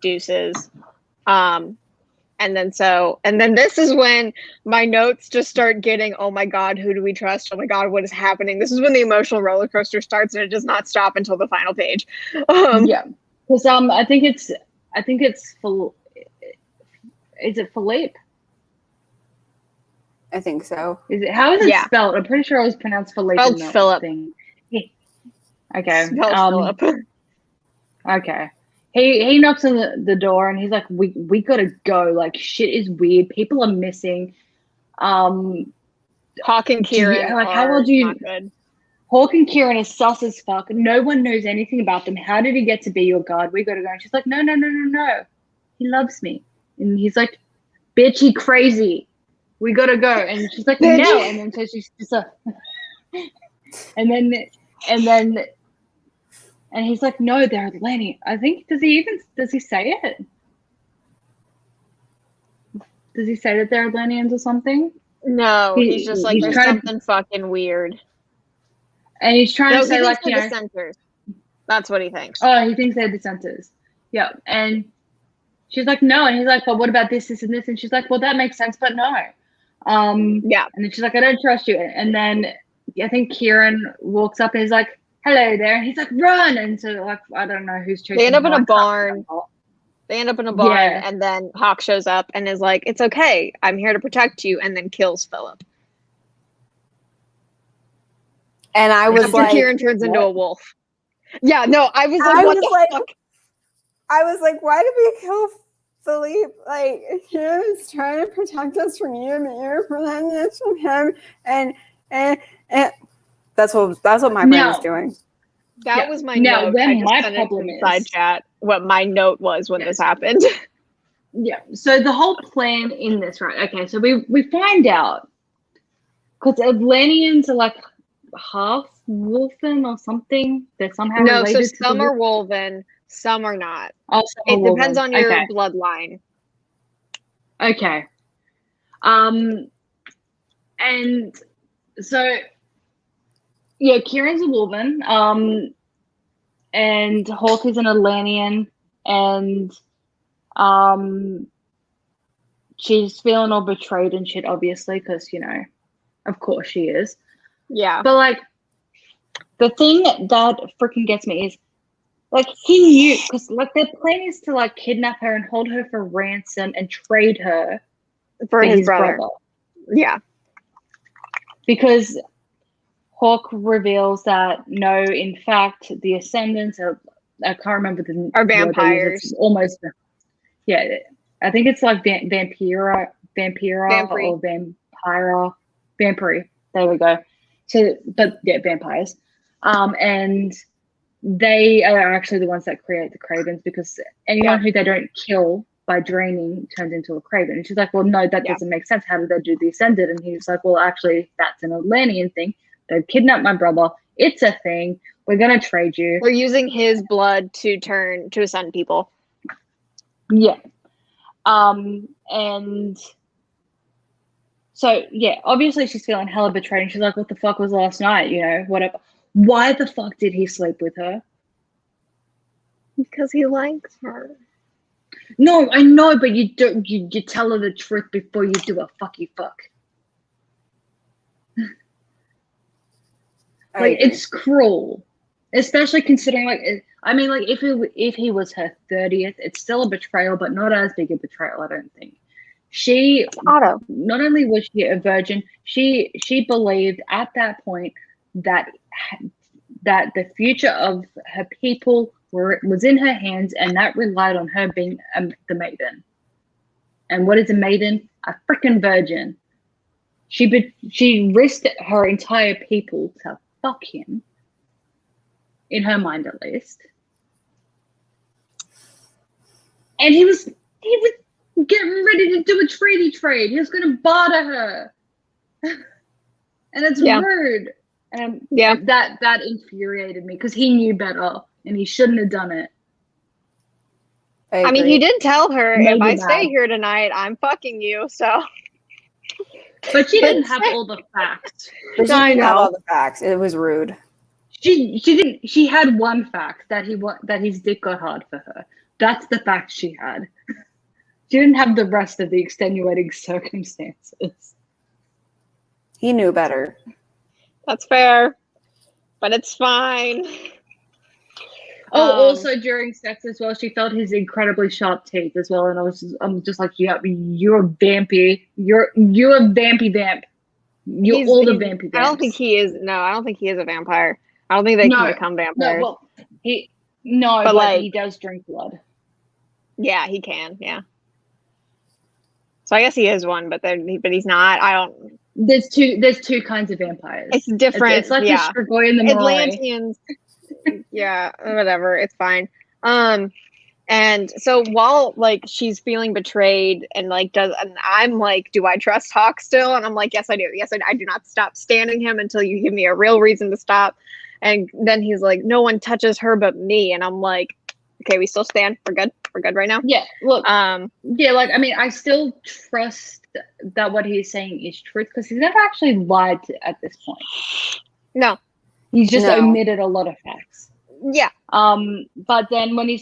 [SPEAKER 3] Deuces. And then this is when my notes just start getting, oh my God, who do we trust? Oh my God, what is happening? This is when the emotional roller coaster starts, and it does not stop until the final page.
[SPEAKER 2] Yeah, because I think it's is it Philippe?
[SPEAKER 1] I think so.
[SPEAKER 2] Is it, how is it
[SPEAKER 3] Yeah.
[SPEAKER 2] spelled? I'm pretty sure it was pronounced Philippe.
[SPEAKER 3] Spelled
[SPEAKER 2] in that
[SPEAKER 3] Philip.
[SPEAKER 2] thing. Okay.
[SPEAKER 3] Spelled Philip.
[SPEAKER 2] Okay. He knocks on the door and he's like, we gotta go. Like shit is weird. People are missing.
[SPEAKER 3] Hawk and Kieran
[SPEAKER 2] like
[SPEAKER 3] are
[SPEAKER 2] how well do you?
[SPEAKER 3] not good.
[SPEAKER 2] Hawk and Kieran is sus as fuck. No one knows anything about them. How did he get to be your guard? We gotta go. And she's like, no. He loves me. And he's like, bitch, he crazy. We gotta go. And she's like,
[SPEAKER 3] Bitch.
[SPEAKER 2] no. And then so she's just and he's like, no, they're Atlantean. I think does he say it? Does he say that they're Atlanteans or something?
[SPEAKER 3] No, he's just like, there's something fucking weird.
[SPEAKER 2] And he's trying to say, like,
[SPEAKER 3] you know, dissenters. That's what he thinks.
[SPEAKER 2] Oh, he thinks they're dissenters. Yeah. And she's like, no. And he's like, but what about this, and this? And she's like, well, that makes sense, but no.
[SPEAKER 3] Yeah.
[SPEAKER 2] And then she's like, I don't trust you. And then I think Kieran walks up and he's like, hello there. And he's like, run. And so, like, I don't know who's chasing
[SPEAKER 3] They end up in
[SPEAKER 2] Hawk.
[SPEAKER 3] a barn. And then Hawk shows up and is like, it's okay. I'm here to protect you. And then kills Philip.
[SPEAKER 1] And I was
[SPEAKER 3] After
[SPEAKER 1] like,
[SPEAKER 3] Kieran turns into a wolf. Yeah, no, I was like,
[SPEAKER 1] why did we kill Philippe? Like, he was trying to protect us from you, but you're preventing us from him. And that's what my brain was doing.
[SPEAKER 3] That was my note.
[SPEAKER 2] When
[SPEAKER 3] I just
[SPEAKER 2] my
[SPEAKER 3] sent
[SPEAKER 2] problem
[SPEAKER 3] it in side chat what my note was when this happened.
[SPEAKER 2] Yeah. So the whole plan in this, right? Okay. So we find out because Atlanteans are like half wolfen or something. They're somehow related
[SPEAKER 3] so some are wolven, some are not.
[SPEAKER 2] Oh,
[SPEAKER 3] it depends on your bloodline.
[SPEAKER 2] Okay. And so yeah, Kieran's a wolven. And Hawk is an Atlantean, and she's feeling all betrayed and shit, obviously, because, you know, of course she is.
[SPEAKER 3] Yeah.
[SPEAKER 2] But, like, the thing that freaking gets me is, like, he knew, because, like, their plan is to, like, kidnap her and hold her for ransom and trade her
[SPEAKER 3] for his brother. Yeah.
[SPEAKER 2] Because Hawk reveals that, no, in fact, the Ascendants are, I can't remember the
[SPEAKER 3] are vampires.
[SPEAKER 2] It's almost, yeah, I think it's like vampira or vampire. There we go. So, but yeah, vampires. And they are actually the ones that create the Cravens, because anyone who they don't kill by draining turns into a Craven. And she's like, well, no, that doesn't make sense. How did they do the Ascended? And he's like, well, actually, that's an Atlantean thing. They've kidnapped my brother. It's a thing. We're going to trade you.
[SPEAKER 3] We're using his blood to ascend people.
[SPEAKER 2] Yeah. And So yeah, obviously she's feeling hella betrayed, and she's like, "What the fuck was last night? You know, whatever. Why the fuck did he sleep with her?"
[SPEAKER 3] Because he likes her.
[SPEAKER 2] No, I know, but you don't. You tell her the truth before you do a fucky fuck. Like, it's cruel, especially considering, like, I mean, like, if he was her 30th, it's still a betrayal, but not as big a betrayal, I don't think. She
[SPEAKER 3] Otto.
[SPEAKER 2] Not only was she a virgin, she believed at that point that the future of her people was in her hands, and that relied on her being the maiden. And what is a maiden? A freaking virgin. She risked her entire people to fuck him, in her mind at least. And he was getting ready to do a treaty trade. He was going to barter her. And it's rude. And that infuriated me, because he knew better and he shouldn't have done it.
[SPEAKER 3] I mean, he did tell her,
[SPEAKER 2] Maybe
[SPEAKER 3] if I
[SPEAKER 2] bad.
[SPEAKER 3] stay here tonight, I'm fucking you, so.
[SPEAKER 2] But she didn't have all the facts.
[SPEAKER 1] But she didn't have all the facts. It was rude.
[SPEAKER 2] She didn't. She had one fact, that his dick got hard for her. That's the fact she had. She didn't have the rest of the extenuating circumstances.
[SPEAKER 1] He knew better.
[SPEAKER 3] That's fair, but it's fine.
[SPEAKER 2] Also during sex as well, she felt his incredibly sharp teeth as well, and I'm just like, yeah, you're vampy. You're a vampy vamp. You're all the vampy vamps.
[SPEAKER 3] I don't think he is. No, I don't think he is a vampire. I don't think they can become vampires.
[SPEAKER 2] But like, he does drink blood.
[SPEAKER 3] Yeah, he can. Yeah. So I guess he is one, but he's not. I don't.
[SPEAKER 2] There's two kinds of vampires.
[SPEAKER 3] It's different.
[SPEAKER 2] It's like the Strigoi and the Moray.
[SPEAKER 3] Atlanteans. Yeah, whatever. It's fine. And so while like she's feeling betrayed and I'm like, do I trust Hawk still? And I'm like, yes, I do. Yes, I do not stop standing him until you give me a real reason to stop. And then he's like, no one touches her but me. And I'm like, okay, we still stand. We're good. We're good right now.
[SPEAKER 2] Yeah. Look. Yeah. Like, I mean, I still trust that what he's saying is truth, because he's never actually lied at this point.
[SPEAKER 3] No.
[SPEAKER 2] He's just omitted a lot of facts.
[SPEAKER 3] Yeah.
[SPEAKER 2] But then when he's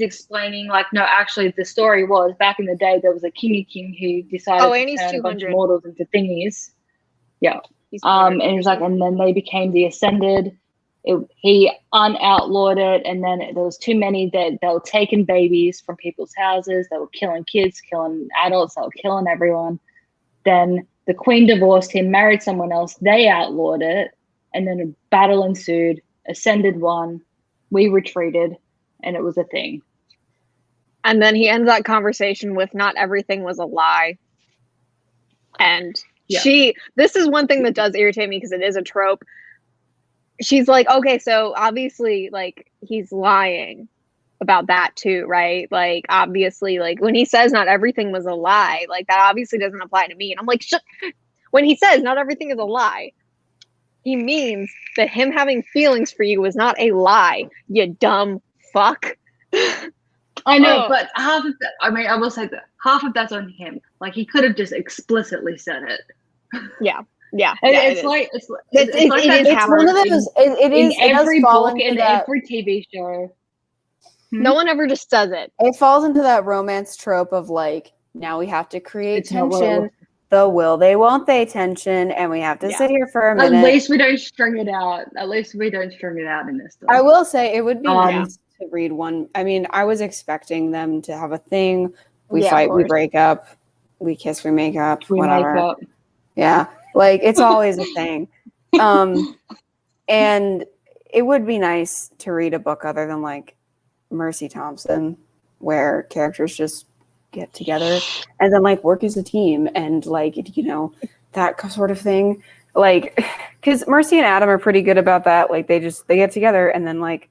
[SPEAKER 2] explaining, like, no, actually the story was, back in the day, there was a kingy king who decided to turn a bunch of mortals into thingies. Yeah. And he's like, and then they became the Ascended. He unoutlawed it, and then there was too many that they were taking babies from people's houses. They were killing kids, killing adults. They were killing everyone. Then the queen divorced him, married someone else. They outlawed it, and then a battle ensued. Ascended won. We retreated, and it was a thing.
[SPEAKER 3] And then he ends that conversation with, not everything was a lie. And this is one thing that does irritate me, because it is a trope. She's like, okay, so obviously, like, he's lying about that too, right? Like, obviously, like, when he says not everything was a lie, like, that obviously doesn't apply to me. And I'm like, when he says not everything is a lie, he means that him having feelings for you was not a lie, you dumb fuck.
[SPEAKER 2] I know, but half of that, I mean, I will say that half of that's on him. Like, he could have just explicitly said it.
[SPEAKER 3] Yeah. Yeah,
[SPEAKER 2] it's like
[SPEAKER 1] one of those. It is
[SPEAKER 2] in every book and every TV show.
[SPEAKER 3] No one ever just says it.
[SPEAKER 1] It falls into that romance trope of, like, now we have to create tension, the will they, won't they tension, and we have to sit here for a minute.
[SPEAKER 2] At least we don't string it out. At least we don't string it out in this stuff.
[SPEAKER 1] I will say it would be nice to read one. I mean, I was expecting them to have a thing. We fight, we break up, we kiss, we make up, whatever.
[SPEAKER 2] Make up.
[SPEAKER 1] Yeah. Like, it's always a thing. And it would be nice to read a book other than, like, Mercy Thompson, where characters just get together and then, like, work as a team and, like, you know, that sort of thing. Like, because Mercy and Adam are pretty good about that. Like, they get together and then, like,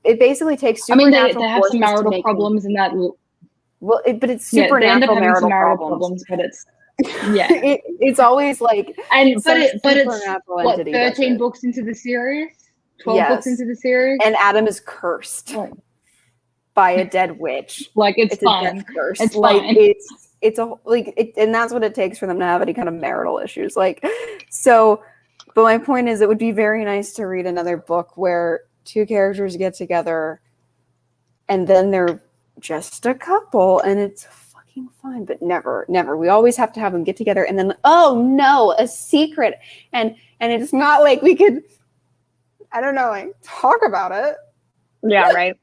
[SPEAKER 1] it basically takes supernatural
[SPEAKER 2] they have some marital problems in that.
[SPEAKER 1] Well, but it's supernatural marital problems.
[SPEAKER 2] But it's
[SPEAKER 1] it's always like,
[SPEAKER 2] but it's what, 13 books into the series, 12 books into the series,
[SPEAKER 1] and Adam is cursed by a dead witch.
[SPEAKER 2] Like, it's fine.
[SPEAKER 1] A death curse.
[SPEAKER 2] It's
[SPEAKER 1] like
[SPEAKER 2] fine.
[SPEAKER 1] it's a like it, and that's what it takes for them to have any kind of marital issues. Like, so, but my point is, it would be very nice to read another book where two characters get together and then they're just a couple and it's fucking fun, but never. We always have to have them get together and then, oh no, a secret. And it's not like we could, I don't know, like talk about it.
[SPEAKER 3] Yeah, right.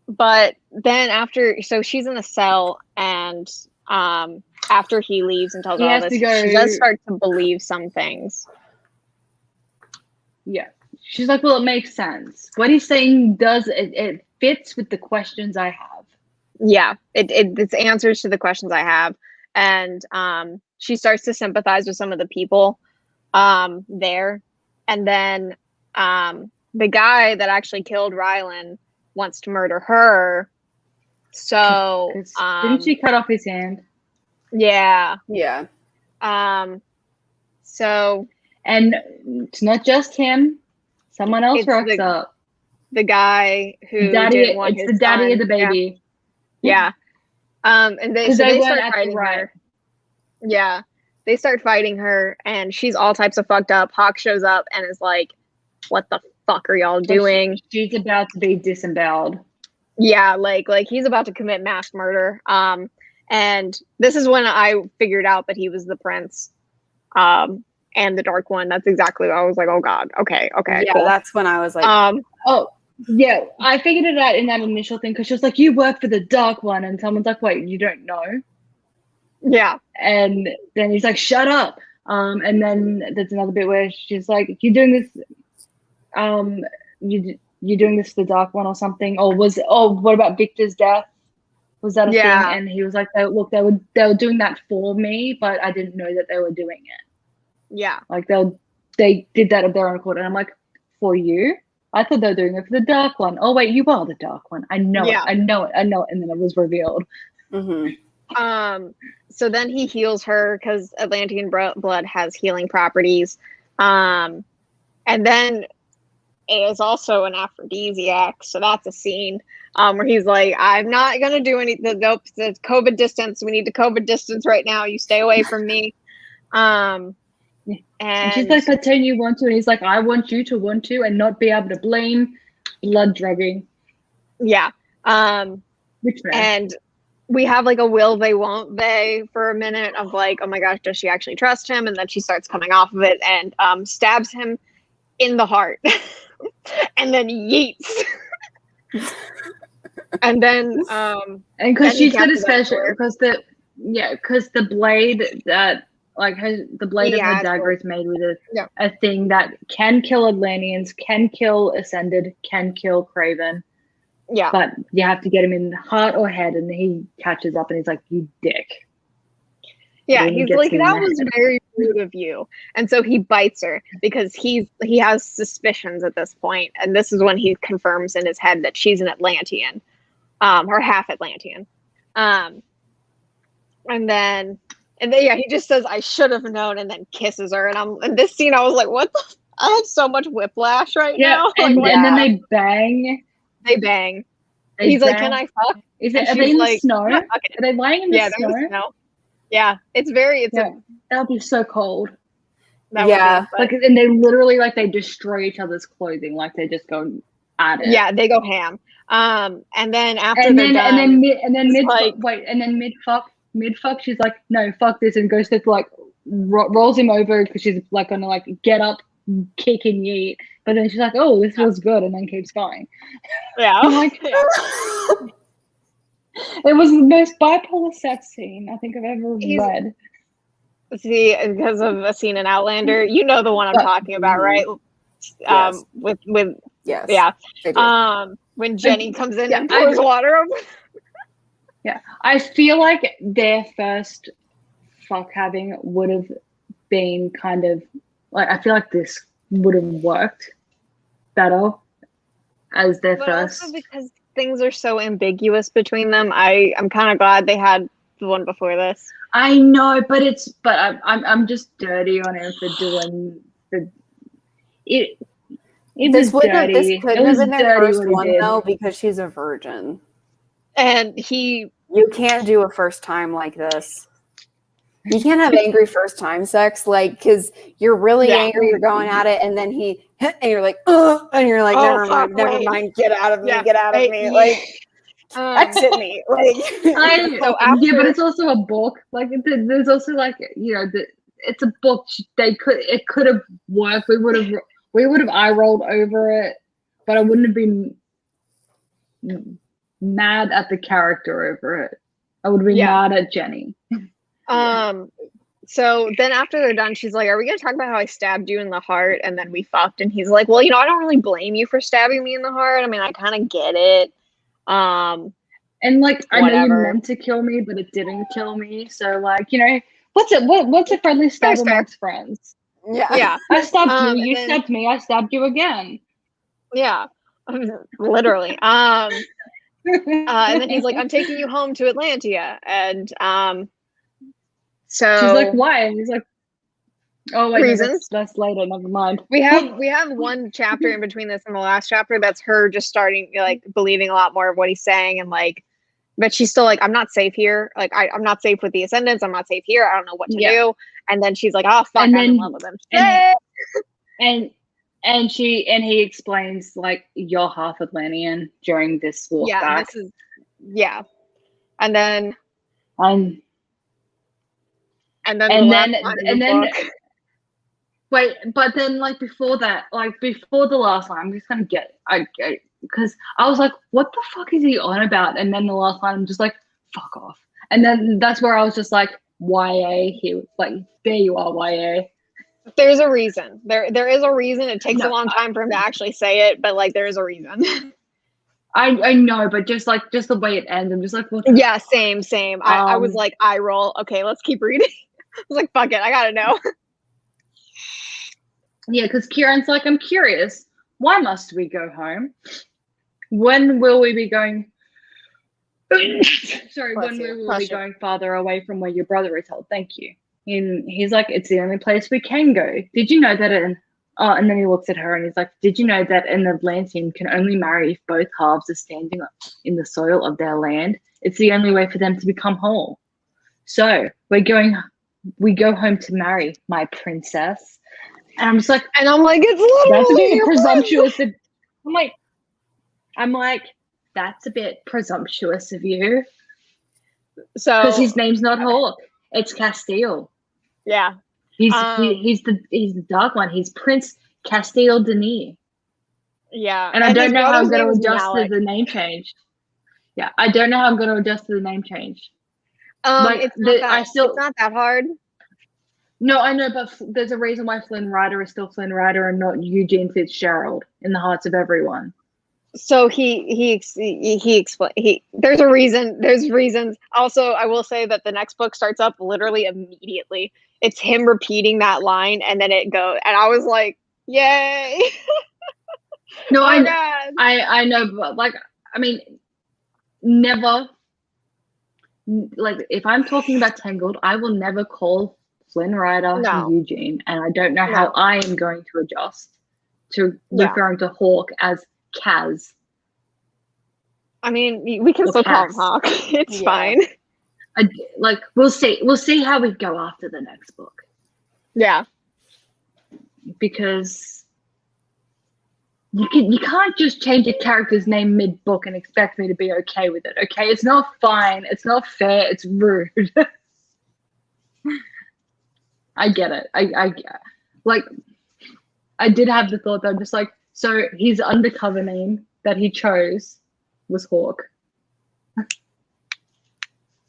[SPEAKER 3] But then after, so she's in a cell, and after he leaves and tells her all this, she does start to believe some things.
[SPEAKER 2] Yeah. She's like, well, it makes sense. What he's saying it fits with the questions I have.
[SPEAKER 3] Yeah, it's answers to the questions I have. And she starts to sympathize with some of the people there. And then the guy that actually killed Rylan wants to murder her. So
[SPEAKER 2] didn't she cut off his hand?
[SPEAKER 3] Yeah.
[SPEAKER 1] Yeah.
[SPEAKER 3] So,
[SPEAKER 2] and it's not just him. Someone else rocks up.
[SPEAKER 3] The guy who didn't want his
[SPEAKER 2] the daddy
[SPEAKER 3] son.
[SPEAKER 2] of the baby.
[SPEAKER 3] Yeah. And they start fighting her. Yeah. They start fighting her, and she's all types of fucked up. Hawk shows up and is like, what the fuck are y'all doing?
[SPEAKER 2] She's about to be disemboweled.
[SPEAKER 3] Yeah, like he's about to commit mass murder. And this is when I figured out that he was the prince. And the Dark One. That's exactly what I was like, oh god, okay.
[SPEAKER 1] Yeah,
[SPEAKER 3] cool.
[SPEAKER 1] That's when I was like,
[SPEAKER 2] oh yeah, I figured it out in that initial thing because she was like, you work for the Dark One, and someone's like, wait, you don't know?
[SPEAKER 3] Yeah.
[SPEAKER 2] And then he's like, shut up. And then there's another bit where she's like, you're doing this you're doing this for the Dark One or something, or what about Victor's death? Was that a thing? And he was like, look, they were doing that for me, but I didn't know that they were doing it.
[SPEAKER 3] Yeah.
[SPEAKER 2] Like they did that of their own accord. And I'm like, for you? I thought they were doing it for the Dark One. Oh wait, you are the Dark One. I know it. And then it was revealed.
[SPEAKER 1] mm-hmm.
[SPEAKER 3] So then he heals her because Atlantean blood has healing properties. And then it is also an aphrodisiac. So that's a scene where he's like, I'm not going to do anything. Nope, it's COVID distance. We need to COVID distance right now. You stay away from me. And
[SPEAKER 2] she's like, pretend you want to. And he's like, I want you to want to and not be able to blame blood drugging.
[SPEAKER 3] Yeah. And we have like a will they, won't they for a minute of like, oh my gosh, does she actually trust him? And then she starts coming off of it and stabs him in the heart and then yeets. And then
[SPEAKER 2] and because she's got a special because the blade that the blade of her dagger is made with a thing that can kill Atlanteans, can kill Ascended, can kill Craven.
[SPEAKER 3] Yeah.
[SPEAKER 2] But you have to get him in the heart or head, and he catches up and he's like, you dick.
[SPEAKER 3] Yeah, he's like, that was very rude of you. And so he bites her because he has suspicions at this point. And this is when he confirms in his head that she's an Atlantean, or half Atlantean. And then he just says, I should have known, and then kisses her. And in this scene, I was like, what the I have so much whiplash right now.
[SPEAKER 2] And then they bang.
[SPEAKER 3] They bang. He's like, can I fuck?
[SPEAKER 2] Are they in the snow?
[SPEAKER 3] Yeah,
[SPEAKER 2] Are they lying in the snow?
[SPEAKER 3] Yeah, that
[SPEAKER 2] would be so cold.
[SPEAKER 3] And
[SPEAKER 2] they literally they destroy each other's clothing, like they just go at it.
[SPEAKER 3] Yeah, they go ham. And then after
[SPEAKER 2] mid fuck, she's like, no, fuck this, and goes to rolls him over because she's gonna get up, kick and yeet. But then she's like, oh, this feels good, and then keeps going.
[SPEAKER 3] Yeah.
[SPEAKER 2] I'm like, it was the most bipolar sex scene I think I've ever read.
[SPEAKER 3] See, because of a scene in Outlander, you know the one I'm talking about, right?
[SPEAKER 1] Yes.
[SPEAKER 3] With
[SPEAKER 1] yes,
[SPEAKER 3] yeah. When Jenny comes in and pours water over.
[SPEAKER 2] Yeah, I feel like their first fuck having would have been kind of I feel like this would have worked better as their first.
[SPEAKER 3] Also because things are so ambiguous between them. I'm kind of glad they had the one before this.
[SPEAKER 2] I know, but I'm just dirty on him for doing it.
[SPEAKER 1] This couldn't have been their first one though, because she's a virgin.
[SPEAKER 3] And he
[SPEAKER 1] You can't do a first time like this. You can't have angry first time sex, like, because you're really angry, you're going at it, and then and you're like, oh, and you're like, never mind, get out of me, get out of me, like, exit me, like.
[SPEAKER 2] But it's also a book. Like, there's also like, it's a book. It could have worked. We would have eye rolled over it, but I wouldn't have been mad at the character over it. I would have been mad at Jenny.
[SPEAKER 3] So then after they're done, she's like, are we going to talk about how I stabbed you in the heart? And then we fucked. And he's like, well, I don't really blame you for stabbing me in the heart. I mean, I kind of get it.
[SPEAKER 2] And like, I know you meant to kill me, but it didn't kill me. So like, what's a friendly stab amongst friends?
[SPEAKER 3] Yeah.
[SPEAKER 2] I stabbed you. You stabbed me. I stabbed you again.
[SPEAKER 3] Yeah. Literally. And then he's like, I'm taking you home to Atlantia. And so
[SPEAKER 2] she's like, why? And he's like, oh, wait,
[SPEAKER 3] reasons.
[SPEAKER 2] That's later. Never mind.
[SPEAKER 3] We have one chapter in between this and the last chapter that's her just starting like believing a lot more of what he's saying, and like, but she's still like, I'm not safe here. Like, I'm not safe with the Ascendants. I'm not safe here. I don't know what to do. And then she's like, oh fuck, I'm in love with him.
[SPEAKER 2] And he explains like, you're half Atlantean during this walk back.
[SPEAKER 3] And then
[SPEAKER 2] wait, but then like before that, like before the last line, I'm just gonna because I was like, what the fuck is he on about? And then the last line, I'm just like, fuck off. And then that's where I was just like, YA. He was like, there you are, YA.
[SPEAKER 3] There's a reason. There is a reason. It takes a long time for him to actually say it, but like there is a reason.
[SPEAKER 2] I know, but just the way it ends, I'm just like, what?
[SPEAKER 3] Yeah, same. I was like, eye roll. Okay, let's keep reading. I was like, fuck it, I gotta know.
[SPEAKER 2] Yeah, because Kieran's like, I'm curious. Why must we go home? When will we be going? Sorry, when will we be going farther away from where your brother is held? Thank you. And he's like, it's the only place we can go. Did you know that and then he looks at her and he's like, did you know that an Atlantean can only marry if both halves are standing in the soil of their land? It's the only way for them to become whole. So we go home to marry, my princess. And I'm just like,
[SPEAKER 3] it's literally
[SPEAKER 2] that's a bit presumptuous. I'm like, that's a bit presumptuous of you.
[SPEAKER 3] So
[SPEAKER 2] because his name's not Hawk, it's Castile.
[SPEAKER 3] Yeah.
[SPEAKER 2] He's the dark one. He's Prince Castile Denis.
[SPEAKER 3] Yeah.
[SPEAKER 2] And I don't know how I'm going to adjust to the name change. Yeah, I don't know how I'm going to adjust to the name change.
[SPEAKER 3] It's not that hard.
[SPEAKER 2] No, I know, but there's a reason why Flynn Rider is still Flynn Rider and not Eugene Fitzgerald in the hearts of everyone.
[SPEAKER 3] So he explained. There's a reason. There's reasons. Also, I will say that the next book starts up literally immediately. It's him repeating that line, and then it goes. And I was like, "Yay!"
[SPEAKER 2] No, I know, but like, I mean, never. Like, if I'm talking about Tangled, I will never call Flynn Rider Eugene, and I don't know how I am going to adjust to referring to Hawk as Kaz.
[SPEAKER 3] I mean, we can still call him Hawk. It's fine.
[SPEAKER 2] We'll see how we go after the next book.
[SPEAKER 3] Yeah,
[SPEAKER 2] because you can't just change a character's name mid-book and expect me to be okay with it. Okay, it's not fine. It's not fair. It's rude. I get it. I did have the thought that I'm just like, so his undercover name that he chose was Hawk.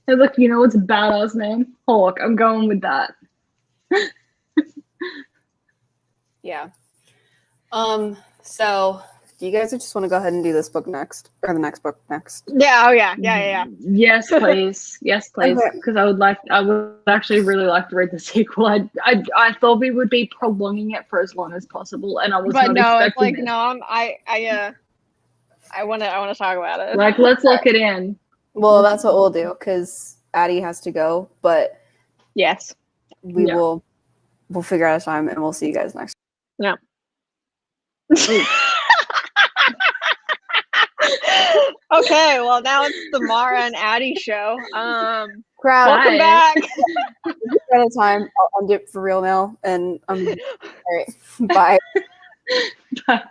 [SPEAKER 2] And look, what's a badass name? Hawk. I'm going with that.
[SPEAKER 1] Yeah. So do you guys just want to go ahead and do this book next, or the next book next?
[SPEAKER 3] Yeah. Oh yeah.
[SPEAKER 2] Yes, please. Yes, please. Because I would actually really like to read the sequel. I thought we would be prolonging it for as long as possible, and I was not expecting it.
[SPEAKER 3] I want to talk about it.
[SPEAKER 2] Like, let's lock it in.
[SPEAKER 1] Well, that's what we'll do because Addie has to go, but
[SPEAKER 3] yes,
[SPEAKER 1] we'll figure out a time and we'll see you guys next.
[SPEAKER 3] Yeah. Okay, well now it's the Mara and Addie show.
[SPEAKER 1] Crowd,
[SPEAKER 3] Welcome
[SPEAKER 2] Bye.
[SPEAKER 3] back.
[SPEAKER 1] at a time. I'll end it for real now. And all right, bye.